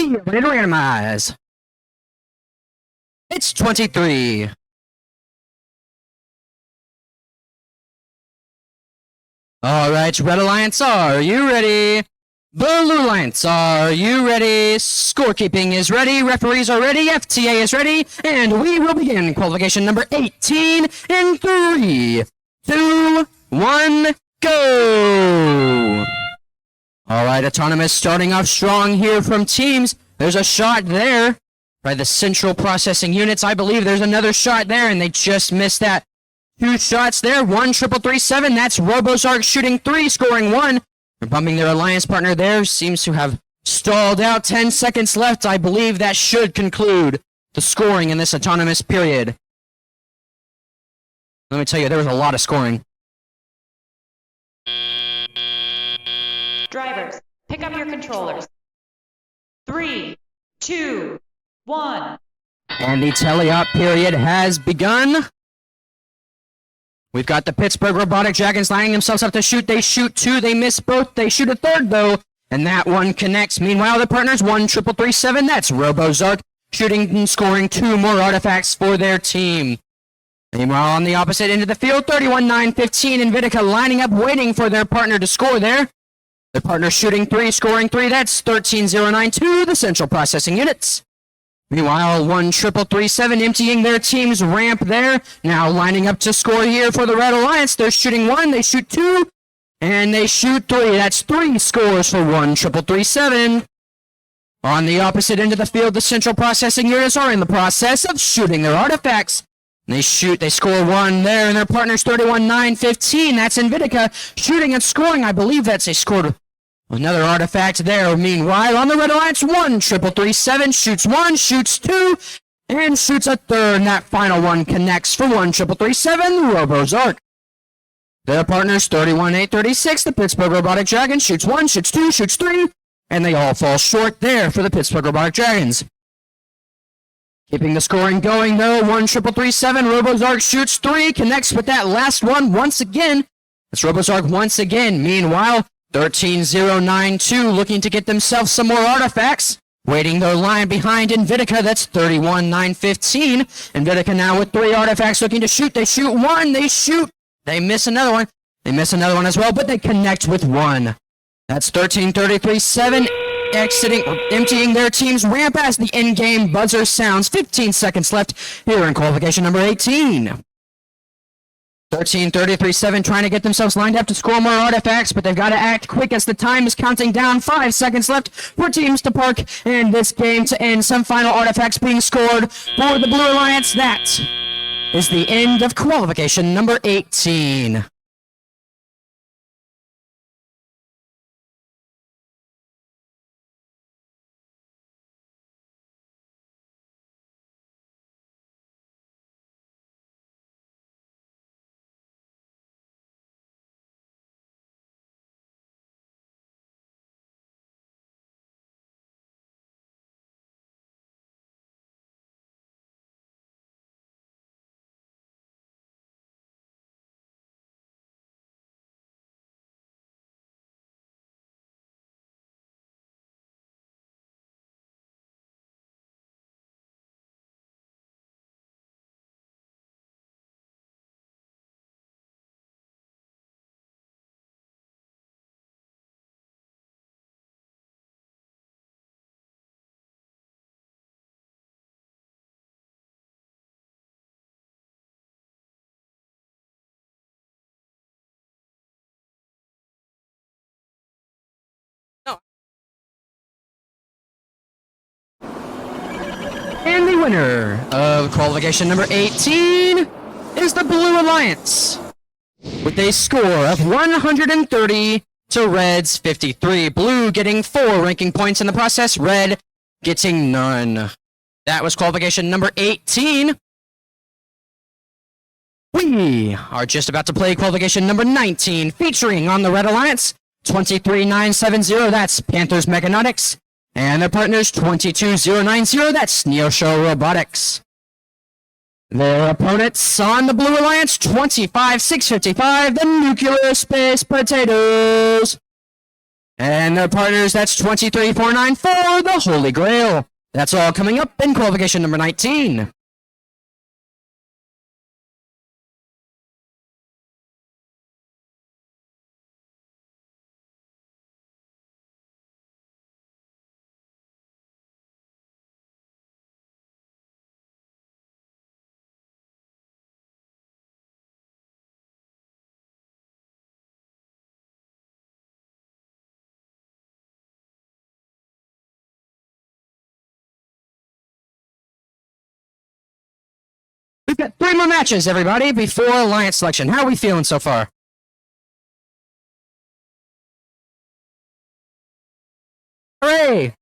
We are ready to randomize. It's 23. All right, Red Alliance, are you ready? Blue Alliance, are you ready? Scorekeeping is ready, referees are ready, FTA is ready, and we will begin qualification number 18 in 3, 2, 1, go! All right, Autonomous starting off strong here from teams. There's a shot there by the central processing units. I believe there's another shot there, and they just missed that. 2 shots there, 1-3-3-7. That's RoboZark shooting 3, scoring 1. They're bumping their alliance partner there. Seems to have stalled out. 10 seconds left. I believe that should conclude the scoring in this Autonomous period. Let me tell you, there was a lot of scoring. Drivers, pick up your controllers. 3, 2, 1. And the teleop period has begun. We've got the Pittsburgh Robotic Dragons lining themselves up to shoot. They shoot 2, they miss both. They shoot a third, though, and that one connects. Meanwhile, the partners, 1-3-3-7. That's RoboZark shooting and scoring 2 more artifacts for their team. Meanwhile, on the opposite end of the field, 31-9-15. Invitica lining up, waiting for their partner to score there. Their partner shooting 3, scoring 3. That's 13-0-9-2, the central processing units. Meanwhile, 1-3-3-7 emptying their team's ramp there. Now lining up to score here for the Red Alliance. They're shooting 1, they shoot 2, and they shoot 3. That's 3 scores for 1-3-3-7. On the opposite end of the field, the central processing units are in the process of shooting their artifacts. They score 1 there, and their partner's 31-9-15. That's Invitica shooting and scoring. I believe that's they scored another artifact there. Meanwhile, on the Red Alliance, 1-3-3-7 shoots 1, shoots 2, and shoots a third. And that final one connects for 1-3-3-7, RoboZark. Their partners, 31-8-36. The Pittsburgh Robotic Dragons shoots 1, shoots 2, shoots 3, and they all fall short there for the Pittsburgh Robotic Dragons. Keeping the scoring going, though, 1-3-3-7. RoboZark shoots 3, connects with that last one once again. It's RoboZark once again. Meanwhile, 13-0-9-2 looking to get themselves some more artifacts. Waiting their line behind Invitica, that's 31-9-15. Invitica now with 3 artifacts looking to shoot. They shoot 1, they shoot. They miss another one. They miss another one as well, but they connect with 1. That's 13-33-7. Emptying their team's ramp as the in-game buzzer sounds. 15 seconds left here in qualification number 18. 13-33-7 trying to get themselves lined up to score more artifacts, but they've got to act quick as the time is counting down. 5 seconds left for teams to park and this game to end. Some final artifacts being scored for the Blue Alliance. That is the end of qualification number 18. And the winner of qualification number 18 is the Blue Alliance, with a score of 130 to Red's 53. Blue getting 4 ranking points in the process, Red getting none. That was qualification number 18. We are just about to play qualification number 19, featuring on the Red Alliance, 23-9-7-0, that's Panthers Mechanotics. And their partners, 22-0-9-0, that's Neoshow Robotics. Their opponents on the Blue Alliance, 25-6-55, the Nuclear Space Potatoes. And their partners, that's 23,494, the Holy Grail. That's all coming up in qualification number 19. We've got 3 more matches, everybody, before Alliance selection. How are we feeling so far? Hooray!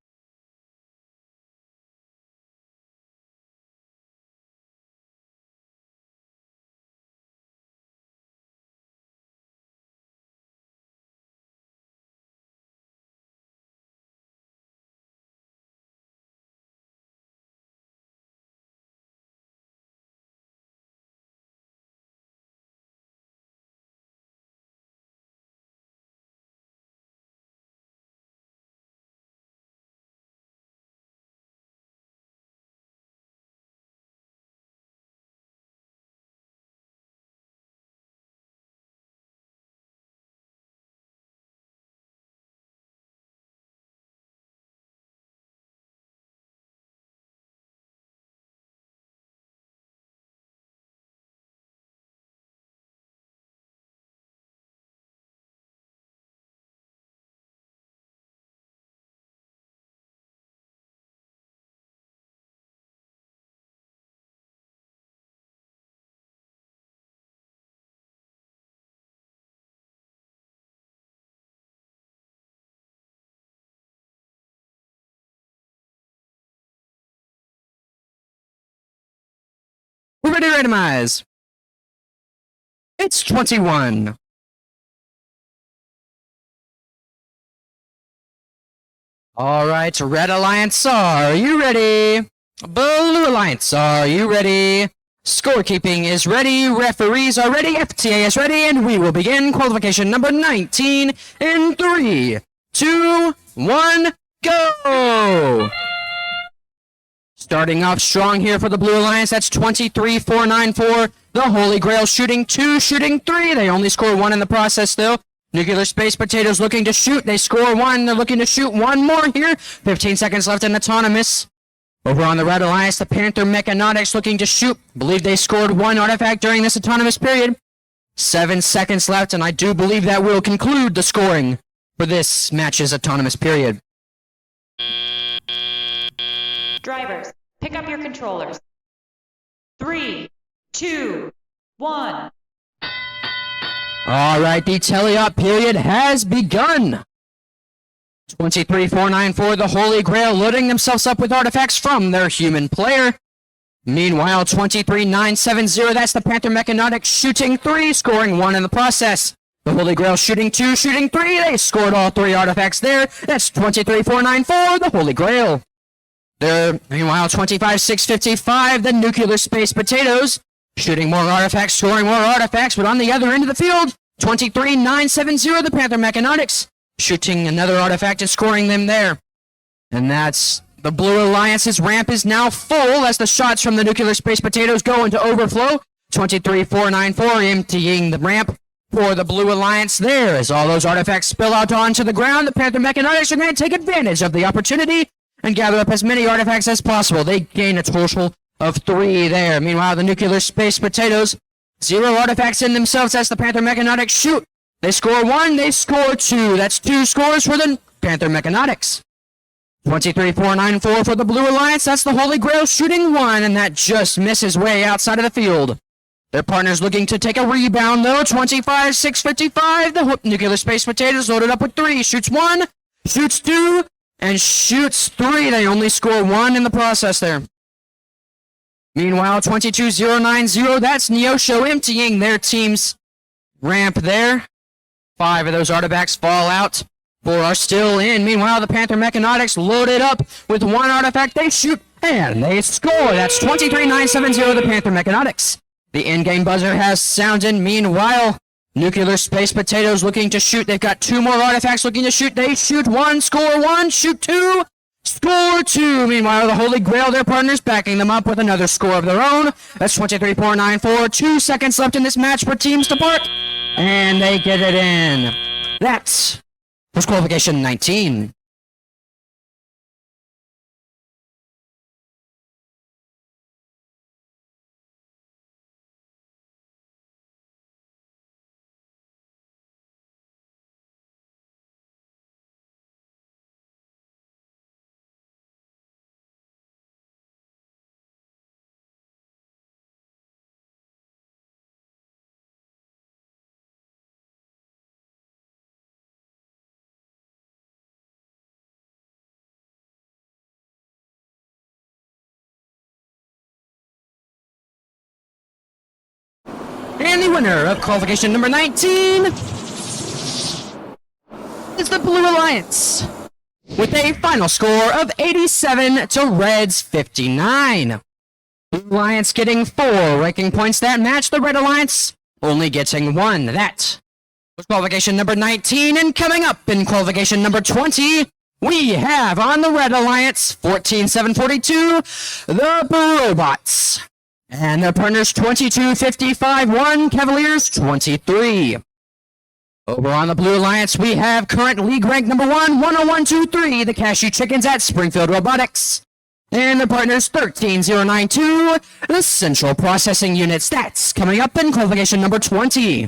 We're ready to randomize. It's 21. All right, Red Alliance, are you ready? Blue Alliance, are you ready? Scorekeeping is ready, referees are ready, FTA is ready, and we will begin qualification number 19 in 3, 2, 1, go! Starting off strong here for the Blue Alliance, that's 23,494. The Holy Grail shooting 2, shooting 3. They only score 1 in the process, though. Nuclear Space Potatoes looking to shoot. They score 1. They're looking to shoot 1 more here. 15 seconds left in Autonomous. Over on the Red Alliance, the Panther Mechanotics looking to shoot. Believe they scored 1 artifact during this Autonomous period. 7 seconds left, and I do believe that will conclude the scoring for this match's Autonomous period. Drivers, pick up your controllers. 3, 2, 1. All right, the teleop period has begun. 23,494, the Holy Grail loading themselves up with artifacts from their human player. Meanwhile, 23,970, that's the Panther Mechanotics shooting 3, scoring 1 in the process. The Holy Grail shooting 2, shooting 3, they scored all 3 artifacts there. That's 23,494, the Holy Grail. Meanwhile, 25,655, the Nuclear Space Potatoes, shooting more artifacts, scoring more artifacts, but on the other end of the field, 23,970, the Panther Mechanotics, shooting another artifact and scoring them there. And that's the Blue Alliance's ramp is now full as the shots from the Nuclear Space Potatoes go into overflow. 23,494 emptying the ramp for the Blue Alliance there. As all those artifacts spill out onto the ground, the Panther Mechanotics are going to take advantage of the opportunity and gather up as many artifacts as possible. They gain a total of 3 there. Meanwhile, the Nuclear Space Potatoes, 0 artifacts in themselves as the Panther Mechanotics shoot. They score 1, they score 2. That's 2 scores for the Panther Mechanotics. 23,494 for the Blue Alliance. That's the Holy Grail shooting 1, and that just misses way outside of the field. Their partner's looking to take a rebound, though. 25,655. The Nuclear Space Potatoes loaded up with 3. Shoots 1, shoots 2, and shoots 3. They only score 1 in the process there. Meanwhile, 22,090, that's Neosho emptying their team's ramp there. 5 of those artifacts fall out. 4 are still in. Meanwhile, the Panther Mechanotics loaded up with 1 artifact. They shoot and they score. That's 23,970, the Panther Mechanotics. The in-game buzzer has sounded. Meanwhile, Nuclear Space Potatoes looking to shoot. They've got 2 more artifacts looking to shoot. They shoot 1, score 1, shoot 2, score 2. Meanwhile, the Holy Grail, their partners, backing them up with another score of their own. That's 23.494. 2 seconds left in this match for teams to part. And they get it in. That's first qualification 19. And the winner of qualification number 19 is the Blue Alliance, with a final score of 87 to Red's 59. Blue Alliance getting 4 ranking points that match, the Red Alliance only getting 1. That was qualification number 19, and coming up in qualification number 20, we have on the Red Alliance 14-742, the Robots. And their partners 22-55-1, Cavaliers 23. Over on the Blue Alliance, we have current league rank number 1, 101-23, the Cashew Chickens at Springfield Robotics. And their partners 13-092, the Central Processing Unit. That's coming up in qualification number 20.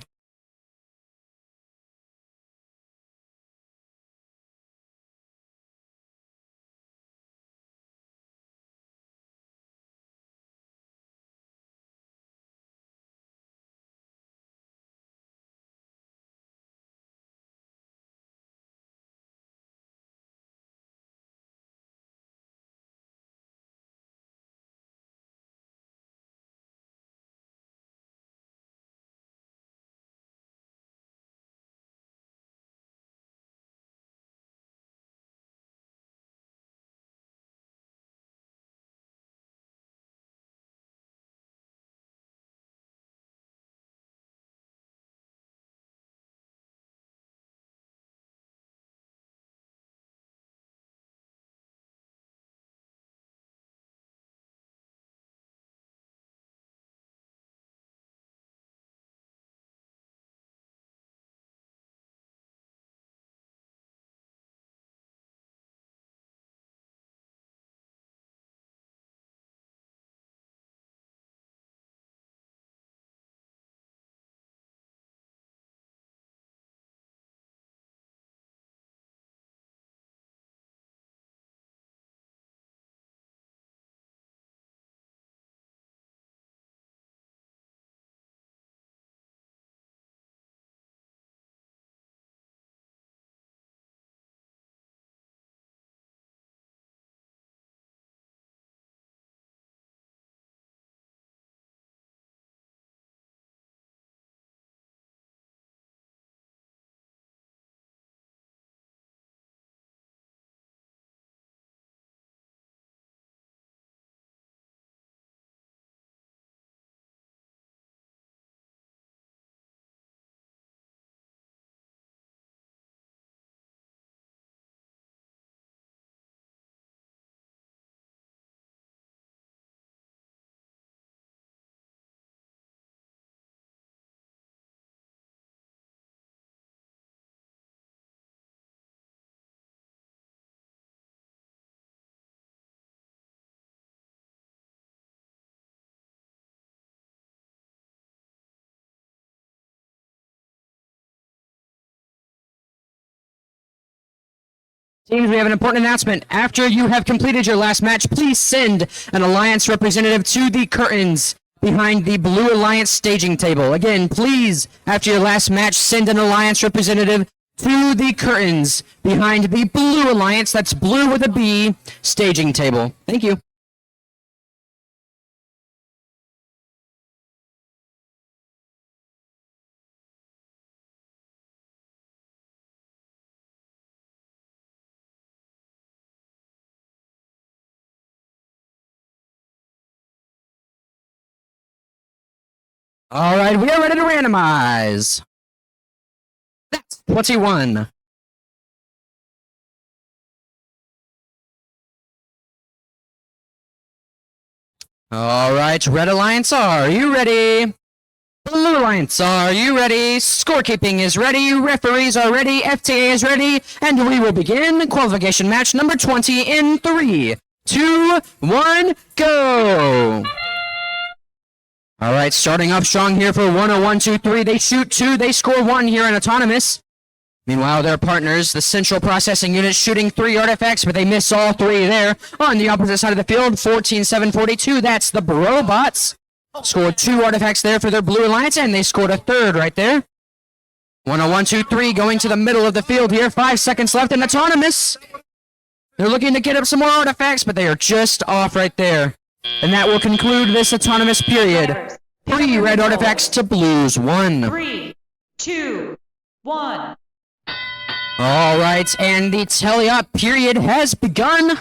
Teams, we have an important announcement. After you have completed your last match, please send an Alliance representative to the curtains behind the Blue Alliance staging table. Again, please, after your last match, send an Alliance representative to the curtains behind the Blue Alliance, that's blue with a B, staging table. Thank you. All right, we are ready to randomize. That's 21. All right, Red Alliance, are you ready? Blue Alliance, are you ready? Scorekeeping is ready, referees are ready, FTA is ready, and we will begin qualification match number 20 in 3, 2, 1, go! All right, starting up strong here for 101, 2, 3. They shoot 2, they score 1 here in Autonomous. Meanwhile, their partners, the Central Processing Unit, shooting 3 artifacts, but they miss all 3 there. On the opposite side of the field, 14-7-42, that's the Robots. Scored 2 artifacts there for their Blue Alliance, and they scored a 3rd right there. 101, 2, 3, going to the middle of the field here. 5 seconds left in Autonomous. They're looking to get up some more artifacts, but they are just off right there. And that will conclude this Autonomous period. 3 red artifacts to Blues 1. 3, 2, 1. All right, and the tally-up period has begun.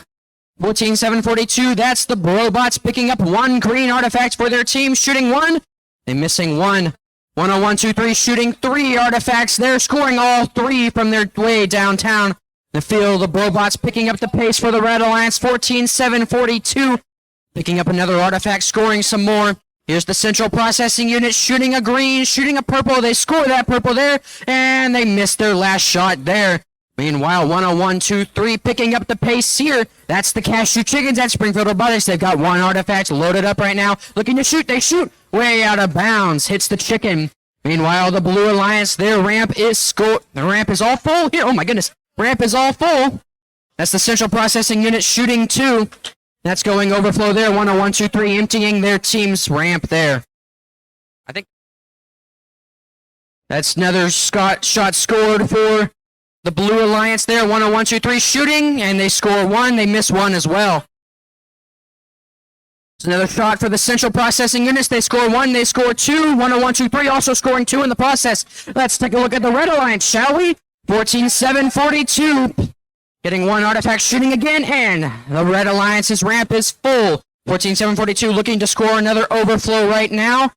14-7-42, that's the Robots picking up 1 green artifact for their team, shooting 1. They missing 1. 101, 2, 3, shooting 3 artifacts. They're scoring all 3 from their way downtown the field. The Robots picking up the pace for the Red Alliance, 14-7-42. Picking up another artifact, scoring some more. Here's the Central Processing Unit shooting a green, shooting a purple. They score that purple there, and they missed their last shot there. Meanwhile, 101, 2, 3 picking up the pace here. That's the Cashew Chickens at Springfield Robotics. They've got 1 artifact loaded up right now. Looking to shoot. They shoot way out of bounds. Hits the chicken. Meanwhile, the Blue Alliance, their ramp is the ramp is all full here. Oh my goodness. Ramp is all full. That's the Central Processing Unit shooting 2. That's going overflow there. 101, 2, 3 emptying their team's ramp there. I think that's another shot scored for the Blue Alliance there. 101, 2, 3 shooting, and they score 1. They miss 1 as well. It's another shot for the Central Processing Units. They score 1. They score 2. 101, 2, 3 also scoring 2 in the process. Let's take a look at the Red Alliance, shall we? 14-7-42. Getting 1 artifact, shooting again, and the Red Alliance's ramp is full. 14-7-42 looking to score another overflow right now.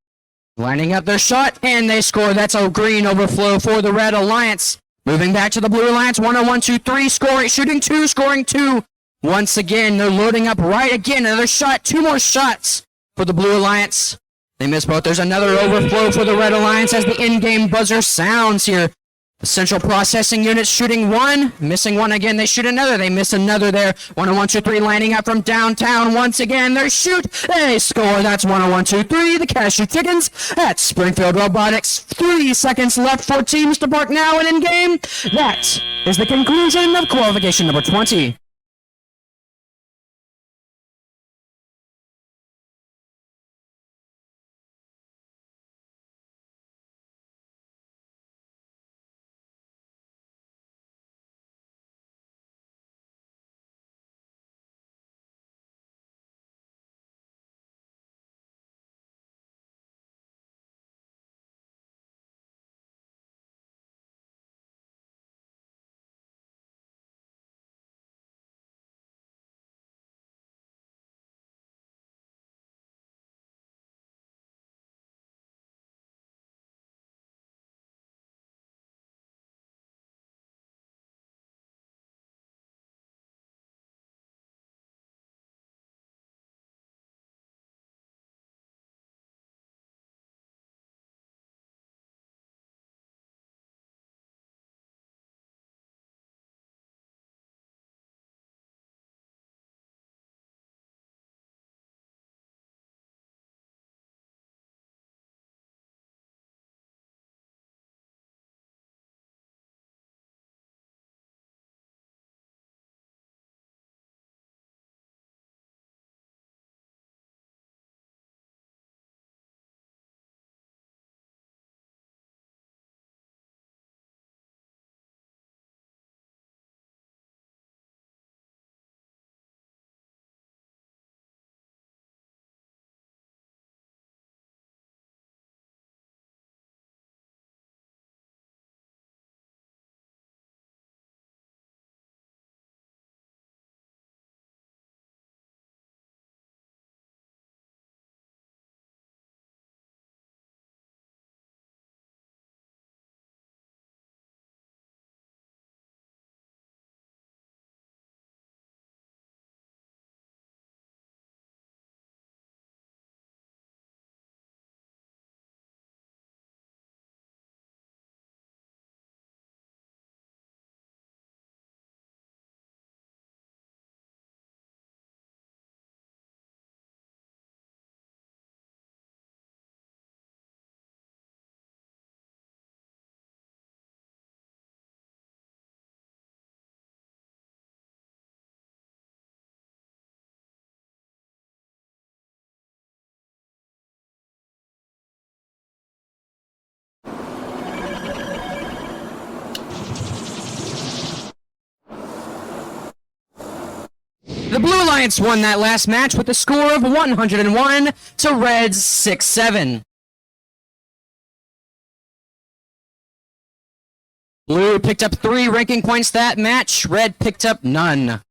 Lining up their shot, and they score. That's a green overflow for the Red Alliance. Moving back to the Blue Alliance, 101, 2, 3, scoring, shooting 2, scoring 2. Once again, they're loading up right again. Another shot, 2 more shots for the Blue Alliance. They miss both. There's another overflow for the Red Alliance as the in-game buzzer sounds here. The Central Processing Unit shooting 1, missing 1 again. They shoot another. They miss another there. 101, 2, 3 lining up from downtown once again. They shoot. They score. That's 101, 2, 3. The Cashew Chickens at Springfield Robotics. 3 seconds left for teams to park now and in game. That is the conclusion of qualification number 20. The Blue Alliance won that last match with a score of 101 to Red's 6-7. Blue picked up 3 ranking points that match. Red picked up none.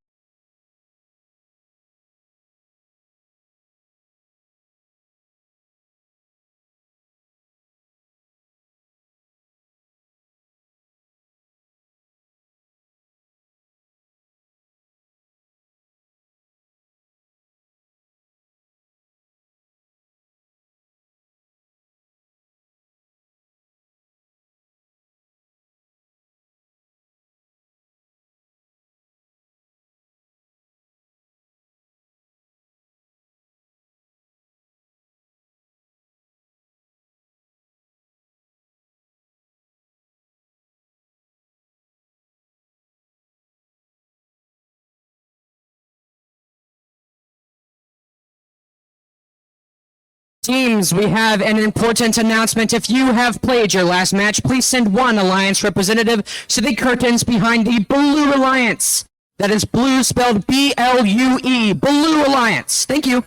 Teams, we have an important announcement. If you have played your last match, please send one Alliance representative to the curtains behind the Blue Alliance. That is blue spelled B-L-U-E, Blue Alliance. Thank you.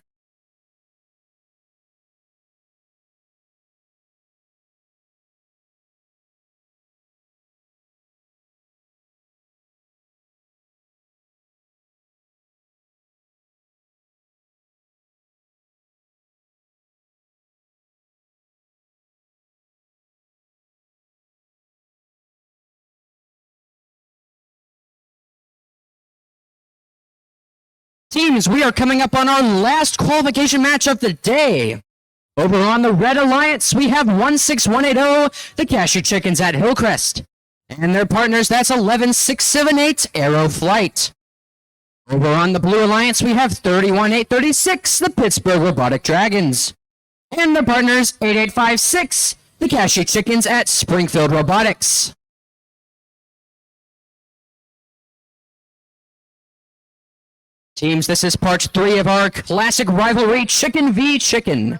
Teams, we are coming up on our last qualification match of the day. Over on the Red Alliance, we have 16180, the Cashew Chickens at Hillcrest. And their partners, that's 11678, Arrow Flight. Over on the Blue Alliance, we have 31836, the Pittsburgh Robotic Dragons. And their partners, 8856, the Cashew Chickens at Springfield Robotics. Teams, this is part 3 of our classic rivalry, Chicken v. Chicken.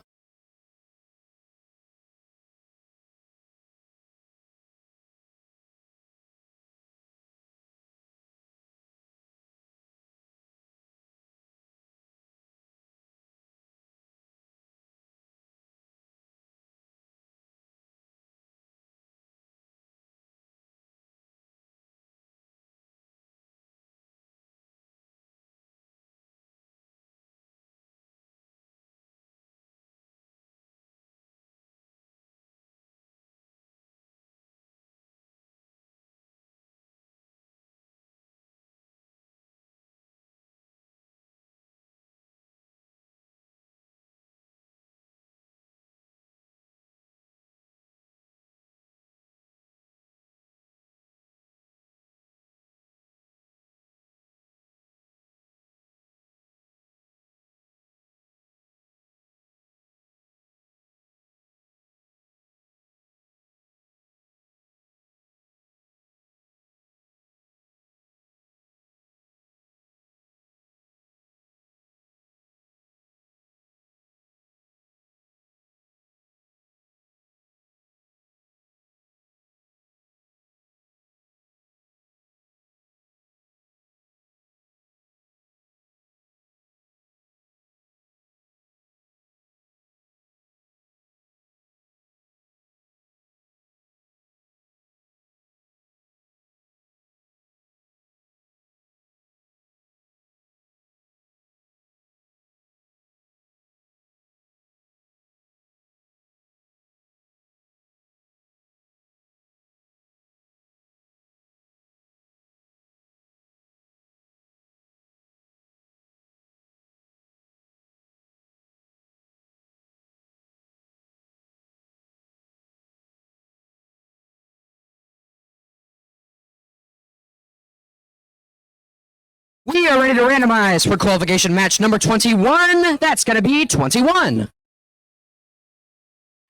We are ready to randomize for qualification match number 21. That's going to be 21.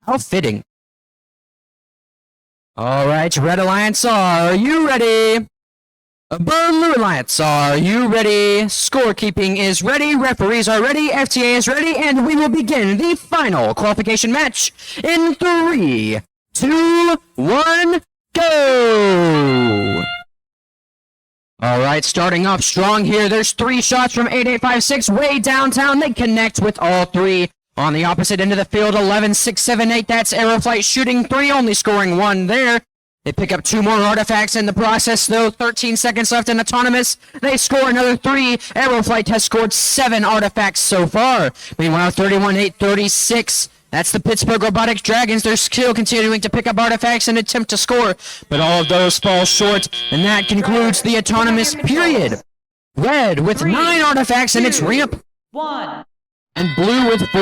How fitting. All right, Red Alliance, are you ready? Blue Alliance, are you ready? Scorekeeping is ready, referees are ready, FTA is ready, and we will begin the final qualification match in 3, 2, 1, go! All right, starting off strong here. There's 3 shots from 8856 way downtown. They connect with all 3. On the opposite end of the field, 11678. That's Aeroflight shooting 3, only scoring 1 there. They pick up 2 more artifacts in the process, though. 13 seconds left in Autonomous. They score another 3. Aeroflight has scored 7 artifacts so far. Meanwhile, 31-8-36. That's the Pittsburgh Robotics Dragons. They're still continuing to pick up artifacts and attempt to score, but all of those fall short, and that concludes the Autonomous period. Red with 9 artifacts in its ramp. 1. And blue with 4.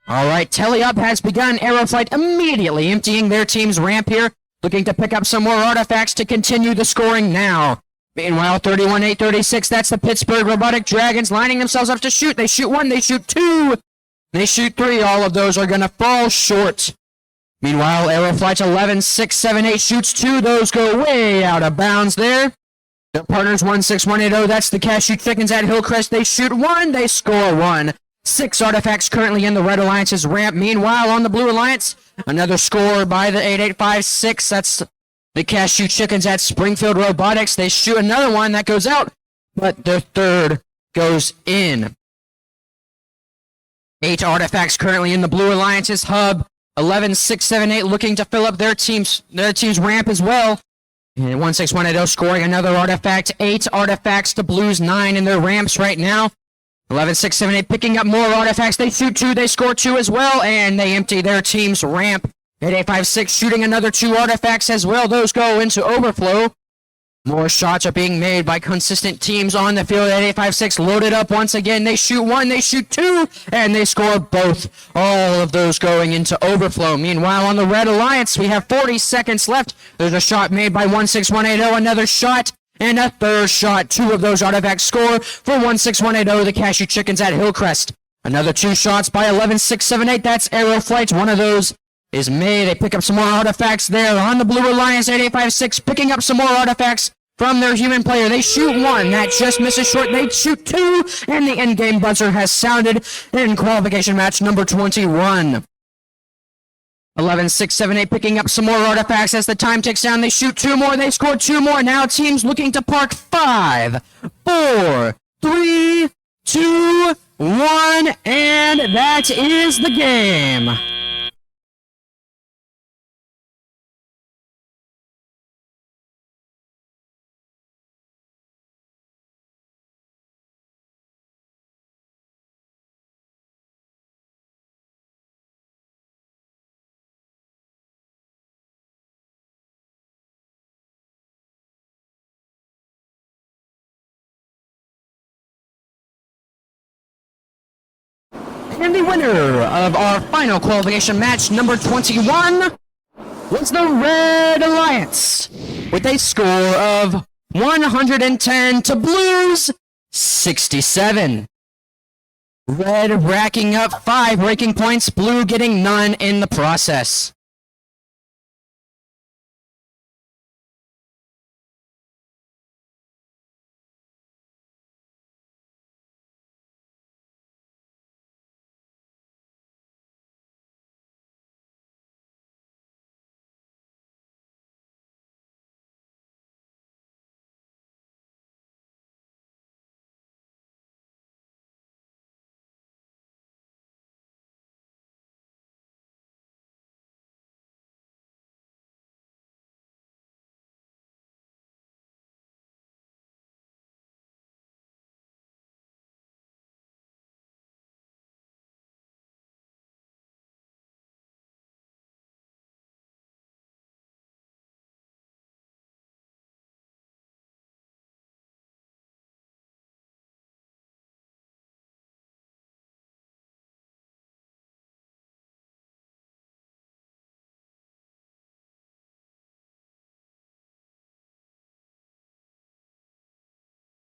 All right, Telly-Up has begun. Aeroflight immediately emptying their team's ramp here, looking to pick up some more artifacts to continue the scoring now. Meanwhile, 31-8-36, that's the Pittsburgh Robotic Dragons lining themselves up to shoot. They shoot 1, they shoot 2, they shoot 3. All of those are going to fall short. Meanwhile, Aeroflight's 11-6-7-8 shoots 2. Those go way out of bounds there. Their partners 1-6-1-8-0, that's the Cashew Chickens at Hillcrest. They shoot 1, they score 1. 6 artifacts currently in the Red Alliance's ramp. Meanwhile, on the Blue Alliance, another score by the 8856. That's the Cashew Chickens at Springfield Robotics. They shoot another one that goes out, but their third goes in. 8 artifacts currently in the Blue Alliance's hub. 11-6-7-8 looking to fill up their team's ramp as well. And 1-6-1-8-0 scoring another artifact. 8 artifacts to Blue's 9 in their ramps right now. 11-6-7-8 picking up more artifacts. They shoot 2, they score 2 as well, and they empty their team's ramp. 8856 shooting another 2 artifacts as well. Those go into overflow. More shots are being made by consistent teams on the field. 8856 loaded up once again. They shoot 1, they shoot 2, and they score both. All of those going into overflow. Meanwhile, on the Red Alliance, we have 40 seconds left. There's a shot made by 16180, another shot, and a third shot. 2 of those artifacts score for 16180, the Cashew Chickens at Hillcrest. Another 2 shots by 11678. That's Aeroflight. One of those is made. They pick up some more artifacts there on the Blue Alliance. 8856 picking up some more artifacts from their human player. They shoot 1. That just misses short. They shoot 2. And the endgame buzzer has sounded in qualification match number 21. 11-6-7-8 picking up some more artifacts as the time ticks down. They shoot 2 more. They score 2 more. Now teams looking to park 5, 4, 3, 2, 1. And that is the game. And the winner of our final qualification match, number 21, was the Red Alliance, with a score of 110 to Blue's 67. Red racking up 5 ranking points, Blue getting none in the process.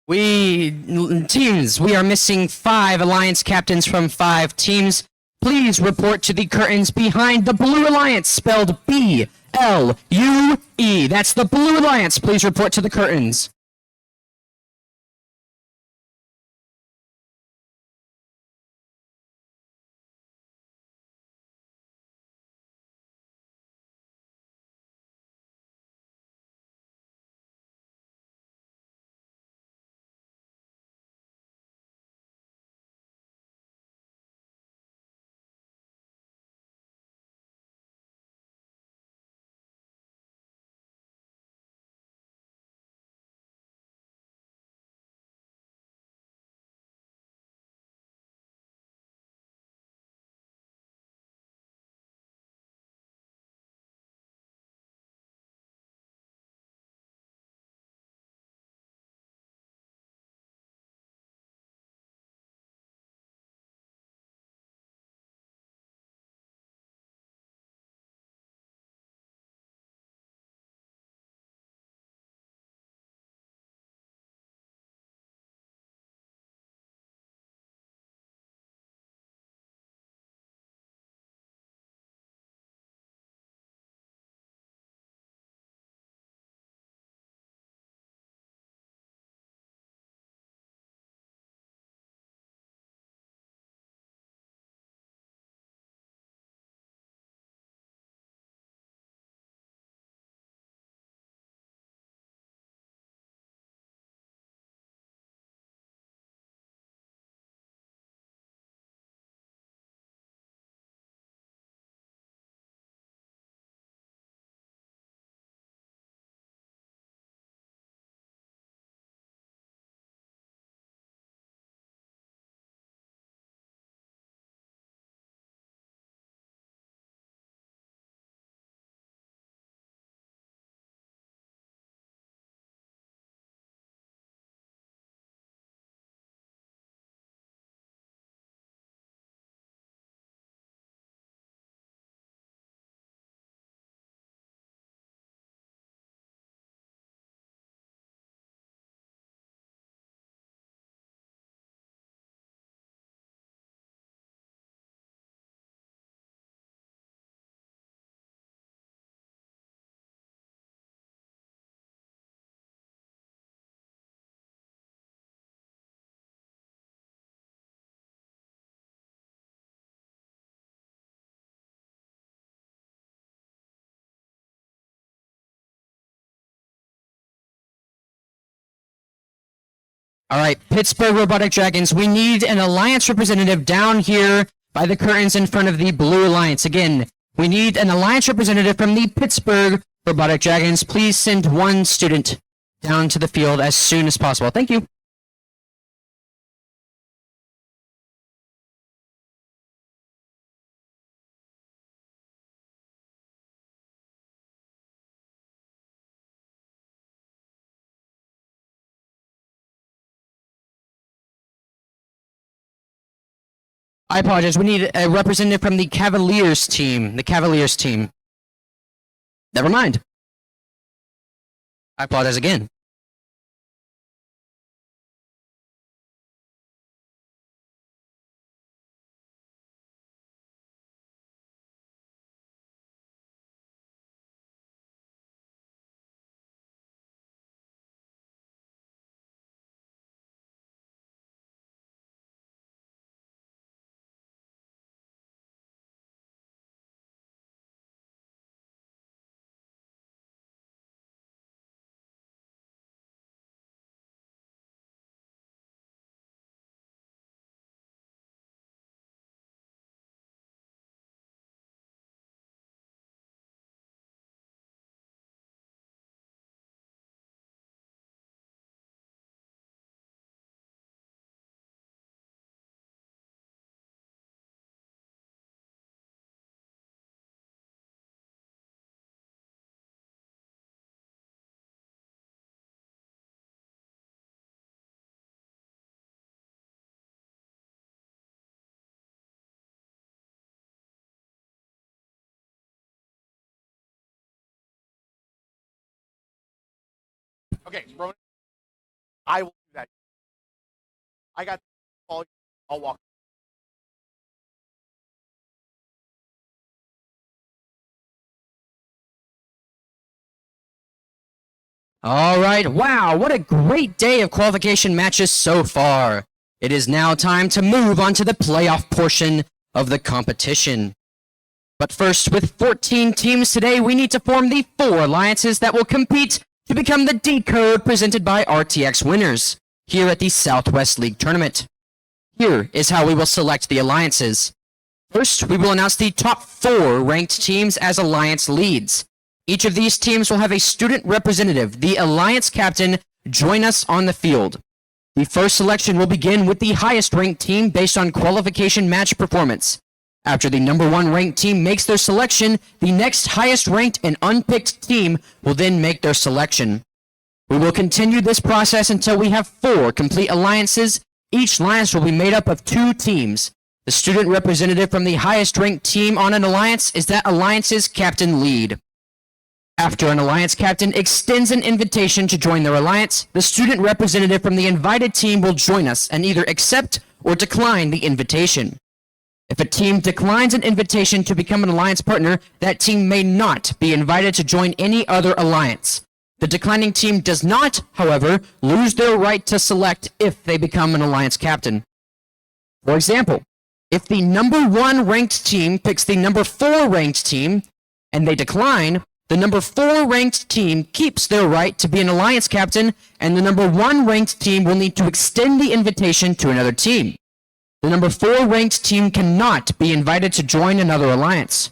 We are missing 5 Alliance captains from 5 teams. Please report to the curtains behind the Blue Alliance, spelled B-L-U-E. That's the Blue Alliance. Please report to the curtains. All right, Pittsburgh Robotic Dragons, we need an Alliance representative down here by the curtains in front of the Blue Alliance. Again, we need an Alliance representative from the Pittsburgh Robotic Dragons. Please send one student down to the field as soon as possible. Thank you. I apologize. We need a representative from the Cavaliers team. The Cavaliers team. Never mind. I apologize again. Okay, Ronan, I will do that. I got the ball. I'll walk. All right. Wow, what a great day of qualification matches so far. It is now time to move on to the playoff portion of the competition. But first, with 14 teams today, we need to form the 4 alliances that will compete to become the D-Code presented by RTX winners here at the Southwest League Tournament. Here is how we will select the alliances. First, we will announce the top 4 ranked teams as alliance leads. Each of these teams will have a student representative, the alliance captain, join us on the field. The first selection will begin with the highest ranked team based on qualification match performance. After the number 1 ranked team makes their selection, the next highest ranked and unpicked team will then make their selection. We will continue this process until we have 4 complete alliances. Each alliance will be made up of 2 teams. The student representative from the highest ranked team on an alliance is that alliance's captain lead. After an alliance captain extends an invitation to join their alliance, the student representative from the invited team will join us and either accept or decline the invitation. If a team declines an invitation to become an alliance partner, that team may not be invited to join any other alliance. The declining team does not, however, lose their right to select if they become an alliance captain. For example, if the number 1 ranked team picks the number 4 ranked team and they decline, the number 4 ranked team keeps their right to be an alliance captain, and the number 1 ranked team will need to extend the invitation to another team. The number 4 ranked team cannot be invited to join another alliance.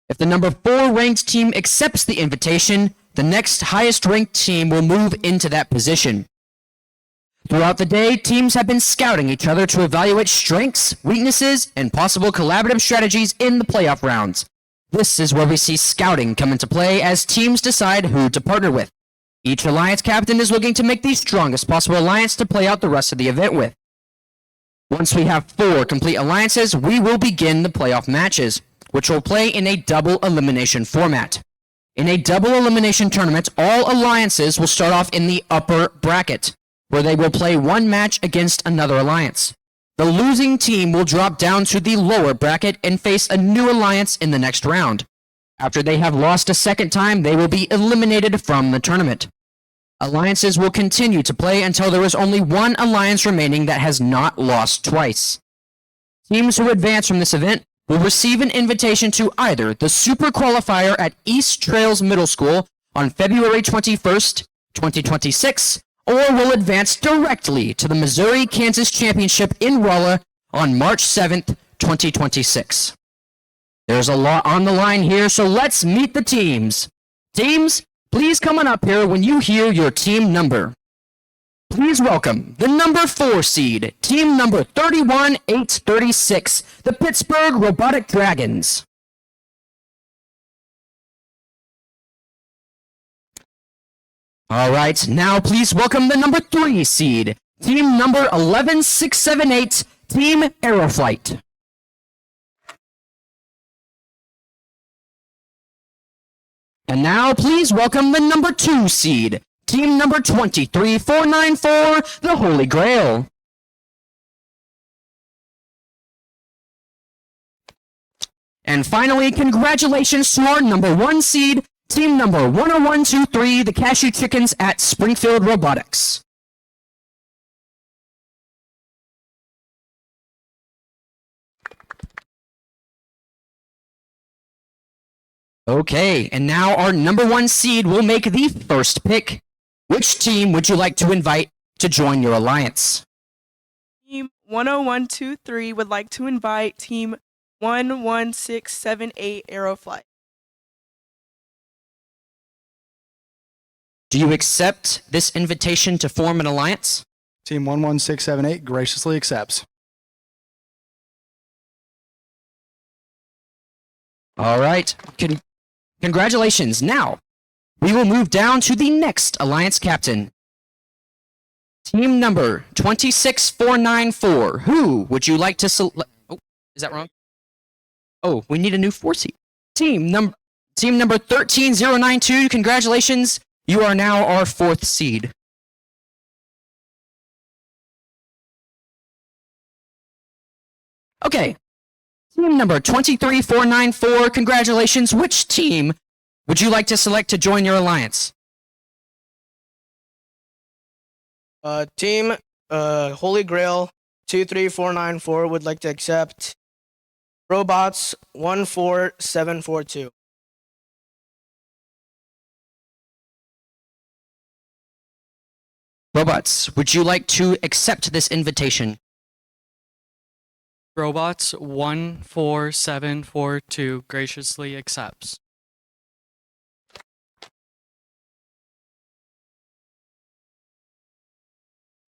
If the number 4 ranked team accepts the invitation, the next highest ranked team will move into that position. Throughout the day, teams have been scouting each other to evaluate strengths, weaknesses, and possible collaborative strategies in the playoff rounds. This is where we see scouting come into play as teams decide who to partner with. Each alliance captain is looking to make the strongest possible alliance to play out the rest of the event with. Once we have 4 complete alliances, we will begin the playoff matches, which will play in a double elimination format. In a double elimination tournament, all alliances will start off in the upper bracket, where they will play 1 match against another alliance. The losing team will drop down to the lower bracket and face a new alliance in the next round. After they have lost a second time, they will be eliminated from the tournament. Alliances will continue to play until there is only 1 alliance remaining that has not lost twice. Teams who advance from this event will receive an invitation to either the Super Qualifier at East Trails Middle School on February 21st, 2026, or will advance directly to the Missouri-Kansas Championship in Rolla on March 7th, 2026. There's a lot on the line here, so let's meet the teams. Teams, please come on up here when you hear your team number. Please welcome the number 4 seed, team number 31836, the Pittsburgh Robotic Dragons. All right, now please welcome the number 3 seed, team number 11678, Team Aeroflight. And now please welcome the number 2 seed, team number 23494, the Holy Grail. And finally, congratulations to our number 1 seed, team number 10123, the Cashew Chickens at Springfield Robotics. Okay, and now our number 1 seed will make the first pick. Which team would you like to invite to join your alliance? Team 10123 would like to invite Team 11678 Aeroflight. Do you accept this invitation to form an alliance? Team 11678 graciously accepts. All right. Congratulations. Now, we will move down to the next alliance captain. Team number 26494. Who would you like to select? Oh, is that wrong? Oh, we need a new 4 seed. Team number 13092. Congratulations. You are now our 4th seed. Okay. Team number 23494, congratulations. Which team would you like to select to join your alliance? Team Holy Grail 23494 would like to accept Robots 14742. Robots, would you like to accept this invitation? Robots 14742 graciously accepts.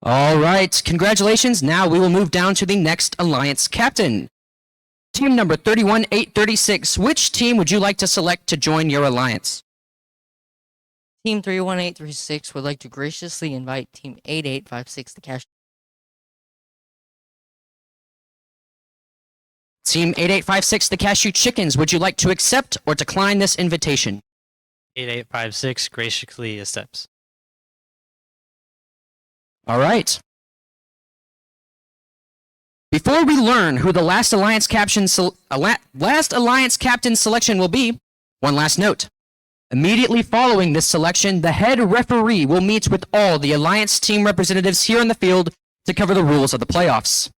All right, congratulations. Now we will move down to the next alliance captain. Team number 31836, which team would you like to select to join your alliance? Team 31836 would like to graciously invite Team 8856 the Cash. Team 8856, the Cashew Chickens, would you like to accept or decline this invitation? 8856 graciously accepts. All right. Before we learn who the last alliance captain selection will be, one last note. Immediately following this selection, the head referee will meet with all the alliance team representatives here on the field to cover the rules of the playoffs.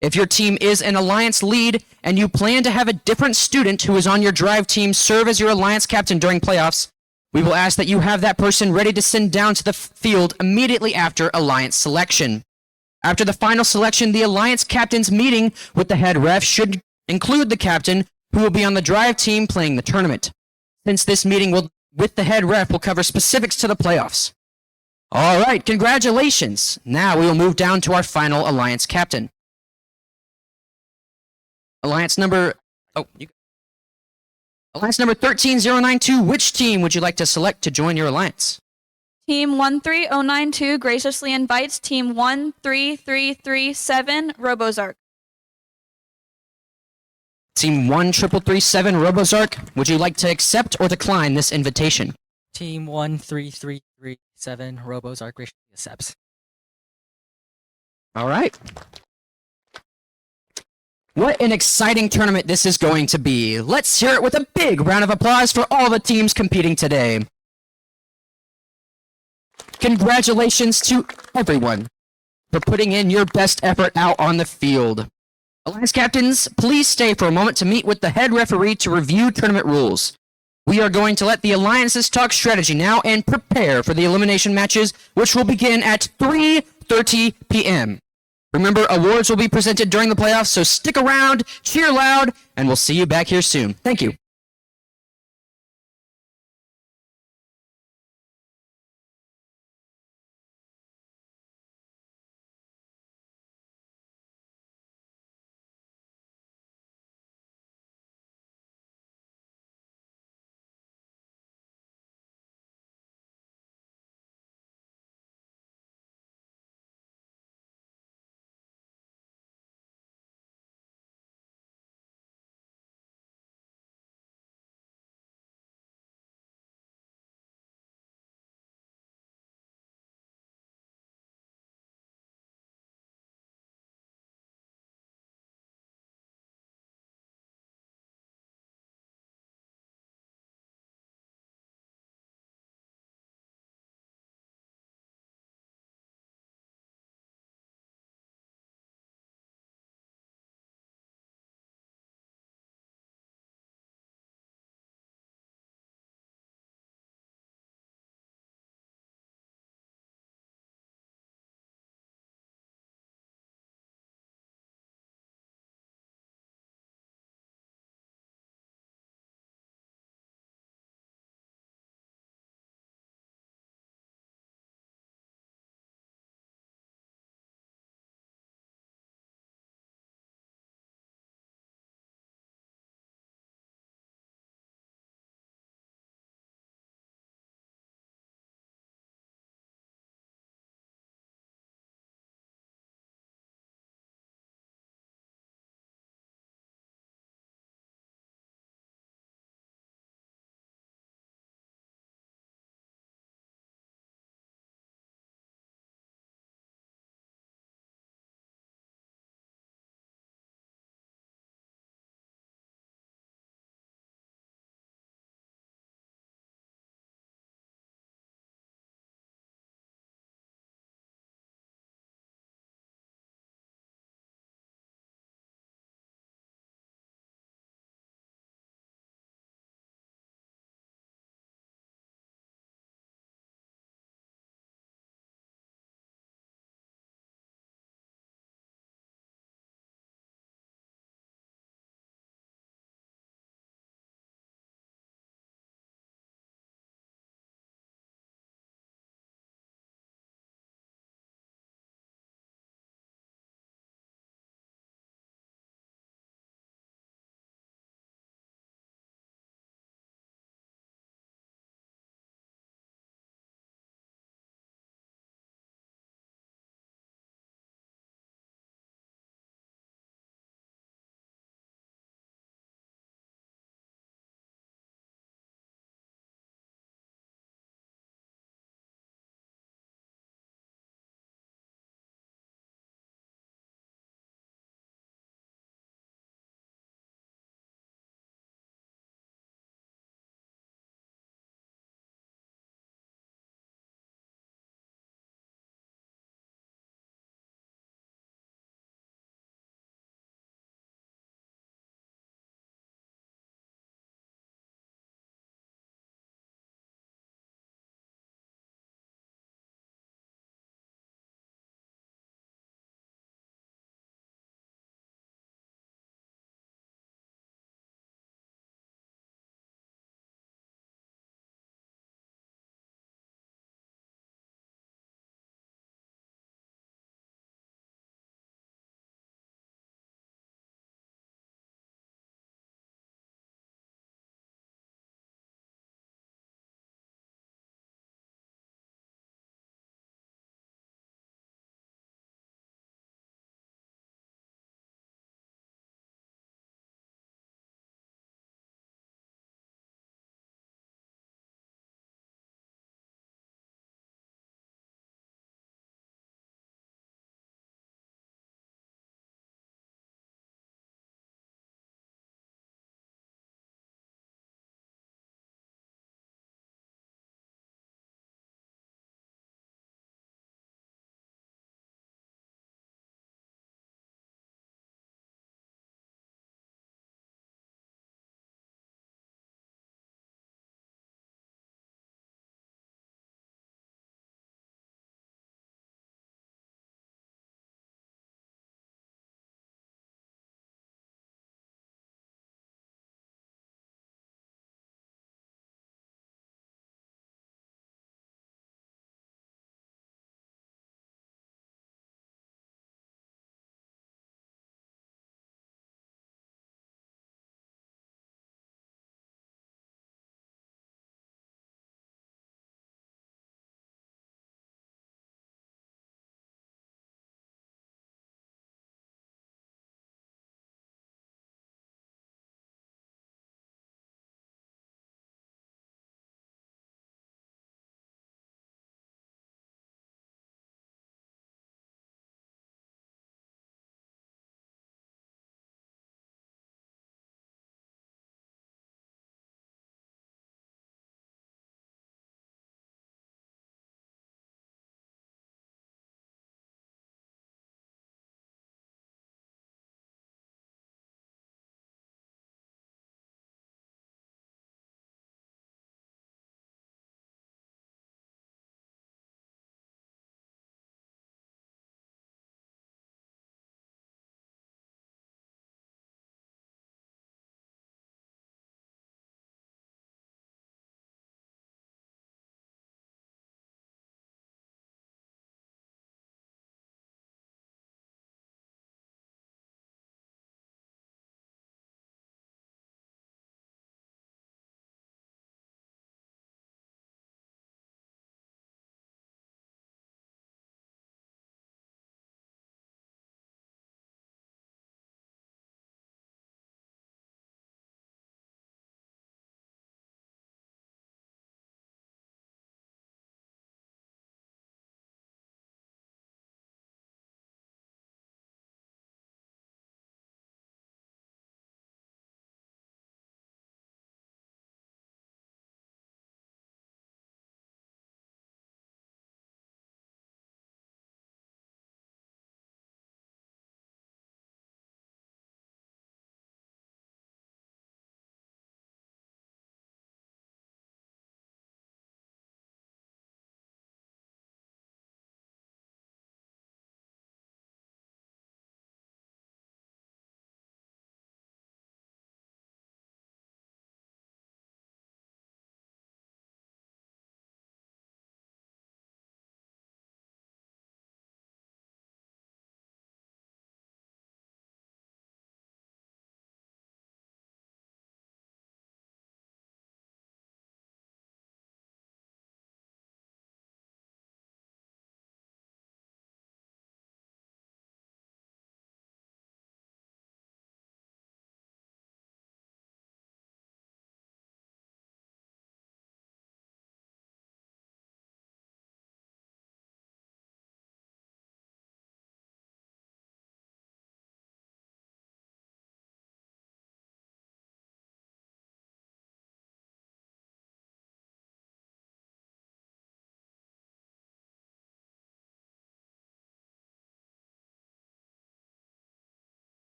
If your team is an alliance lead and you plan to have a different student who is on your drive team serve as your alliance captain during playoffs, we will ask that you have that person ready to send down to the field immediately after alliance selection. After the final selection, the alliance captain's meeting with the head ref should include the captain who will be on the drive team playing the tournament, since this meeting with the head ref will cover specifics to the playoffs. All right, congratulations. Now we will move down to our final alliance captain. Alliance number 13092, which team would you like to select to join your alliance? Team 13092 graciously invites Team 13337 RoboZark. Team 13337 RoboZark, would you like to accept or decline this invitation? Team 13337 RoboZark graciously accepts. All right. What an exciting tournament this is going to be. Let's hear it with a big round of applause for all the teams competing today. Congratulations to everyone for putting in your best effort out on the field. Alliance captains, please stay for a moment to meet with the head referee to review tournament rules. we are going to let the alliances talk strategy now and prepare for the elimination matches, which will begin at 3:30 p.m. Remember, awards will be presented during the playoffs, so stick around, cheer loud, and we'll see you back here soon. Thank you.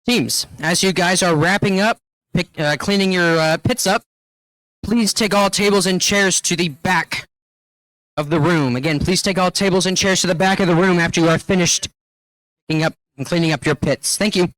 Teams, as you guys are wrapping up, cleaning your pits up, please take all tables and chairs to the back of the room. Again, please take all tables and chairs to the back of the room after you are finished picking up and cleaning up your pits. Thank you.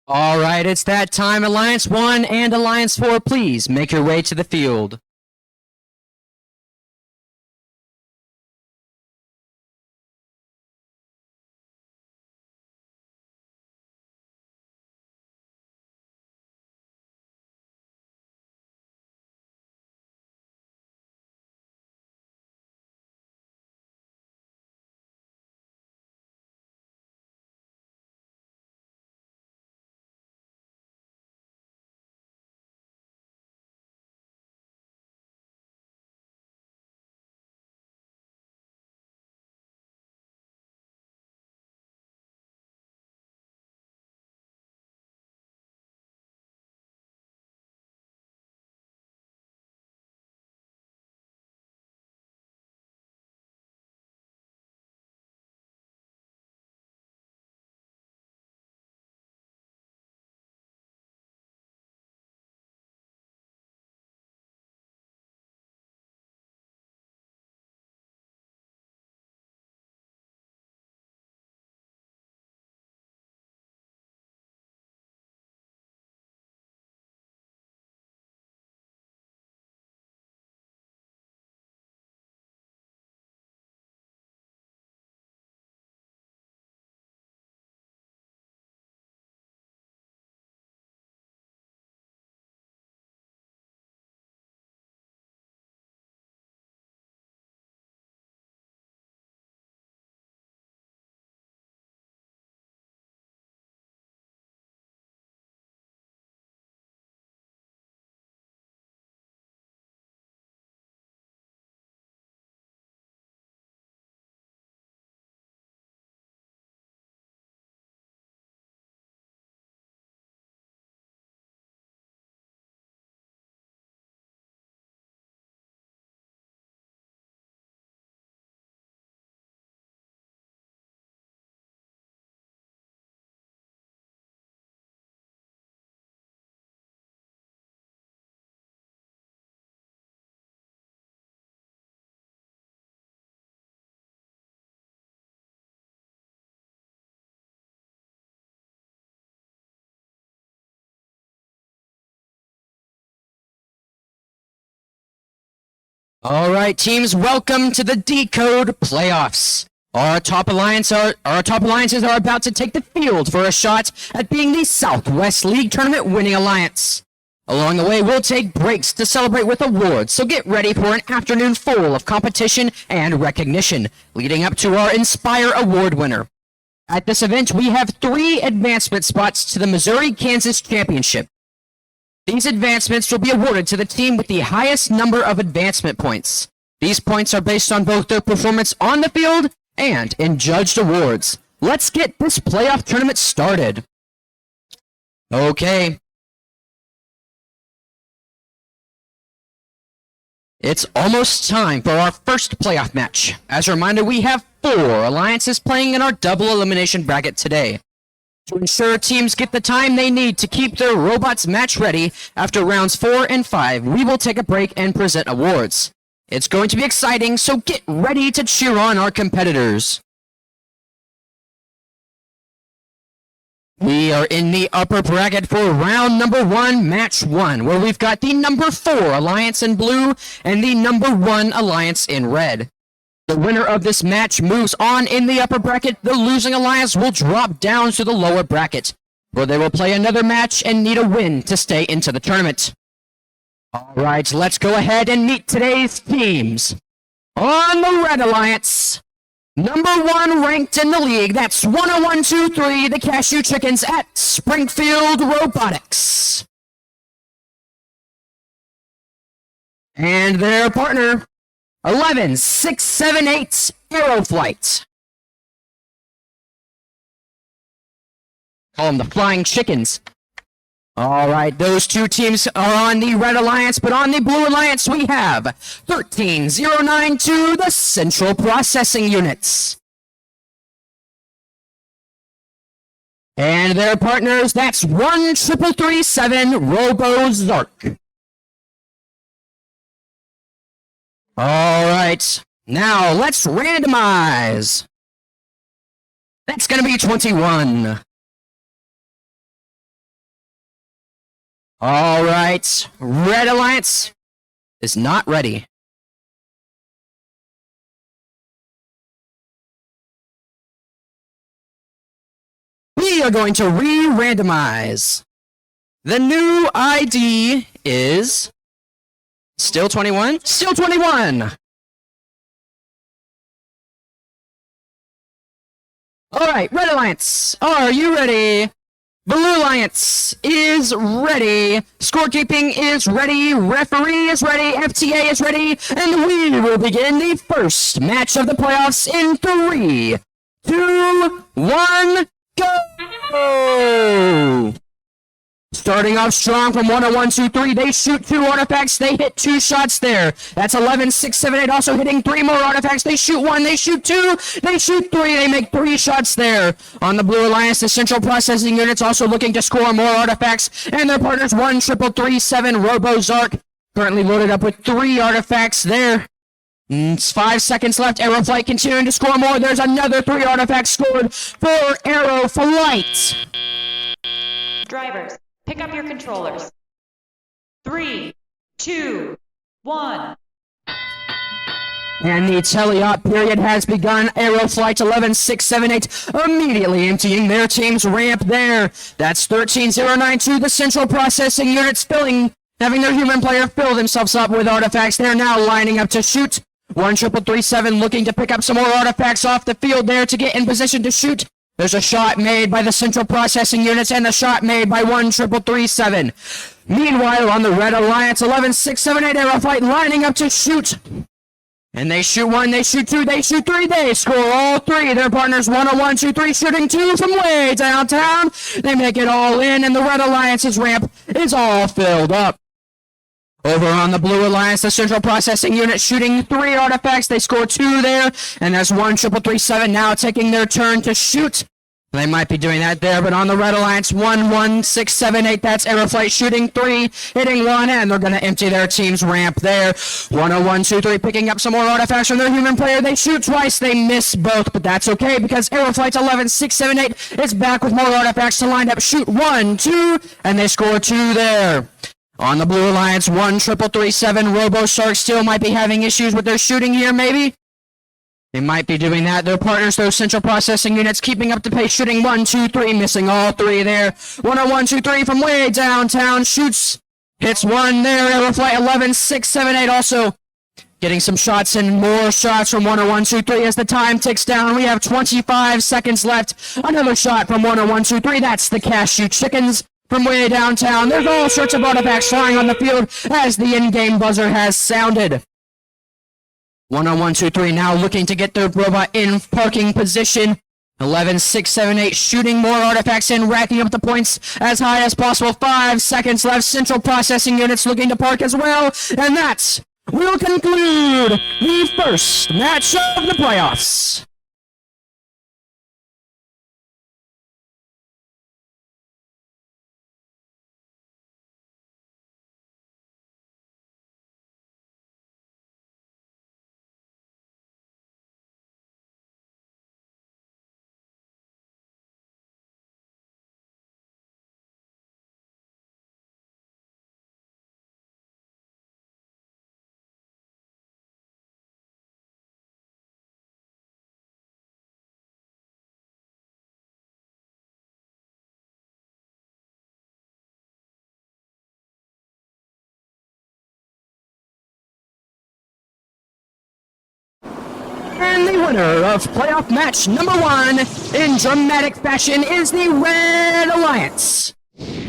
All right, it's that time. Alliance 1 and Alliance 4, please make your way to the field. All right, teams, welcome to the Decode Playoffs. Our top alliances are about to take the field for a shot at being the Southwest League Tournament winning alliance. Along the way, we'll take breaks to celebrate with awards, so get ready for an afternoon full of competition and recognition, leading up to our Inspire Award winner. At this event, we have 3 advancement spots to the Missouri-Kansas Championship. These advancements will be awarded to the team with the highest number of advancement points. These points are based on both their performance on the field and in judged awards. Let's get this playoff tournament started. Okay. It's almost time for our first playoff match. As a reminder, we have 4 alliances playing in our double elimination bracket today. To ensure teams get the time they need to keep their robots match ready, after rounds 4 and 5, we will take a break and present awards. It's going to be exciting, so get ready to cheer on our competitors. We are in the upper bracket for round number 1, match 1, where we've got the number 4 alliance in blue and the number 1 alliance in red. The winner of this match moves on in the upper bracket. The losing alliance will drop down to the lower bracket, where they will play another match and need a win to stay into the tournament. All right, let's go ahead and meet today's teams. On the Red Alliance, number 1 ranked in the league, that's 10123, the Cashew Chickens at Springfield Robotics. And their partner, 11678 Aeroflight. Call them the Flying Chickens. All right, those 2 teams are on the Red Alliance, but on the Blue Alliance we have 13092, the Central Processing Units. And their partners, that's 13337 RoboZark. All right, now let's randomize. That's going to be 21. All right. Red Alliance is not ready. We are going to re-randomize. The new ID is still 21? Still 21! All right, Red Alliance, are you ready? Blue Alliance is ready. Scorekeeping is ready. Referee is ready. FTA is ready. And we will begin the first match of the playoffs in 3, 2, 1, go! Starting off strong from 101, 2, 3. They shoot 2 artifacts. They hit 2 shots there. That's 11, 6, 7, 8. Also hitting 3 more artifacts. They shoot 1. They shoot 2. They shoot 3. They make 3 shots there. On the Blue Alliance, the central processing unit's also looking to score more artifacts. And their partners 1-3-3-7 Robo Zark. Currently loaded up with 3 artifacts there. It's 5 seconds left. Arrow Flight continuing to score more. There's another 3 artifacts scored for Arrow Flight. Drivers, pick up your controllers. 3, 2, 1. And the teleop period has begun. Arrow Flight 11, 6, 7, 8 immediately emptying their team's ramp there. That's 13-0-9-2. The central processing units having their human player fill themselves up with artifacts. They're now lining up to shoot. 1-3-3-7 looking to pick up some more artifacts off the field there to get in position to shoot. There's a shot made by the central processing units and a shot made by 1-3-3-7. Meanwhile, on the Red Alliance, 11, 6, 7, 8 Arrow Flight lining up to shoot. And they shoot 1, they shoot 2, they shoot 3, they score all 3. Their partners 101, 2, 3, shooting 2 from way downtown. They make it all in, and the Red Alliance's ramp is all filled up. Over on the Blue Alliance, the central processing unit shooting 3 artifacts. They score 2 there, and that's 1-3-3-7 now taking their turn to shoot. They might be doing that there, but on the Red Alliance, 1, 6, 7, 8, that's Aeroflight shooting 3, hitting 1, and they're going to empty their team's ramp there. 101, 2, 3, picking up some more artifacts from their human player. They shoot twice, they miss both, but that's okay because Aeroflight 11, 6, 7, 8 is back with more artifacts to line up. Shoot 1, 2, and they score 2 there. On the Blue Alliance, 1-3-3-7, Robo Shark still might be having issues with their shooting here, maybe? They might be doing that. Their partners, those central processing units, keeping up the pace, shooting 1, 2, 3, missing all 3 there. 101, 2, 3 from way downtown, shoots, hits 1 there. Aeroflight 11, 6, 7, 8 also getting some shots and more shots from 101, 2, 3 as the time ticks down. We have 25 seconds left. Another shot from 101, 2, 3. That's the Cashew Chickens. From way downtown, there's all sorts of artifacts flying on the field as the in-game buzzer has sounded. 101, 2, 3 now looking to get their robot in parking position. 11, 6, 7, 8 shooting more artifacts in, racking up the points as high as possible. 5 seconds left. Central processing units looking to park as well. And that will conclude the first match of the playoffs. And the winner of playoff match number 1 in dramatic fashion is the Red Alliance,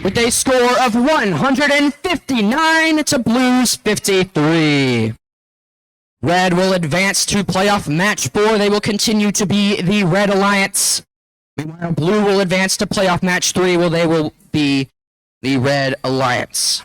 with a score of 159 to Blues 53. Red will advance to playoff match 4. They will continue to be the Red Alliance. Meanwhile, Blue will advance to playoff match 3, where they will be the Red Alliance.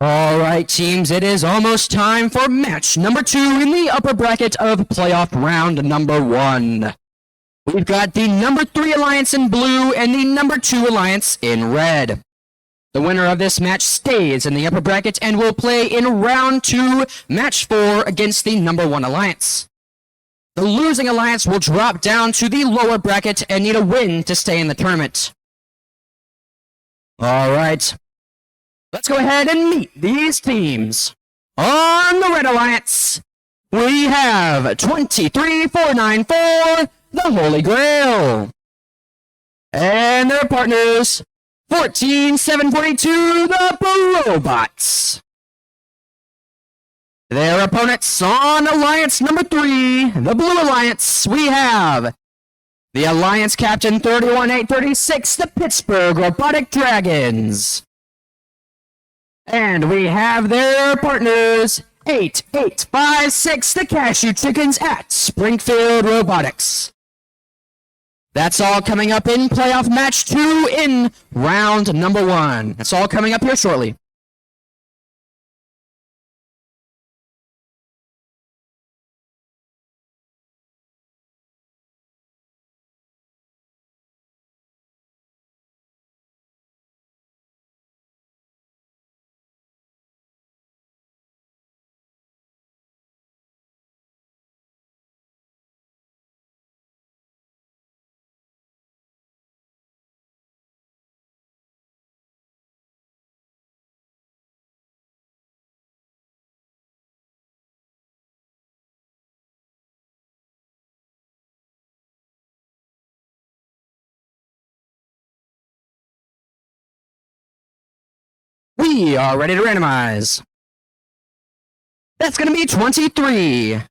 All right, teams, it is almost time for match number 2 in the upper bracket of playoff round number 1. We've got the number 3 alliance in blue and the number 2 alliance in red. The winner of this match stays in the upper bracket and will play in round 2, match 4 against the number 1 alliance. The losing alliance will drop down to the lower bracket and need a win to stay in the tournament. All right. Let's go ahead and meet these teams. On the Red Alliance, we have 23494, the Holy Grail. And their partners, 14742, the Robots. Their opponents on Alliance number 3, the Blue Alliance, we have the Alliance Captain 31836, the Pittsburgh Robotic Dragons. And we have their partners, 8856, the Cashew Chickens at Springfield Robotics. That's all coming up in playoff match 2 in round number 1. That's all coming up here shortly. We are ready to randomize. That's going to be 23.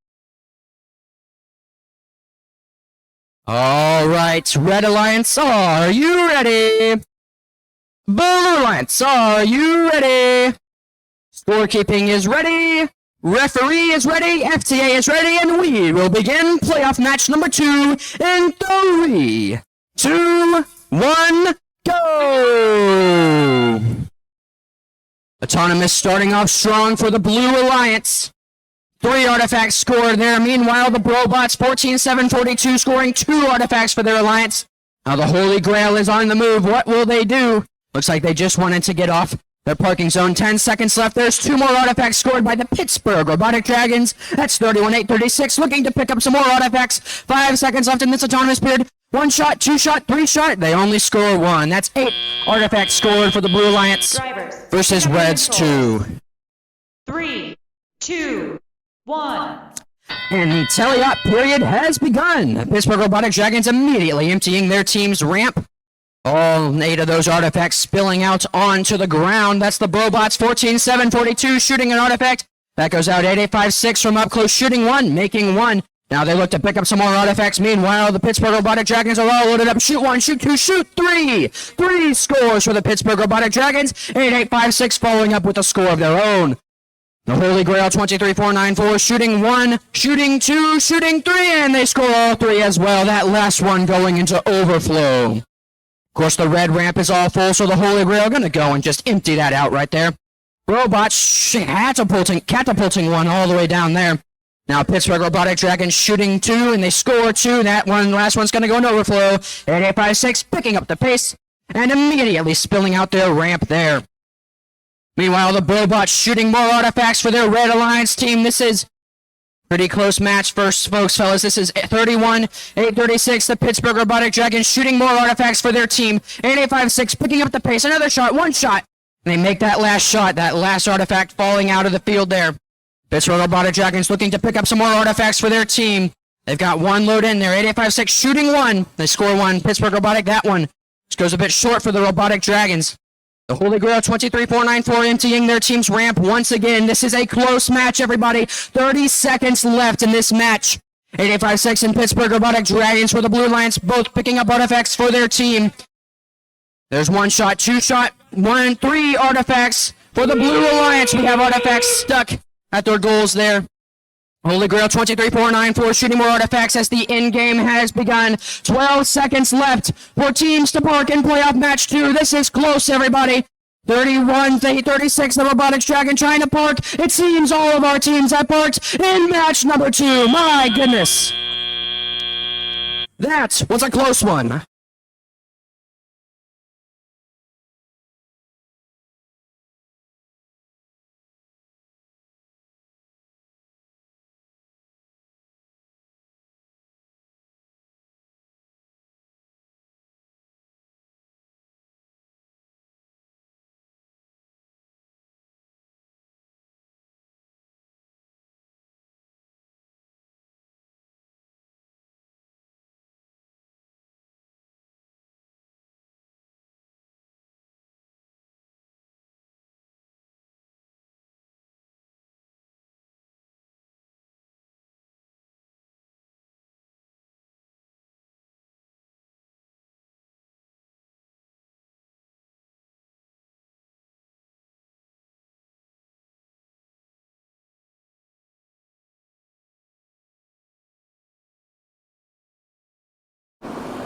All right, Red Alliance, are you ready? Blue Alliance, are you ready? Scorekeeping is ready. Referee is ready. FTA is ready. And we will begin playoff match number 2 in 3, 2, 1, go! Autonomous starting off strong for the Blue Alliance. 3 artifacts scored there. Meanwhile, the Robots 14742 scoring 2 artifacts for their alliance. Now the Holy Grail is on the move. What will they do? Looks like they just wanted to get off their parking zone. 10 seconds left. There's 2 more artifacts scored by the Pittsburgh Robotic Dragons. That's 31836 looking to pick up some more artifacts. 5 seconds left in this autonomous period. 1 shot, 2 shot, 3 shot. They only score 1. That's 8 artifacts scored for the Blue Alliance versus Red's 2. 3, 2, 1. And the tally-up period has begun. The Pittsburgh Robotic Dragons immediately emptying their team's ramp. All 8 of those artifacts spilling out onto the ground. That's the Robots 14742 shooting an artifact. That goes out 8856 from up close shooting 1, making 1. Now they look to pick up some more artifacts. Meanwhile, the Pittsburgh Robotic Dragons are all loaded up. Shoot 1, shoot 2, shoot 3. 3 scores for the Pittsburgh Robotic Dragons. 8856 following up with a score of their own. The Holy Grail 23494 shooting 1, shooting 2, shooting 3, and they score all 3 as well. That last one going into overflow. Of course, the red ramp is all full, so the Holy Grail gonna go and just empty that out right there. Robots catapulting 1 all the way down there. Now Pittsburgh Robotic Dragons shooting 2, and they score 2. That one, last one's going to go in overflow. 8856 picking up the pace and immediately spilling out their ramp there. Meanwhile, the Robots shooting more artifacts for their Red Alliance team. This is pretty close match first, folks, fellas. This is 31-836. The Pittsburgh Robotic Dragons shooting more artifacts for their team. 8856 picking up the pace. Another shot, 1 shot. And they make that last shot, that last artifact falling out of the field there. Pittsburgh Robotic Dragons looking to pick up some more artifacts for their team. They've got 1 load in there. 8856 shooting 1. They score 1. Pittsburgh Robotic, that one. Just goes a bit short for the Robotic Dragons. The Holy Grail 23494 emptying their team's ramp once again. This is a close match, everybody. 30 seconds left in this match. 8856 and Pittsburgh Robotic Dragons for the Blue Alliance, both picking up artifacts for their team. There's 1 shot, 2 shot, 1, 3 artifacts for the Blue Alliance. We have artifacts stuck at their goals there. Holy Grail 23494 shooting more artifacts as the end game has begun. 12 seconds left for teams to park in playoff match 2. This is close, everybody. 31-36, the Robotics Dragon trying to park. It seems all of our teams have parked in match number 2. My goodness. That was a close one.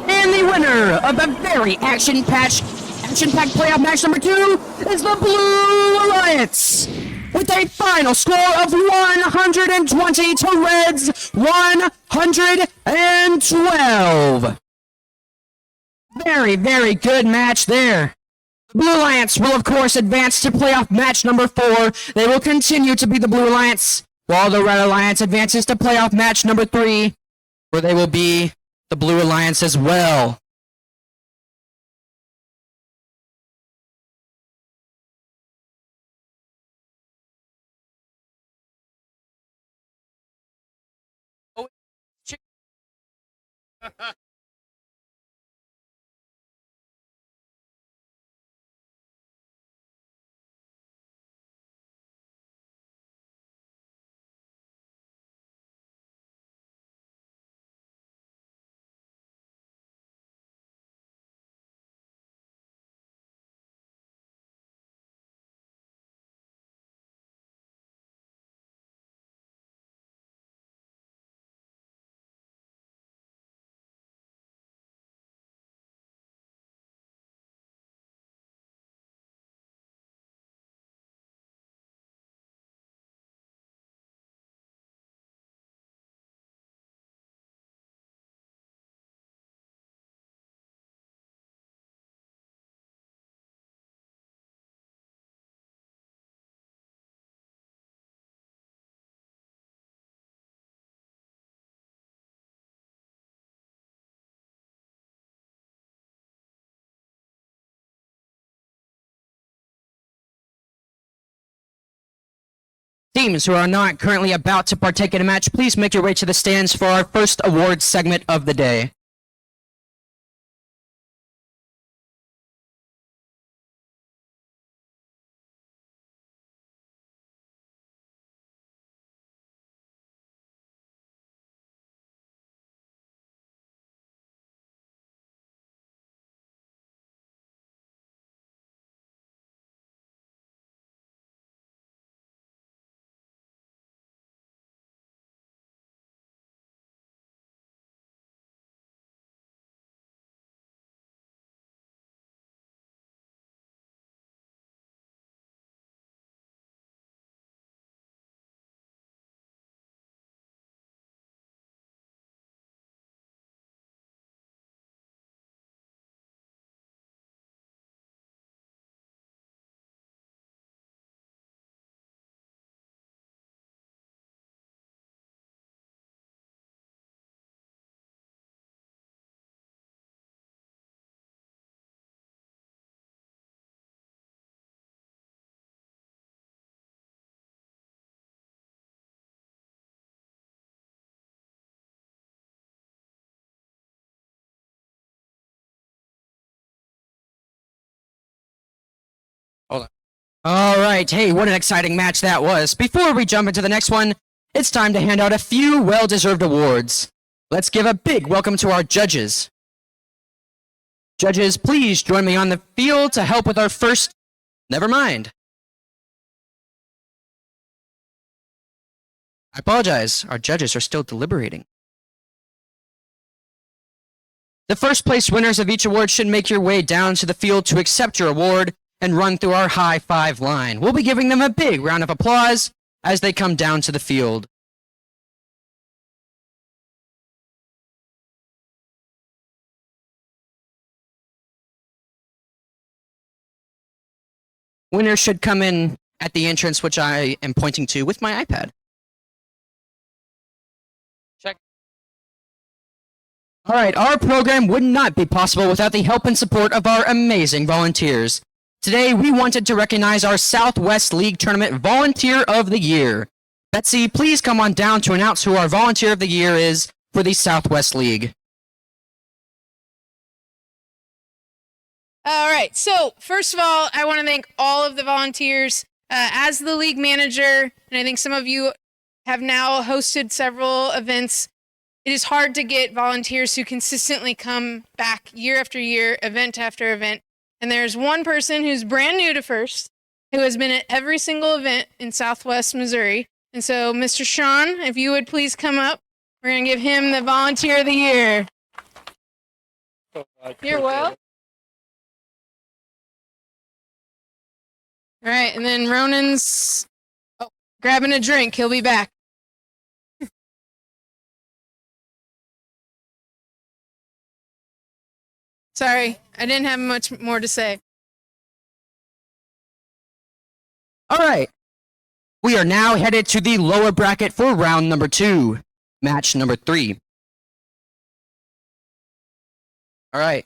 And the winner of the very action-packed playoff match number 2 is the Blue Alliance, with a final score of 120 to Reds 112. Very, very good match there. Blue Alliance will, of course, advance to playoff match number 4. They will continue to be the Blue Alliance, while the Red Alliance advances to playoff match number 3, where they will be the Blue Alliance as well. Teams who are not currently about to partake in a match, please make your way to the stands for our first awards segment of the day. Hold on. All right, hey, what an exciting match that was. Before we jump into the next one, it's time to hand out a few well-deserved awards. Let's give a big welcome to our judges. Judges, please join me on the field to help with our first... Never mind. I apologize, our judges are still deliberating. The first place winners of each award should make your way down to the field to accept your award, and run through our high five line. We'll be giving them a big round of applause as they come down to the field. Winners should come in at the entrance, which I am pointing to with my iPad. Check. All right, our program would not be possible without the help and support of our amazing volunteers. Today, we wanted to recognize our Southwest League Tournament Volunteer of the Year. Betsy, please come on down to announce who our Volunteer of the Year is for the Southwest League. All right. So first of all, I want to thank all of the volunteers. As the league manager, and I think some of you have now hosted several events, it is hard to get volunteers who consistently come back year after year, event after event. And there's one person who's brand new to First, who has been at every single event in Southwest Missouri. And so, Mr. Sean, if you would please come up, we're going to give him the Volunteer of the Year. You're welcome. All right, and then Ronan's grabbing a drink. He'll be back. Sorry, I didn't have much more to say. All right. We are now headed to the lower bracket for round number 2, match number 3. All right.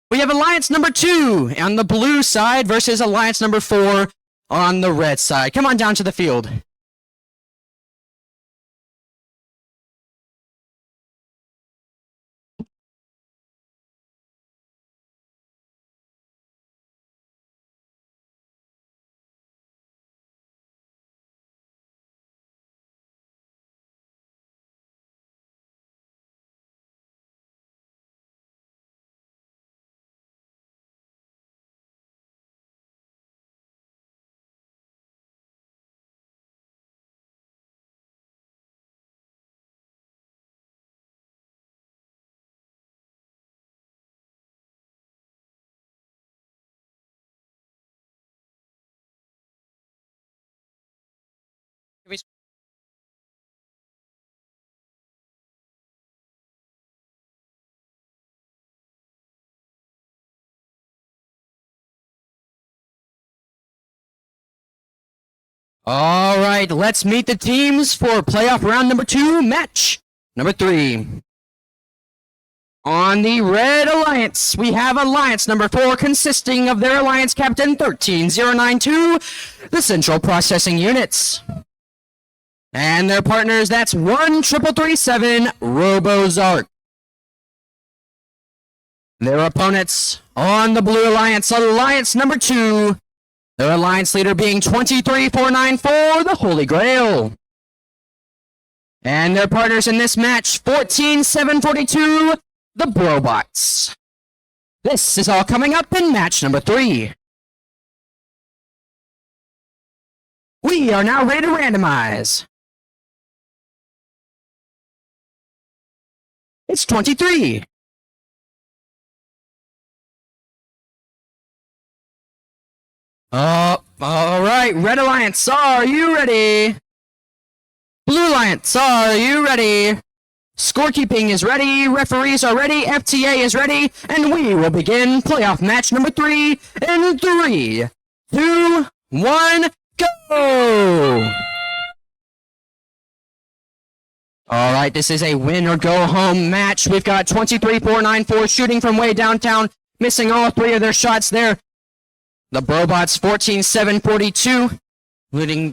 We have Alliance number 2 on the blue side versus Alliance number 4 on the red side. Come on down to the field. All right, let's meet the teams for playoff round number 2, match number 3. On the Red Alliance, we have Alliance number 4 consisting of their Alliance Captain 13092, the Central Processing Units. And their partners, that's 13337 RoboZark. Their opponents on the Blue Alliance, Alliance number 2, their alliance leader being 23494, the Holy Grail. And their partners in this match, 14742, the Brobots. This is all coming up in match number 3. We are now ready to randomize. It's 23. All right, Red Alliance, are you ready? Blue Alliance, are you ready? Scorekeeping is ready, referees are ready, FTA is ready, and we will begin playoff match number 3 in 3, 2, 1, go! All right, this is a win or go home match. We've got 23494 shooting from way downtown, missing all 3 of their shots there. The Brobots 14742,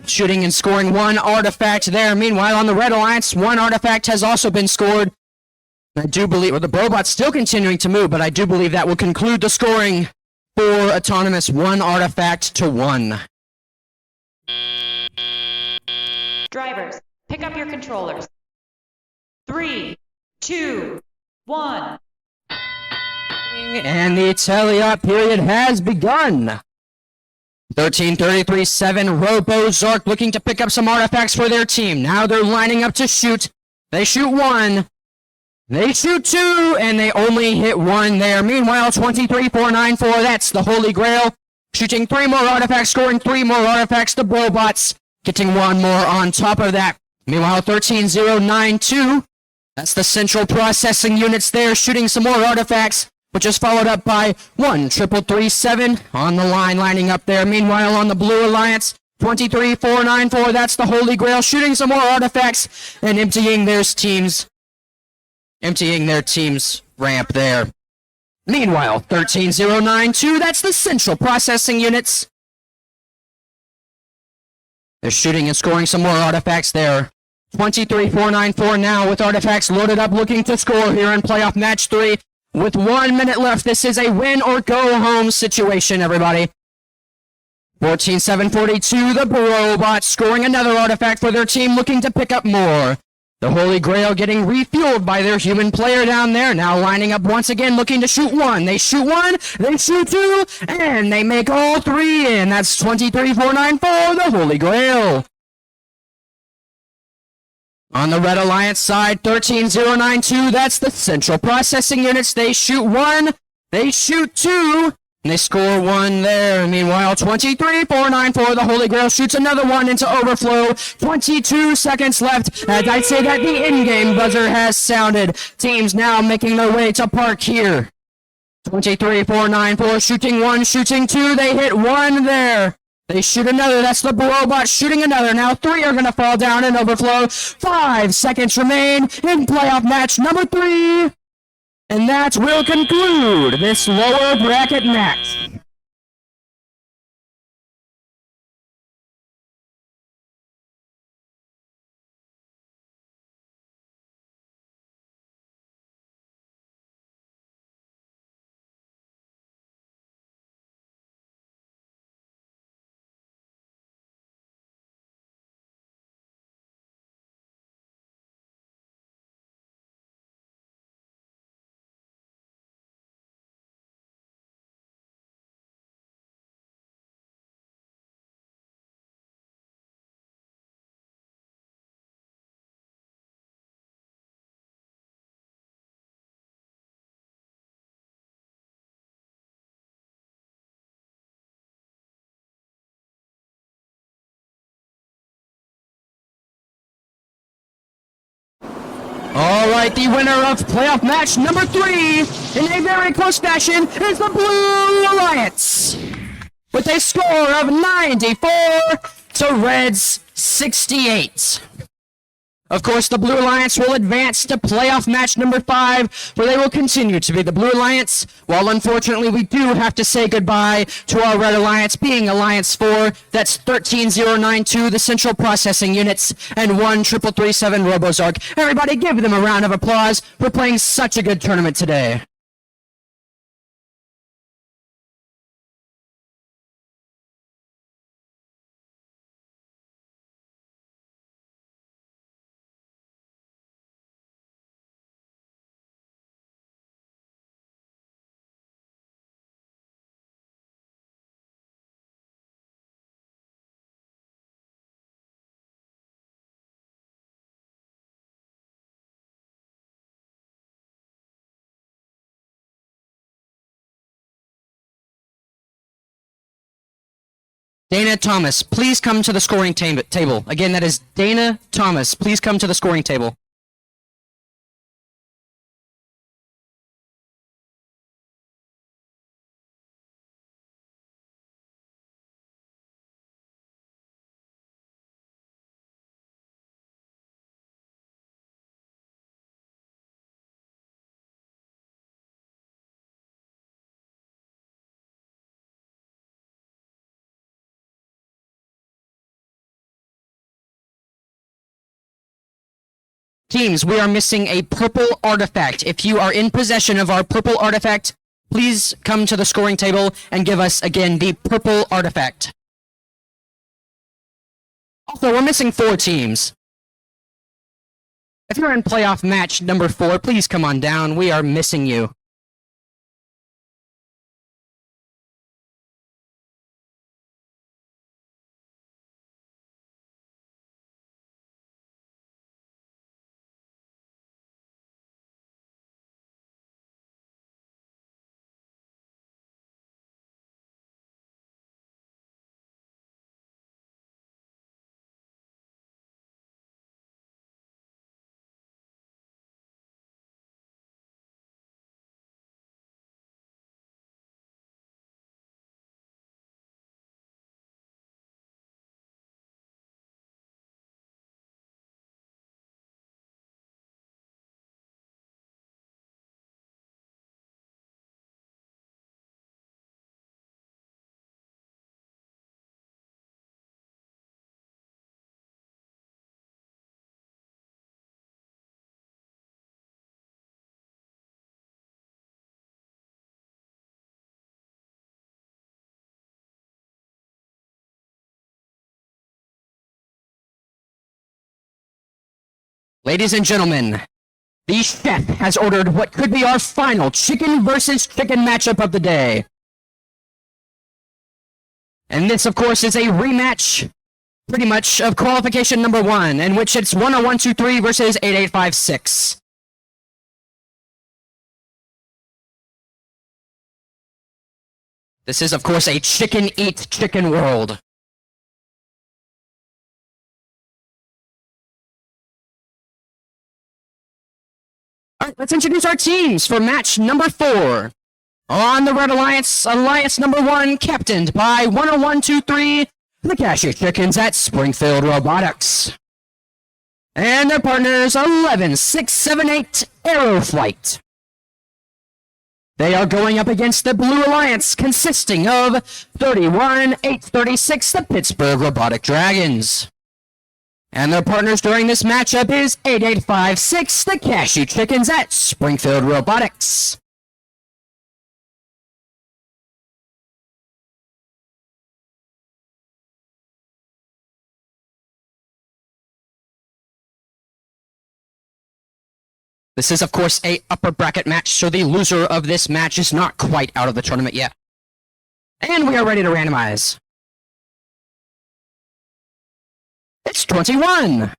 shooting and scoring 1 artifact there. Meanwhile, on the Red Alliance, 1 artifact has also been scored. I do believe, the Brobots still continuing to move, but I do believe that will conclude the scoring for Autonomous, 1 artifact to 1. Drivers, pick up your controllers. 3, 2, 1. And the tally-up period has begun. 13-33-7, Robo Zark looking to pick up some artifacts for their team. Now they're lining up to shoot. They shoot one. They shoot two, and they only hit one there. Meanwhile, 23-4-9-4, that's the Holy Grail. Shooting 3 more artifacts, scoring 3 more artifacts. The Robots getting 1 more on top of that. Meanwhile, 13-0-9-2, that's the Central Processing Units there, shooting some more artifacts, which is followed up by 1-3-3-7 on the line, lining up there. Meanwhile, on the Blue Alliance, 23-4-9-4, that's the Holy Grail, shooting some more artifacts and emptying their team's ramp there. Meanwhile, 13-0-9-2, that's the Central Processing Units. They're shooting and scoring some more artifacts there. 23-4-9-4 now with artifacts loaded up, looking to score here in playoff match 3. With 1 minute left, this is a win or go home situation, everybody. 14-7-42, the Robots scoring another artifact for their team, looking to pick up more. The Holy Grail getting refueled by their human player down there, now lining up once again, looking to shoot one. They shoot one, they shoot two, and they make all 3 in. That's 23-4-9-4, the Holy Grail. On the Red Alliance side, 13-0-9-2, that's the Central Processing Units. They shoot one, they shoot two, and they score 1 there. Meanwhile, 23-4-9-4, the Holy Grail shoots another one into overflow. 22 seconds left, as I say that the in-game buzzer has sounded. Teams now making their way to park here. 23-4-9-4, shooting 1, shooting 2, they hit 1 there. They shoot another, that's the Robot shooting another. Now 3 are going to fall down in overflow. 5 seconds remain in playoff match number 3. And that will conclude this lower bracket match. All right, the winner of playoff match number 3 in a very close fashion is the Blue Alliance with a score of 94 to Reds 68. Of course, the Blue Alliance will advance to playoff match number 5, where they will continue to be the Blue Alliance, while unfortunately we do have to say goodbye to our Red Alliance, being Alliance 4, that's 13-0-9-2, the Central Processing Units, and 1-3-3-7 RoboZark. Everybody give them a round of applause for playing such a good tournament today. Dana Thomas, please come to the scoring table. Again, that is Dana Thomas. Please come to the scoring table. Teams, we are missing a purple artifact. If you are in possession of our purple artifact, please come to the scoring table and give us, again, the purple artifact. Also, we're missing 4 teams. If you're in playoff match number 4, please come on down. We are missing you. Ladies and gentlemen, the chef has ordered what could be our final chicken versus chicken matchup of the day. And this, of course, is a rematch, pretty much, of qualification number 1, in which it's 10123 versus 8856. This is, of course, a chicken eat chicken world. All right, let's introduce our teams for match number 4. On the Red Alliance, Alliance number 1, captained by 10123, the Cashew Chickens at Springfield Robotics. And their partners, 11678 Aeroflight. They are going up against the Blue Alliance, consisting of 31836, the Pittsburgh Robotic Dragons. And their partners during this matchup is 8856, the Cashew Chickens at Springfield Robotics. This is, of course, a upper bracket match, so the loser of this match is not quite out of the tournament yet. And we are ready to randomize. It's 21.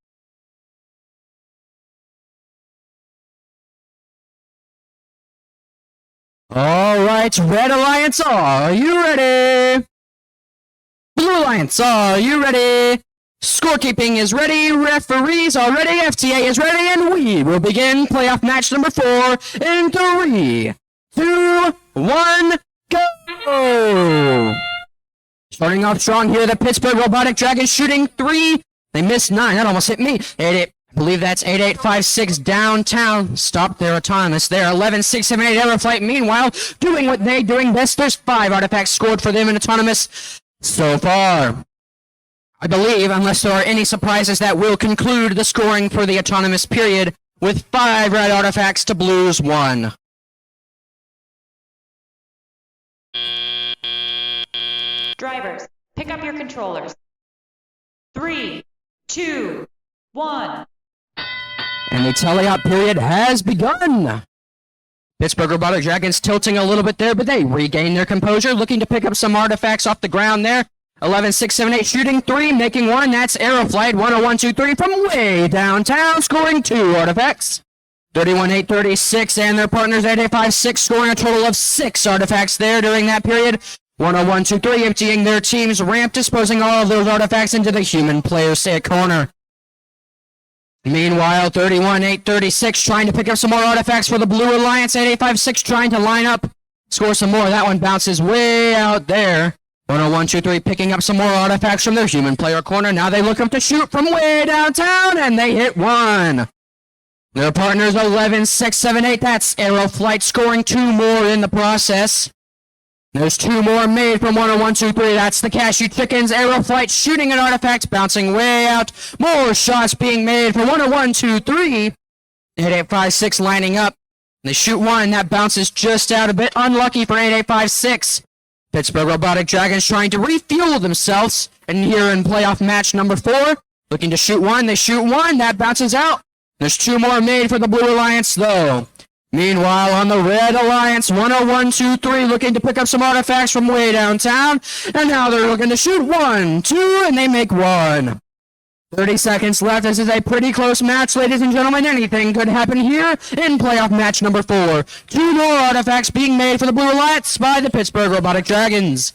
All right, Red Alliance, are you ready? Blue Alliance, are you ready? Scorekeeping is ready, referees are ready, FTA is ready, and we will begin playoff match number 4 in 3, 2, 1, go! Starting off strong here, the Pittsburgh Robotic Dragons shooting 3. They missed 9, that almost hit me. I believe that's 8856 downtown. Stopped their autonomous there. 11678 Aeroflight, meanwhile, doing what they're doing best. There's 5 artifacts scored for them in autonomous so far. I believe, unless there are any surprises, that will conclude the scoring for the autonomous period with 5 red artifacts to Blue's 1. Drivers, pick up your controllers. 3, 2, 1. And the teleop period has begun. Pittsburgh Robotic Dragons tilting a little bit there, but they regain their composure, looking to pick up some artifacts off the ground there. 11678 shooting 3, making 1. That's Aeroflight 10123 from way downtown, scoring 2 artifacts. 31836 and their partners 8856 scoring a total of 6 artifacts there during that period. 10123 emptying their team's ramp, disposing all of those artifacts into the human player's corner. Meanwhile, 31836 trying to pick up some more artifacts for the Blue Alliance. 8856 trying to line up, score some more. That one bounces way out there. 10123 picking up some more artifacts from their human player corner. Now they look up to shoot from way downtown, and they hit 1. Their partners 11678. That's Aeroflight scoring 2 more in the process. There's 2 more made from 10123. That's the Cashew Chickens. Aeroflight shooting an artifact, bouncing way out. More shots being made for 10123. 8856 lining up. They shoot 1. That bounces just out a bit. Unlucky for 8856. Pittsburgh Robotic Dragons trying to refuel themselves. And here in playoff match number 4, looking to shoot 1. They shoot 1. That bounces out. There's 2 more made for the Blue Alliance, though. Meanwhile, on the Red Alliance, 10123 looking to pick up some artifacts from way downtown. And now they're looking to shoot 1, 2, and they make 1. 30 seconds left. This is a pretty close match, ladies and gentlemen. Anything could happen here in playoff match number 4. 2 more artifacts being made for the Blue Alliance by the Pittsburgh Robotic Dragons.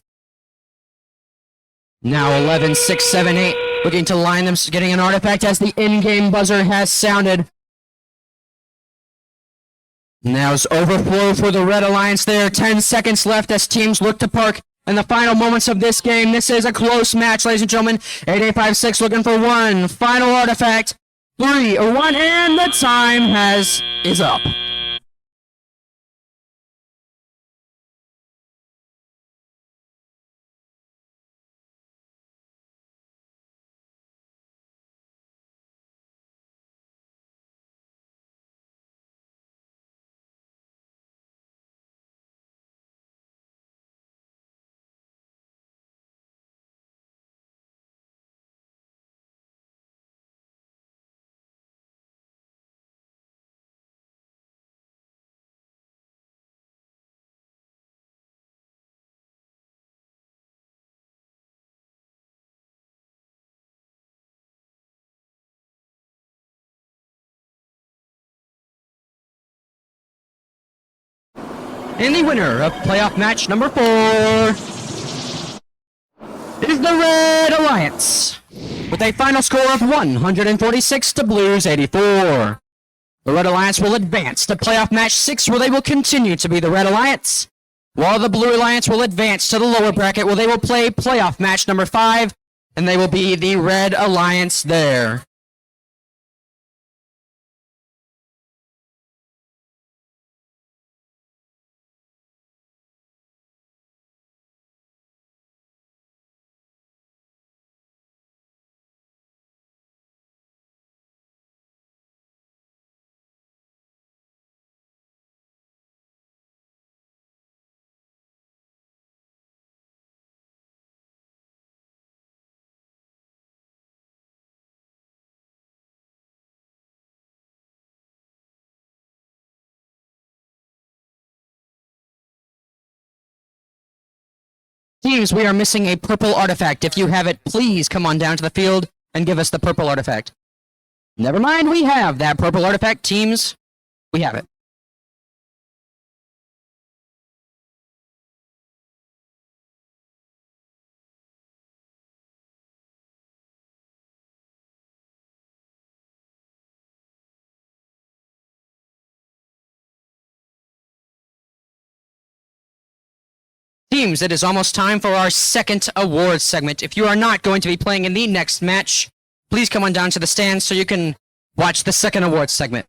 Now 11678 looking to line them, getting an artifact as the in-game buzzer has sounded. Now it's overflow for the Red Alliance there. 10 seconds left as teams look to park in the final moments of this game. This is a close match, ladies and gentlemen. 8856 looking for 1 final artifact. 3, 1, and the time is up. And the winner of playoff match number 4 is the Red Alliance, with a final score of 146 to Blues 84. The Red Alliance will advance to playoff match 6, where they will continue to be the Red Alliance, while the Blue Alliance will advance to the lower bracket, where they will play playoff match number 5, and they will be the Red Alliance there. Teams, we are missing a purple artifact. If you have it, please come on down to the field and give us the purple artifact. Never mind, we have that purple artifact. Teams, we have it. Teams, it is almost time for our second awards segment. If you are not going to be playing in the next match, please come on down to the stands so you can watch the second awards segment.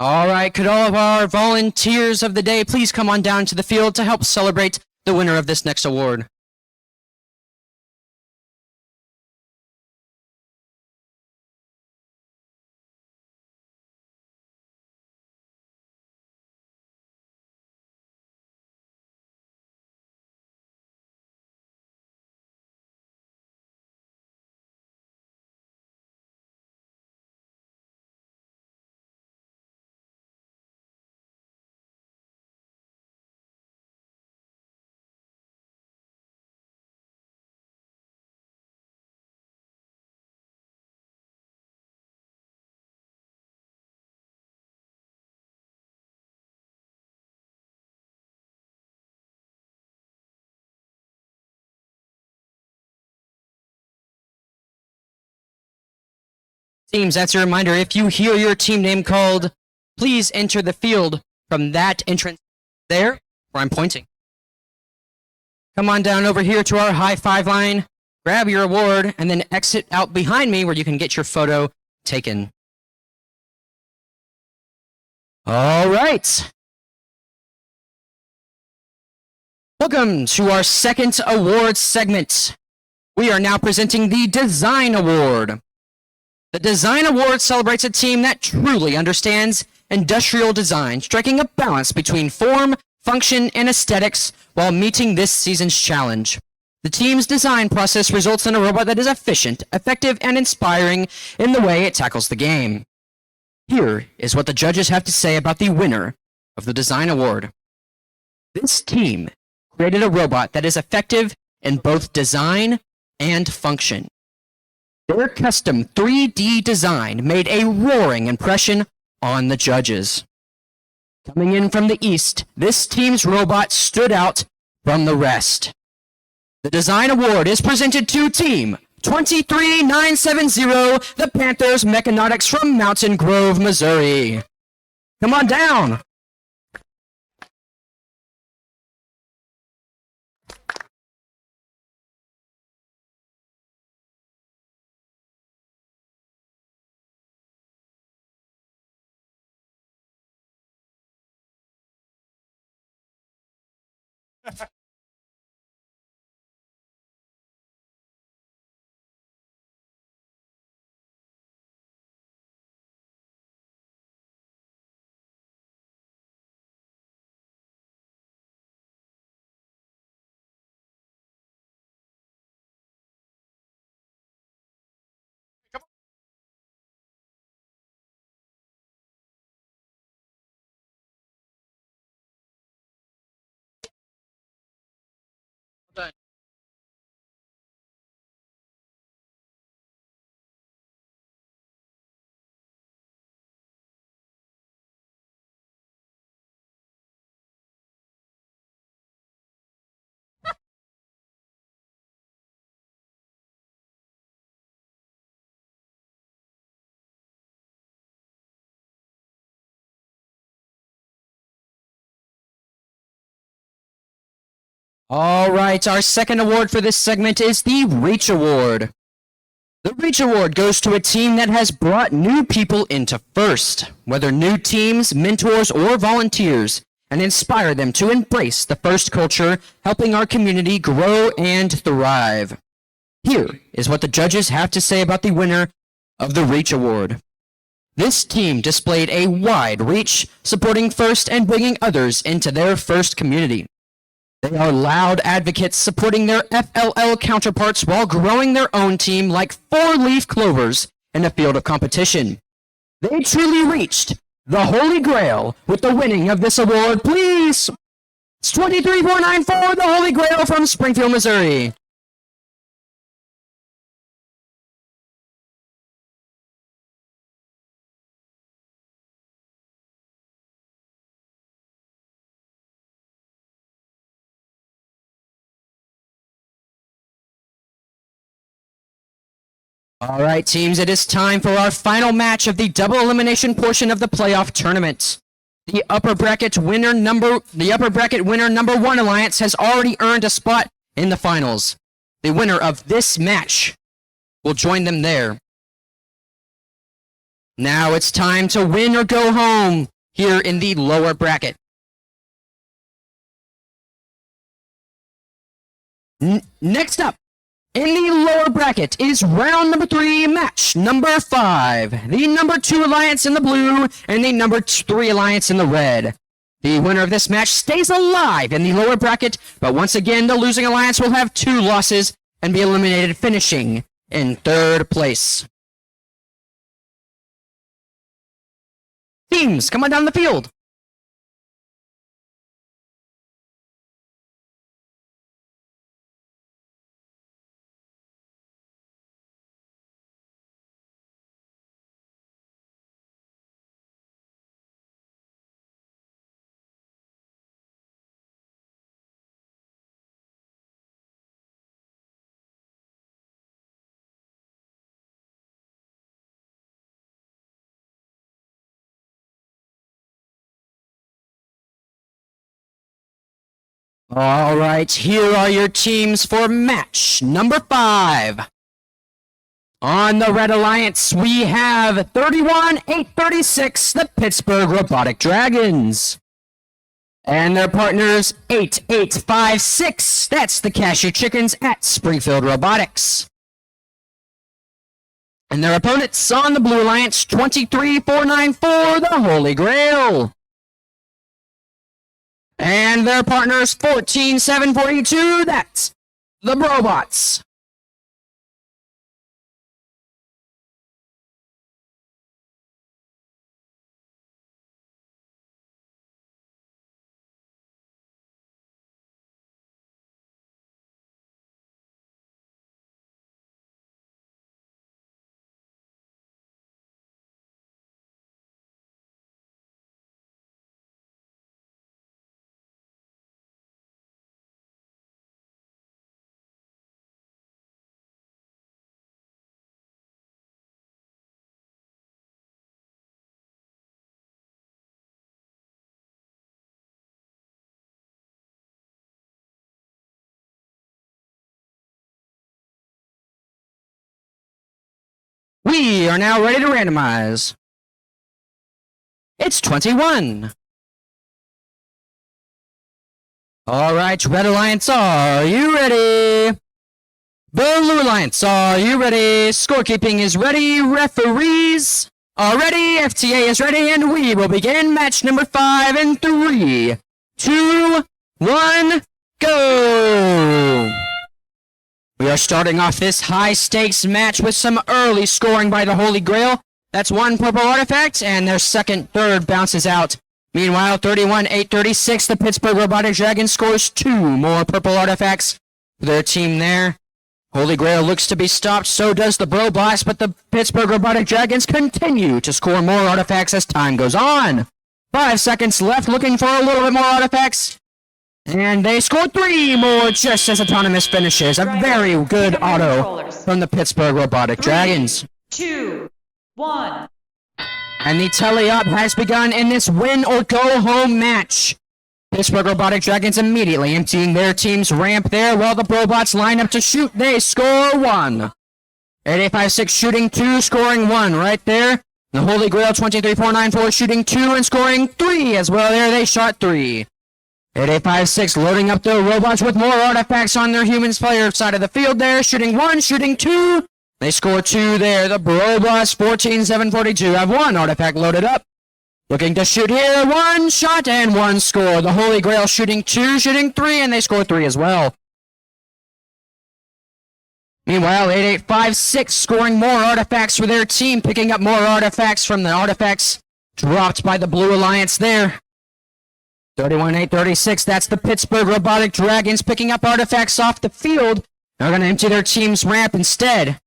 All right, could all of our volunteers of the day please come on down to the field to help celebrate the winner of this next award? Teams, that's a reminder, if you hear your team name called, please enter the field from that entrance there, where I'm pointing. Come on down over here to our high five line, grab your award, and then exit out behind me where you can get your photo taken. All right. Welcome to our second awards segment. We are now presenting the Design Award. The Design Award celebrates a team that truly understands industrial design, striking a balance between form, function, and aesthetics while meeting this season's challenge. The team's design process results in a robot that is efficient, effective, and inspiring in the way it tackles the game. Here is what the judges have to say about the winner of the Design Award. This team created a robot that is effective in both design and function. Their custom 3D design made a roaring impression on the judges. Coming in from the east, this team's robot stood out from the rest. The Design Award is presented to Team 23970, the Panthers Mechanotics from Mountain Grove, Missouri. Come on down. All right, our second award for this segment is the Reach Award. The Reach Award goes to a team that has brought new people into first, whether new teams, mentors, or volunteers, and inspire them to embrace the first culture, helping our community grow and thrive. Here is what the judges have to say about the winner of the Reach Award. This team displayed a wide reach, supporting first and bringing others into their first community. They are loud advocates supporting their FLL counterparts while growing their own team like four-leaf clovers in a field of competition. They truly reached the Holy Grail with the winning of this award. Please, it's 23494, the Holy Grail from Springfield, Missouri. All right, teams, it is time for our final match of the double elimination portion of the playoff tournament. The upper bracket winner number one alliance has already earned a spot in the finals. The winner of this match will join them there. Now it's time to win or go home here in the lower bracket. Next up, in the lower bracket is round number 3, match number 5. The number 2 alliance in the blue and the number 3 alliance in the red. The winner of this match stays alive in the lower bracket, but once again the losing alliance will have 2 losses and be eliminated, finishing in 3rd place. Teams, come on down the field. All right, here are your teams for match number 5. On the Red Alliance, we have 31-836, the Pittsburgh Robotic Dragons. And their partners, 8856, that's the Cashew Chickens at Springfield Robotics. And their opponents on the Blue Alliance, 23494, the Holy Grail. And their partners, 14742, that's the Brobots. We are now ready to randomize. It's 21. All right, Red Alliance, are you ready? Blue Alliance, are you ready? Scorekeeping is ready. Referees are ready. FTA is ready, and we will begin match number 5 in 3, 2, 1, go! We are starting off this high-stakes match with some early scoring by the Holy Grail. That's 1 purple artifact, and their third bounces out. Meanwhile, 31-8-36, the Pittsburgh Robotic Dragon scores 2 more purple artifacts for their team there. Holy Grail looks to be stopped, so does the Bro Blast, but the Pittsburgh Robotic Dragons continue to score more artifacts as time goes on. 5 seconds left, looking for a little bit more artifacts. And they score 3 more just as Autonomous finishes. A very good auto from the Pittsburgh Robotic Dragons. 2, 1. And the tally-up has begun in this win-or-go-home match. Pittsburgh Robotic Dragons immediately emptying their team's ramp there while the Brobots line up to shoot. They score 1. 8856 shooting 2, scoring 1 right there. The Holy Grail 23494 shooting 2 and scoring 3 as well there. They shot 3. 8856 loading up the robots with more artifacts on their humans player side of the field there. Shooting 1, shooting 2. They score 2 there. The Robots 14742 have 1 artifact loaded up. Looking to shoot here. 1 shot and 1 score. The Holy Grail shooting 2, shooting 3, and they score 3 as well. Meanwhile, 8856 scoring more artifacts for their team, picking up more artifacts from the artifacts dropped by the Blue Alliance there. 31-8-36, that's the Pittsburgh Robotic Dragons picking up artifacts off the field. They're going to empty their team's ramp instead.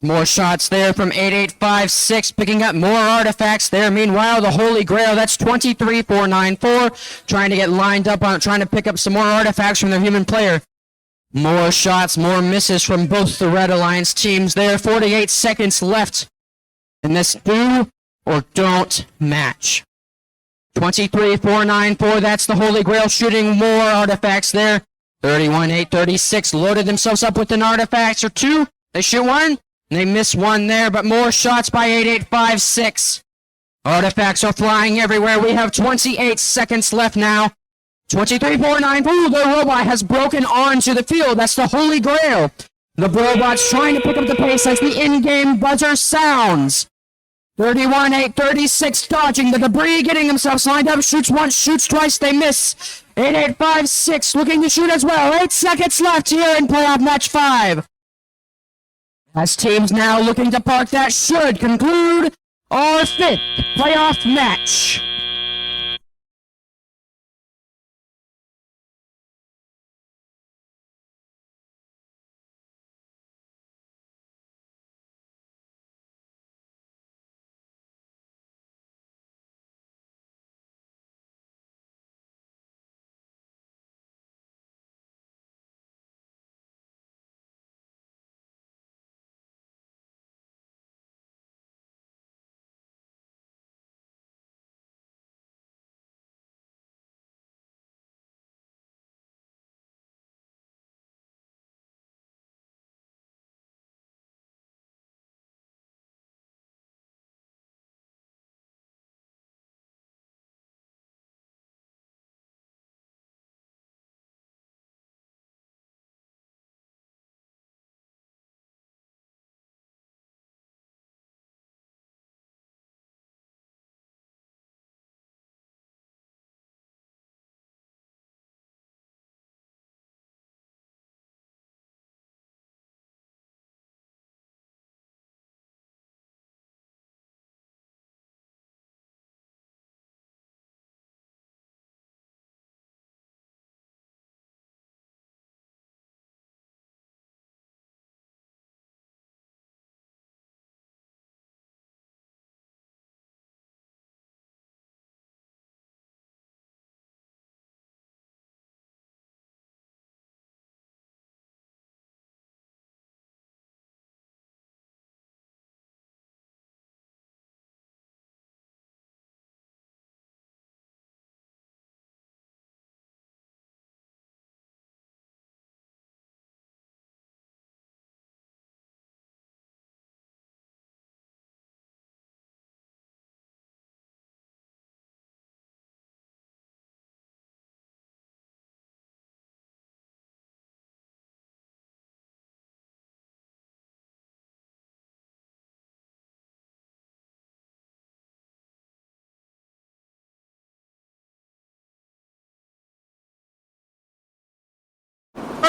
More shots there from 8856, picking up more artifacts there. Meanwhile, the Holy Grail, that's 23494, trying to get lined up on trying to pick up some more artifacts from their human player. More shots, more misses from both the Red Alliance teams there. 48 seconds left in this do or don't match. 23494, that's the Holy Grail shooting more artifacts there. 31-8-36 loaded themselves up with an artifact or 2. They shoot 1, and they miss 1 there, but more shots by 8856. Artifacts are flying everywhere. We have 28 seconds left now. 23-4-9, the robot has broken onto the field. That's the Holy Grail. The robot's trying to pick up the pace as the in-game buzzer sounds. 31-8-36, dodging the debris, getting themselves lined up, shoots once, shoots twice, they miss. 8856 looking to shoot as well. 8 seconds left here in playoff match 5. As teams now looking to park that should conclude our 5th playoff match.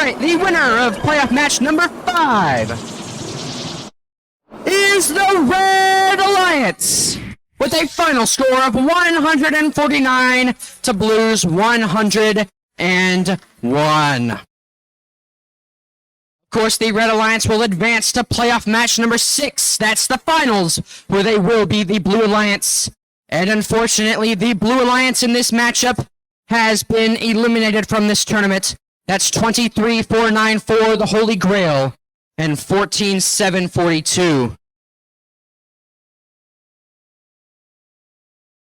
right, the winner of playoff match number 5 is the Red Alliance with a final score of 149 to Blue's 101. Of course, the Red Alliance will advance to playoff match number 6. That's the finals, where they will be the Blue Alliance. And unfortunately, the Blue Alliance in this matchup has been eliminated from this tournament. That's 23-4-9-4, the Holy Grail, and 14-7-42.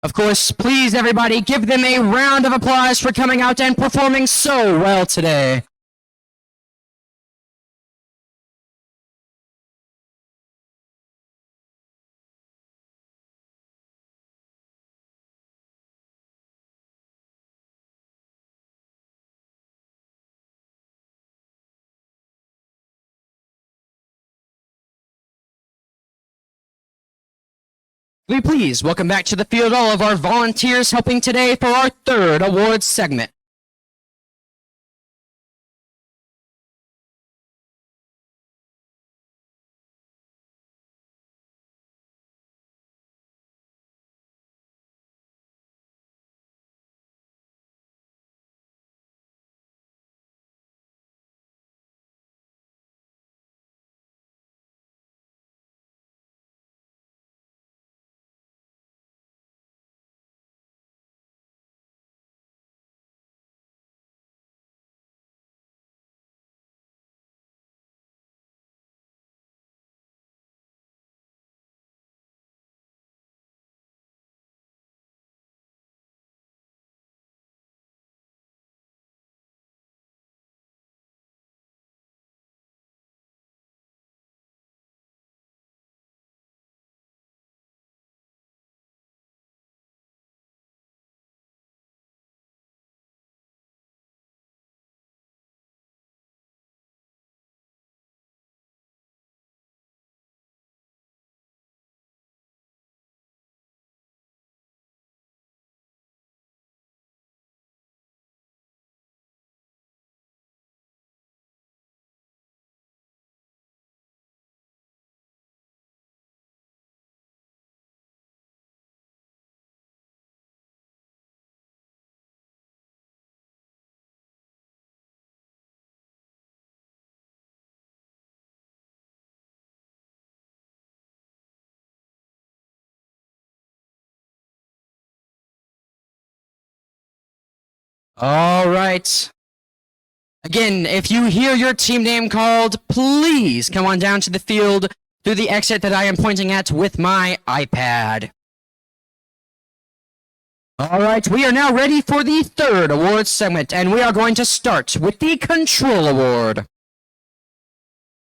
Of course, please, everybody, give them a round of applause for coming out and performing so well today. Will you please welcome back to the field all of our volunteers helping today for our 3rd awards segment. All right. Again, if you hear your team name called, please come on down to the field through the exit that I am pointing at with my iPad. All right, we are now ready for the 3rd awards segment, and we are going to start with the Control Award.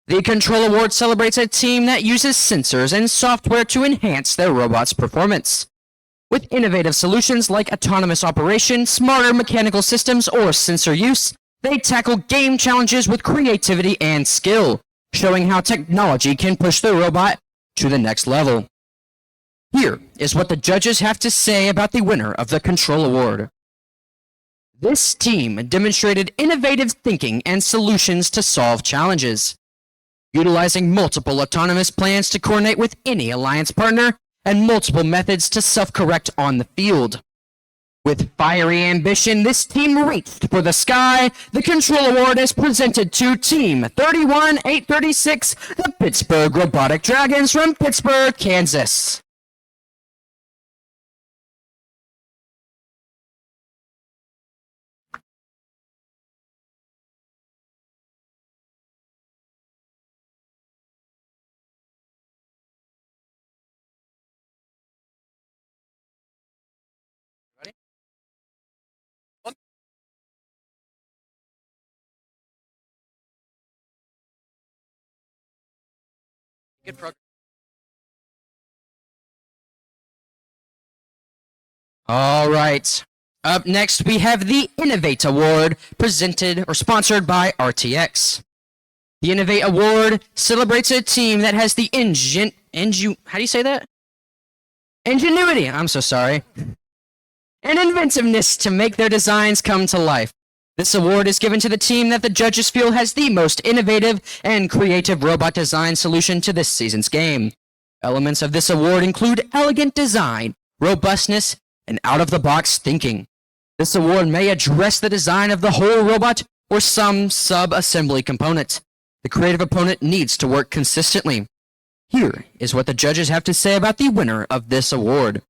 The Control Award celebrates a team that uses sensors and software to enhance their robot's performance. With innovative solutions like autonomous operation, smarter mechanical systems, or sensor use, they tackle game challenges with creativity and skill, showing how technology can push the robot to the next level. Here is what the judges have to say about the winner of the Control Award. This team demonstrated innovative thinking and solutions to solve challenges, utilizing multiple autonomous plans to coordinate with any alliance partner and multiple methods to self-correct on the field. With fiery ambition, this team reached for the sky. The Control Award is presented to Team 31836, the Pittsburgh Robotic Dragons from Pittsburgh, Kansas. Good program. All right. Up next, we have the Innovate Award, presented or sponsored by RTX. The Innovate Award celebrates a team that has the how do you say that? Ingenuity, I'm so sorry. And inventiveness to make their designs come to life. This award is given to the team that the judges feel has the most innovative and creative robot design solution to this season's game. Elements of this award include elegant design, robustness, and out-of-the-box thinking. This award may address the design of the whole robot or some sub-assembly component. The creative opponent needs to work consistently. Here is what the judges have to say about the winner of this award.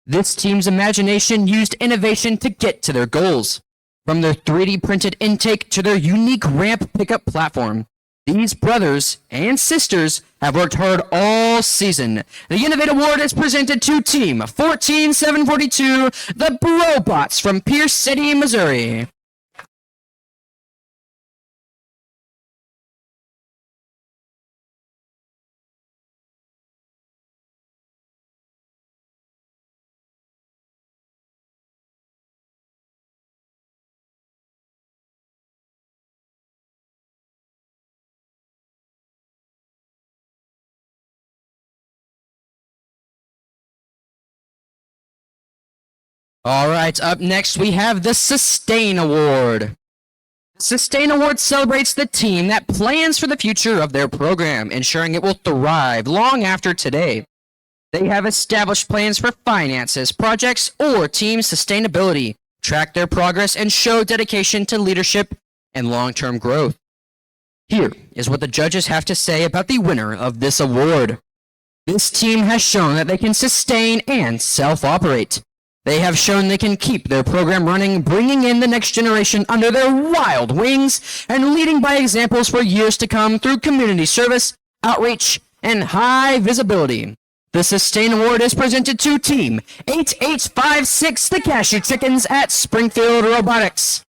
This team's imagination used innovation to get to their goals. From their 3D printed intake to their unique ramp pickup platform, these brothers and sisters have worked hard all season. The Innovate Award is presented to Team 14742, the Brobots from Pierce City, Missouri. All right, up next we have the Sustain Award. The Sustain Award celebrates the team that plans for the future of their program, ensuring it will thrive long after today. They have established plans for finances, projects, or team sustainability, track their progress, and show dedication to leadership and long-term growth. Here is what the judges have to say about the winner of this award. This team has shown that they can sustain and self-operate. They have shown they can keep their program running, bringing in the next generation under their wild wings, and leading by examples for years to come through community service, outreach, and high visibility. The Sustain Award is presented to Team 8856, the Cashew Chickens at Springfield Robotics.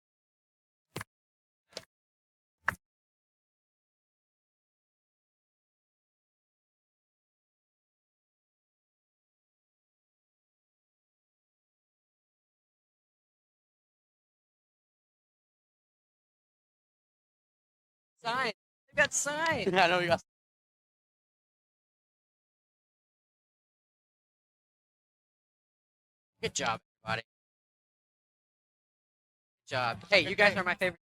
Sign. They got signed. Yeah, I know you got. Good job, everybody. Good job. Hey, you guys are my favorite.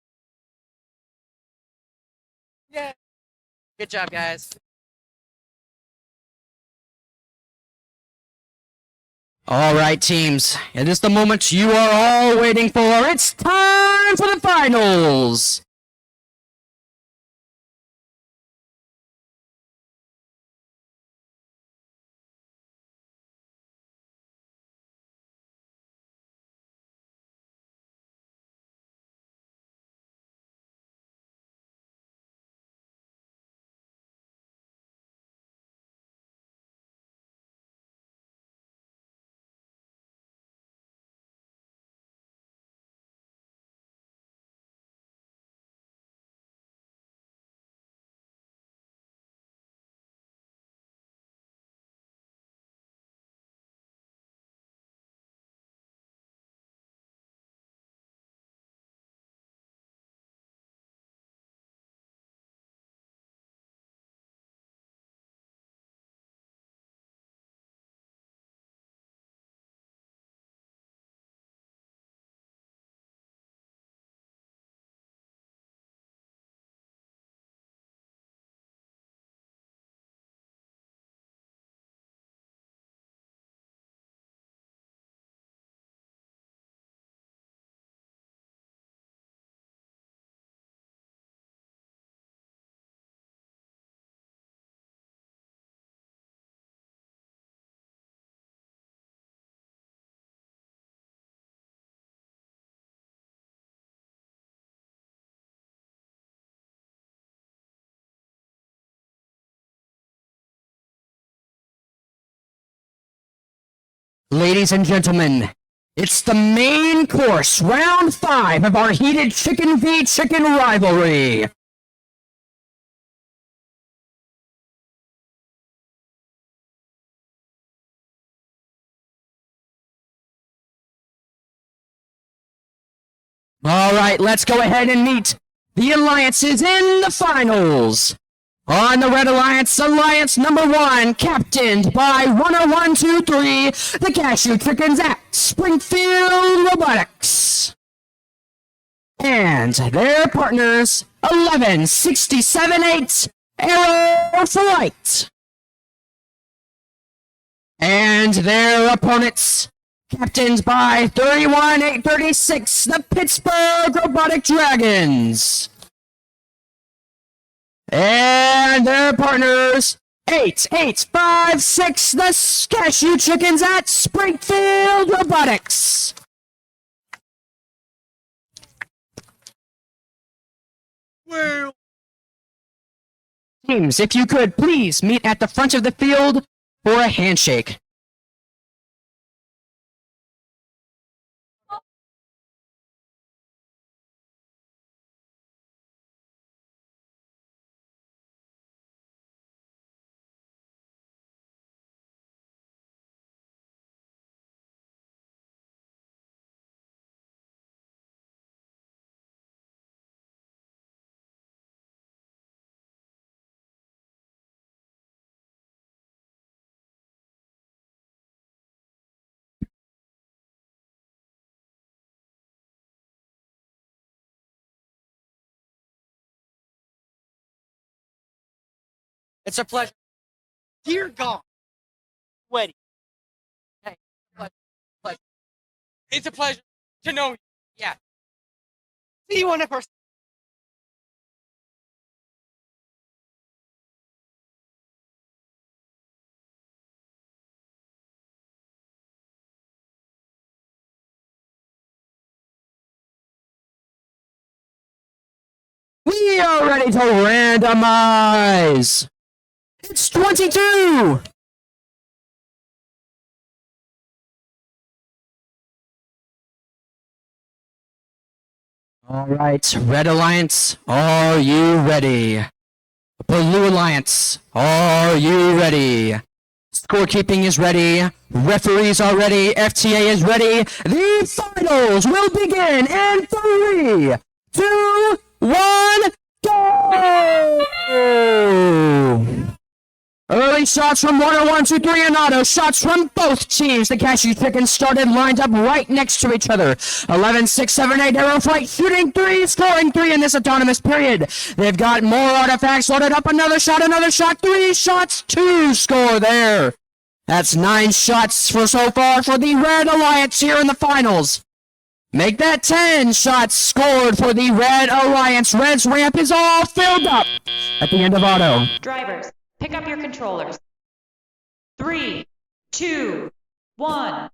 Yeah. Good job, guys. All right, teams. It is the moment you are all waiting for. It's time for the finals. Ladies and gentlemen, it's the main course, round 5 of our heated chicken v chicken rivalry. All right, let's go ahead and meet the alliances in the finals. On the Red Alliance, Alliance number 1, captained by 10123, the Cashew Chickens at Springfield Robotics. And their partners, 11-67-8, Arrow Flight. And their opponents, captained by 31-8-36, the Pittsburgh Robotic Dragons. And their partners, 8-8-5-6, the Cashew Chickens at Springfield Robotics. Teams, if you could, please meet at the front of the field for a handshake. It's a pleasure. Dear God. Wedding. Hey, pleasure. It's a pleasure to know you. Yeah. See you in person. We are ready to randomize. It's 22. All right, Red Alliance, are you ready? Blue Alliance, are you ready? Scorekeeping is ready. Referees are ready. FTA is ready. The finals will begin in 3, 2, 1, go! Early shots from 101-23 and auto. Shots from both teams. The Cashew Chickens started lined up right next to each other. 11-6-7-8 Arrow Flight shooting 3, scoring 3 in this autonomous period. They've got more artifacts loaded up. Another shot, 3 shots, 2 score there. That's 9 shots for so far for the Red Alliance here in the finals. Make that 10 shots scored for the Red Alliance. Red's ramp is all filled up at the end of auto. Drivers, pick up your controllers. 3, 2, 1.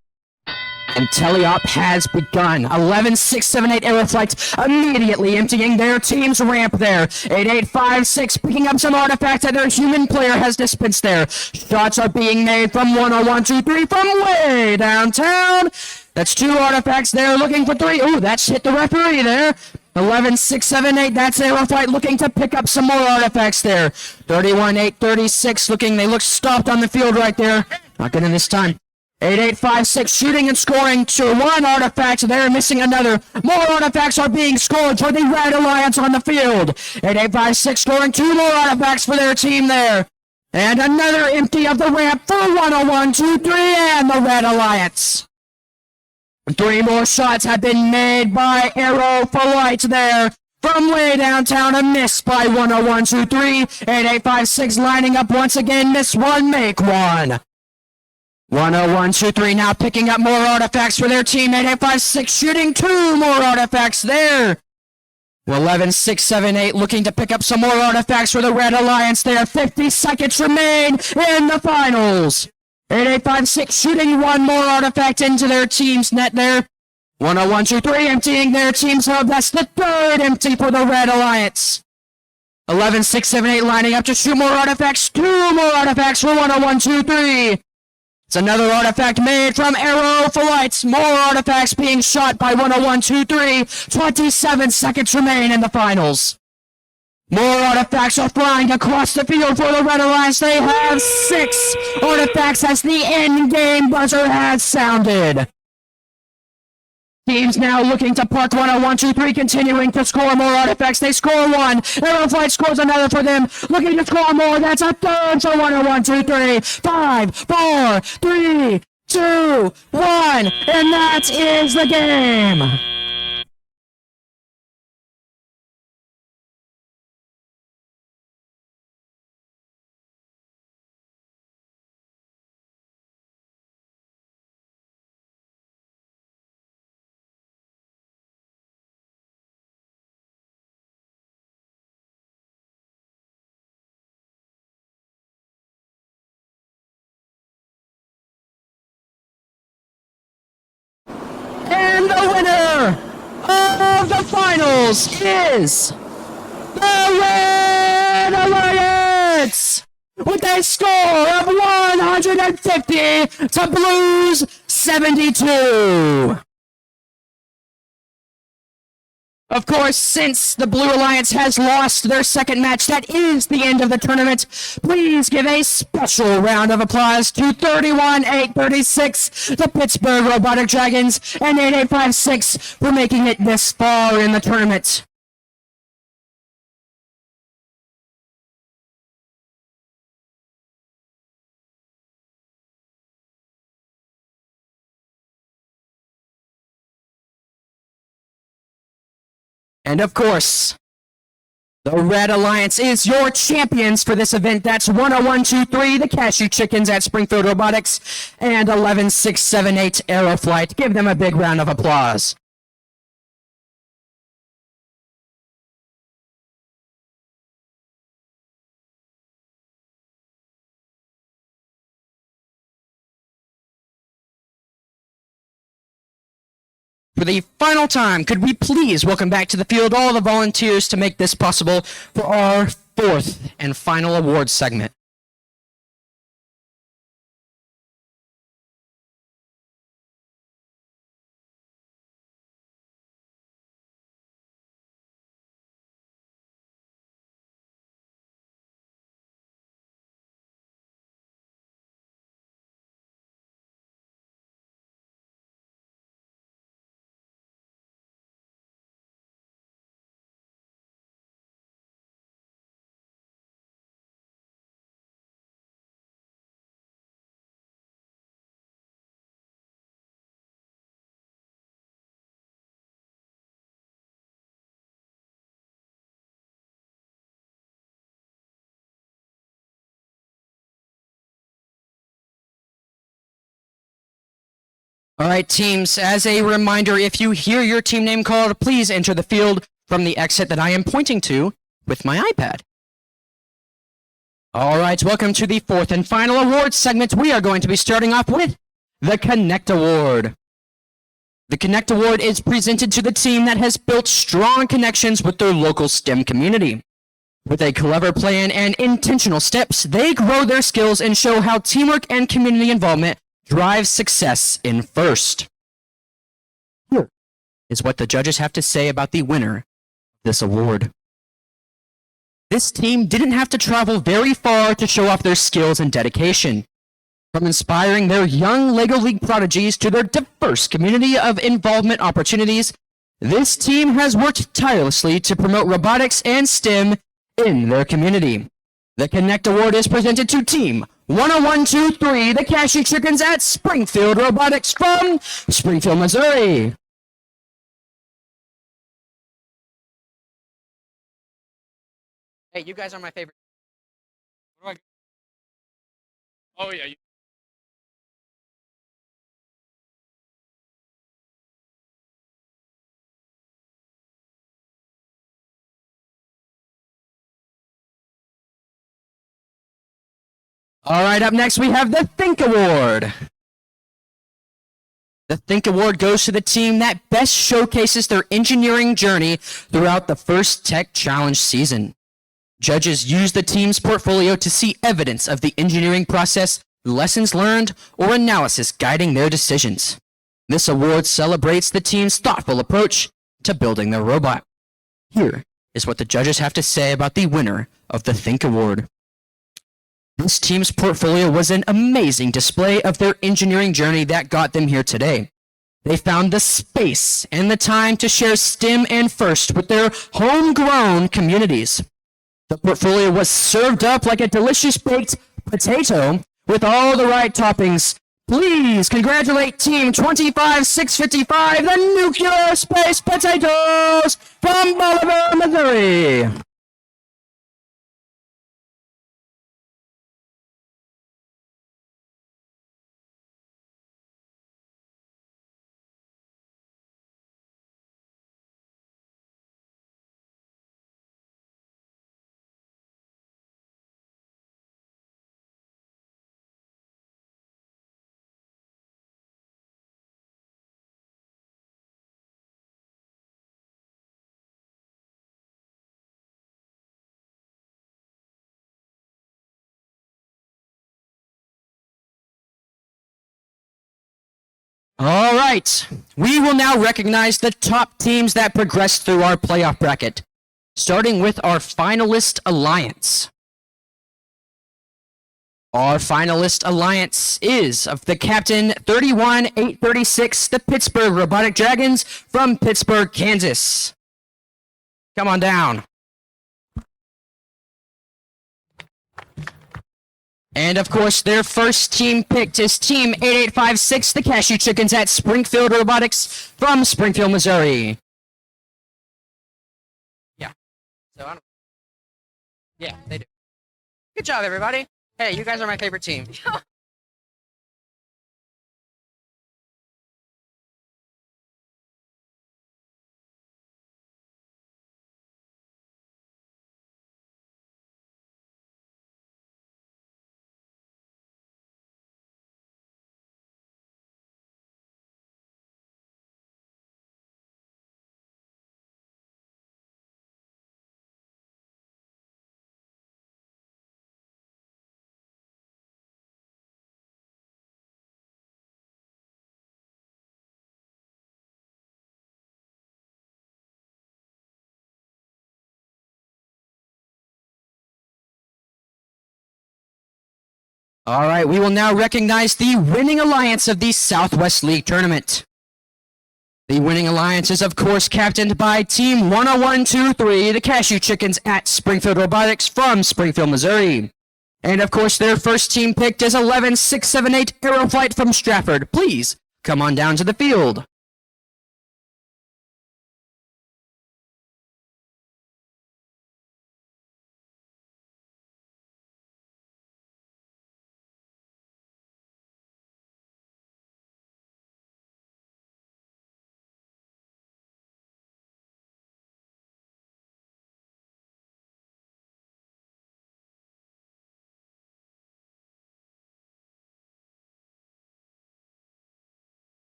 And teleop has begun. 11-6-7-8 Arrow Flight immediately emptying their team's ramp there. 8-8-5-6 picking up some artifacts that their human player has dispensed there. Shots are being made from 101-23 from way downtown. That's 2 artifacts there looking for 3. Ooh, that's hit the referee there. 11-6-7-8, that's Arrow Flight looking to pick up some more artifacts there. 31-8-36 looking, they look stopped on the field right there. Not getting this time. 8-8-5-6 shooting and scoring to 1 artifact. They're missing another. More artifacts are being scored for the Red Alliance on the field. 8-8-5-6 scoring 2 more artifacts for their team there. And another empty of the ramp for 101-23 and the Red Alliance. 3 more shots have been made by Arrow Flight there. From way downtown, a miss by 101-23. 8-8-5-6 lining up once again. Miss 1, make 1. 101-23 now picking up more artifacts for their team. 8-8-5-6 shooting 2 more artifacts there. 11-6-7-8 looking to pick up some more artifacts for the Red Alliance there. 50 seconds remain in the finals. 8-8-5-6 shooting 1 more artifact into their team's net there. 101-23 emptying their team's hub. That's the 3rd empty for the Red Alliance. 11-6-7-8 lining up to shoot more artifacts. 2 more artifacts for 101-23. It's another artifact made from Arrow Flight. More artifacts being shot by 101-23. 27 seconds remain in the finals. More artifacts are flying across the field for the Red Alliance. They have 6 artifacts as the end-game buzzer has sounded. Teams now looking to park 101-23, continuing to score more artifacts. They score 1. Arrow Flight scores another for them. Looking to score more. That's a 3rd for 101-23. 5, 4, 3, 2, 1. And that is the game. the finals is the Red Alliance with a score of 150 to Blues 72. Of course, since the Blue Alliance has lost their second match, that is the end of the tournament. Please give a special round of applause to 31-836, the Pittsburgh Robotic Dragons, and 8856 for making it this far in the tournament. And of course, the Red Alliance is your champions for this event. That's 10123, the Cashew Chickens at Springfield Robotics, and 11678 Aeroflight. Give them a big round of applause. For the final time, could we please welcome back to the field all the volunteers to make this possible for our fourth and final awards segment. All right, teams, as a reminder, if you hear your team name called, please enter the field from the exit that I am pointing to with my iPad. All right, welcome to the fourth and final awards segment. We are going to be starting off with the Connect Award. The Connect Award is presented to the team that has built strong connections with their local STEM community. With a clever plan and intentional steps, they grow their skills and show how teamwork and community involvement drives success in FIRST. Here is what the judges have to say about the winner of this award. This team didn't have to travel very far to show off their skills and dedication. From inspiring their young LEGO League prodigies to their diverse community of involvement opportunities, this team has worked tirelessly to promote robotics and STEM in their community. The Connect Award is presented to Team 10123, the Cashew Chickens at Springfield Robotics from Springfield, Missouri. Hey, you guys are my favorite. What do I... Oh, yeah. All right, up next we have the Think Award. The Think Award goes to the team that best showcases their engineering journey throughout the FIRST Tech Challenge season. Judges use the team's portfolio to see evidence of the engineering process, lessons learned, or analysis guiding their decisions. This award celebrates the team's thoughtful approach to building their robot. Here is what the judges have to say about the winner of the Think Award. This team's portfolio was an amazing display of their engineering journey that got them here today. They found the space and the time to share STEM and FIRST with their homegrown communities. The portfolio was served up like a delicious baked potato with all the right toppings. Please congratulate Team 25655, the Nuclear Space Potatoes from Bolivar, Missouri. All right. We will now recognize the top teams that progressed through our playoff bracket, starting with our finalist alliance. Our finalist alliance is of the captain 31836, the Pittsburgh Robotic Dragons from Pittsburgh, Kansas. Come on down. And of course, their first team picked is Team 8856, the Cashew Chickens at Springfield Robotics from Springfield, Missouri. Yeah. So I don't. Yeah, they do. Good job, everybody. Hey, you guys are my favorite team. All right, we will now recognize the winning alliance of the Southwest League tournament. The winning alliance is, of course, captained by Team 10123, the Cashew Chickens at Springfield Robotics from Springfield, Missouri. And, of course, their first team picked is 11678 Aeroflight from Stratford. Please come on down to the field.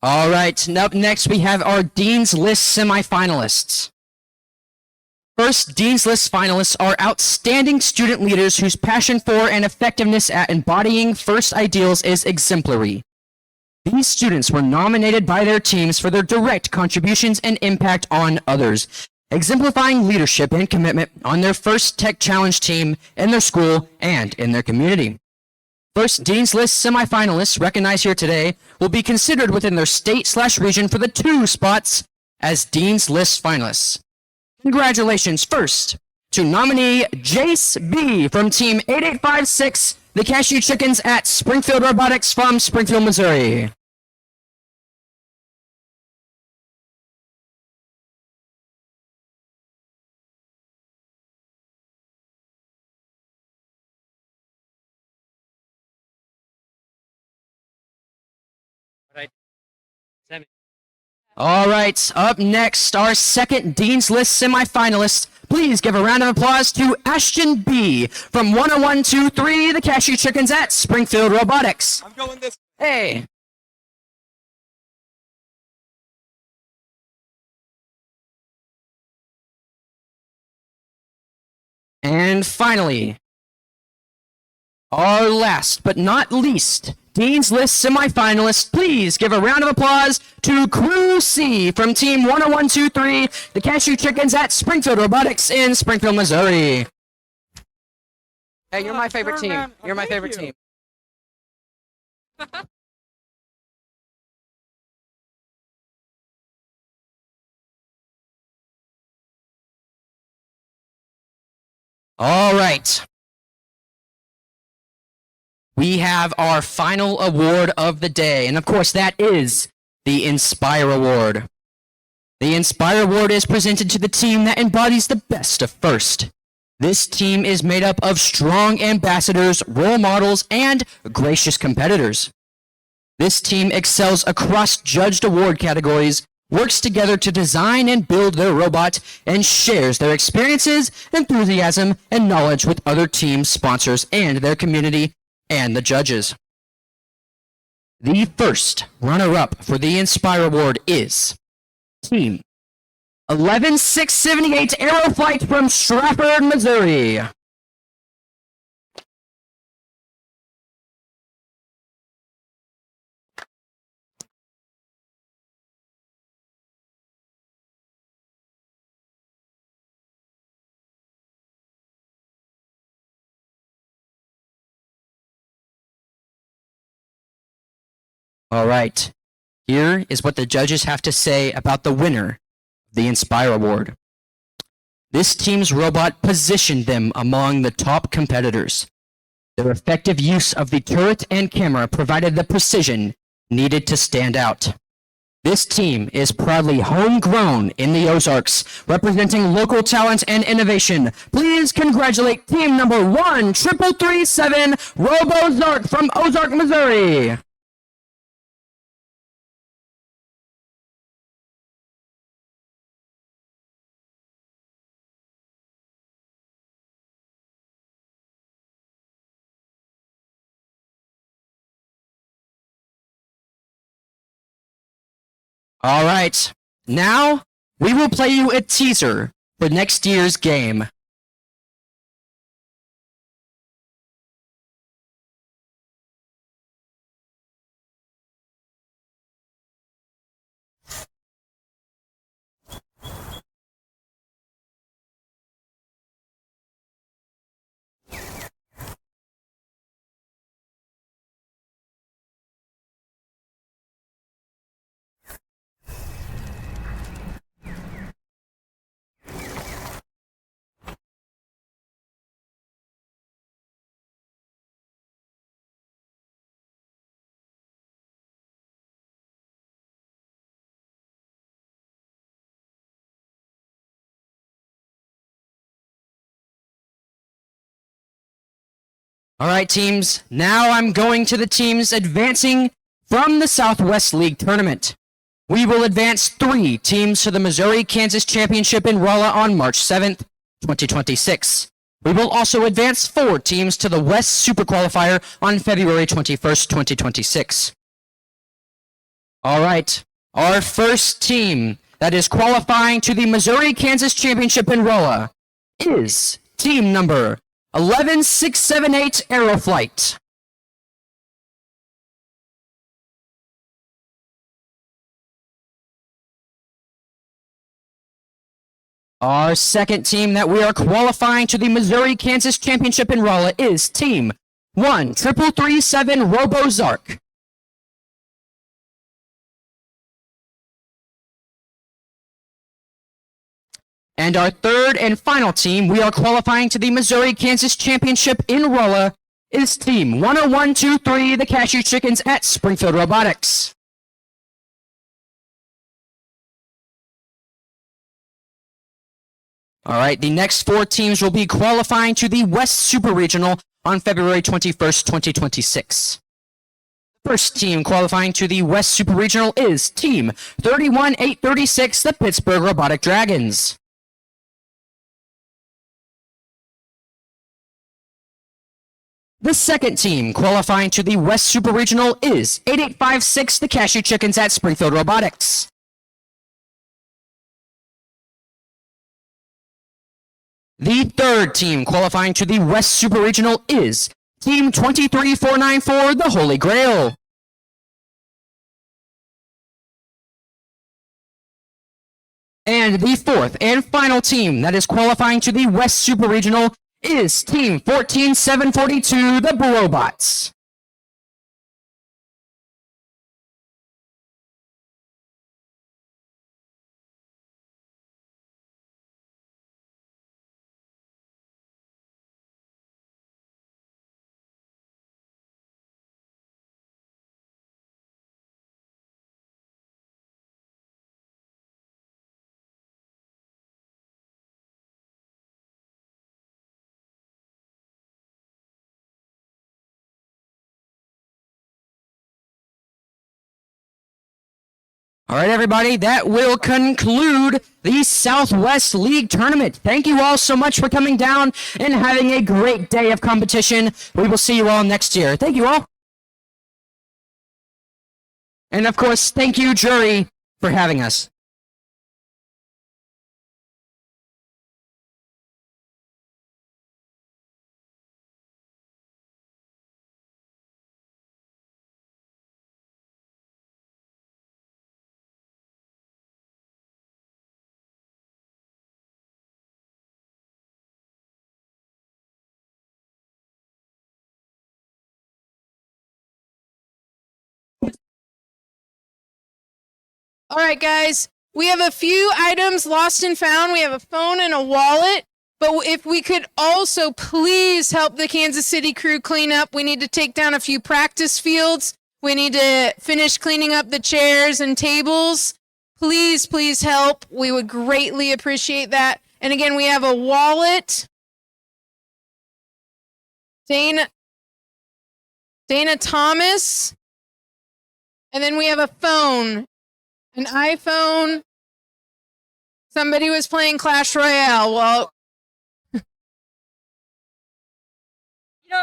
All right, up next we have our Dean's List semifinalists. First, Dean's List finalists are outstanding student leaders whose passion for and effectiveness at embodying first ideals is exemplary. These students were nominated by their teams for their direct contributions and impact on others, exemplifying leadership and commitment on their first Tech Challenge team, in their school, and in their community. First, Dean's List semifinalists recognized here today will be considered within their state/region for the 2 spots as Dean's List finalists. Congratulations first to nominee Jace B from Team 8856, the Cashew Chickens at Springfield Robotics from Springfield, Missouri. All right, up next, our second Dean's List semifinalist. Please give a round of applause to Ashton B from 10123, the Cashew Chickens at Springfield Robotics. I'm going this. Hey. And finally, our last but not least Dean's List semifinalist. Please give a round of applause to Crew C from Team 10123, the Cashew Chickens at Springfield Robotics in Springfield, Missouri. Hey, you're my favorite team. You're my favorite team. All right. we have our final award of the day. And of course, that is the Inspire Award. The Inspire Award is presented to the team that embodies the best of FIRST. This team is made up of strong ambassadors, role models, and gracious competitors. This team excels across judged award categories, works together to design and build their robot, and shares their experiences, enthusiasm, and knowledge with other teams, sponsors, and their community, and the judges. The first runner-up for the Inspire Award is Team 11678 Aeroflight from Stratford, Missouri. All right, here is what the judges have to say about the winner of the Inspire Award. This team's robot positioned them among the top competitors. Their effective use of the turret and camera provided the precision needed to stand out. This team is proudly homegrown in the Ozarks, representing local talent and innovation. Please congratulate team number 13337 RoboZark from Ozark, Missouri. All right, now we will play you a teaser for next year's game. All right, teams, now I'm going to the teams advancing from the Southwest League tournament. We will advance 3 teams to the Missouri-Kansas Championship in Rolla on March 7th, 2026. We will also advance 4 teams to the West Super Qualifier on February 21st, 2026. All right, our first team that is qualifying to the Missouri-Kansas Championship in Rolla is team number 11678 Aeroflight. Our second team that we are qualifying to the Missouri-Kansas Championship in Rolla is team 13337 RoboZark. And our third and final team we are qualifying to the Missouri-Kansas Championship in Rolla is team 10123, the Cashew Chickens at Springfield Robotics. All right, the next 4 teams will be qualifying to the West Super Regional on February 21st, 2026. The first team qualifying to the West Super Regional is team 31836, the Pittsburgh Robotic Dragons. The second team qualifying to the West Super Regional is 8856, the Cashew Chickens at Springfield Robotics. The third team qualifying to the West Super Regional is Team 23494, the Holy Grail. And the fourth and final team that is qualifying to the West Super Regional is Team 14742, the Robots. All right, everybody, that will conclude the Southwest League tournament. Thank you all so much for coming down and having a great day of competition. We will see you all next year. Thank you all. And of course, thank you, jury, for having us. All right, guys. We have a few items lost and found. We have a phone and a wallet. But if we could also please help the Kansas City crew clean up, we need to take down a few practice fields. We need to finish cleaning up the chairs and tables. Please, please help. We would greatly appreciate that. And again, we have a wallet. Dana Thomas. And then we have a phone. An iPhone. Somebody was playing Clash Royale. Well, You know,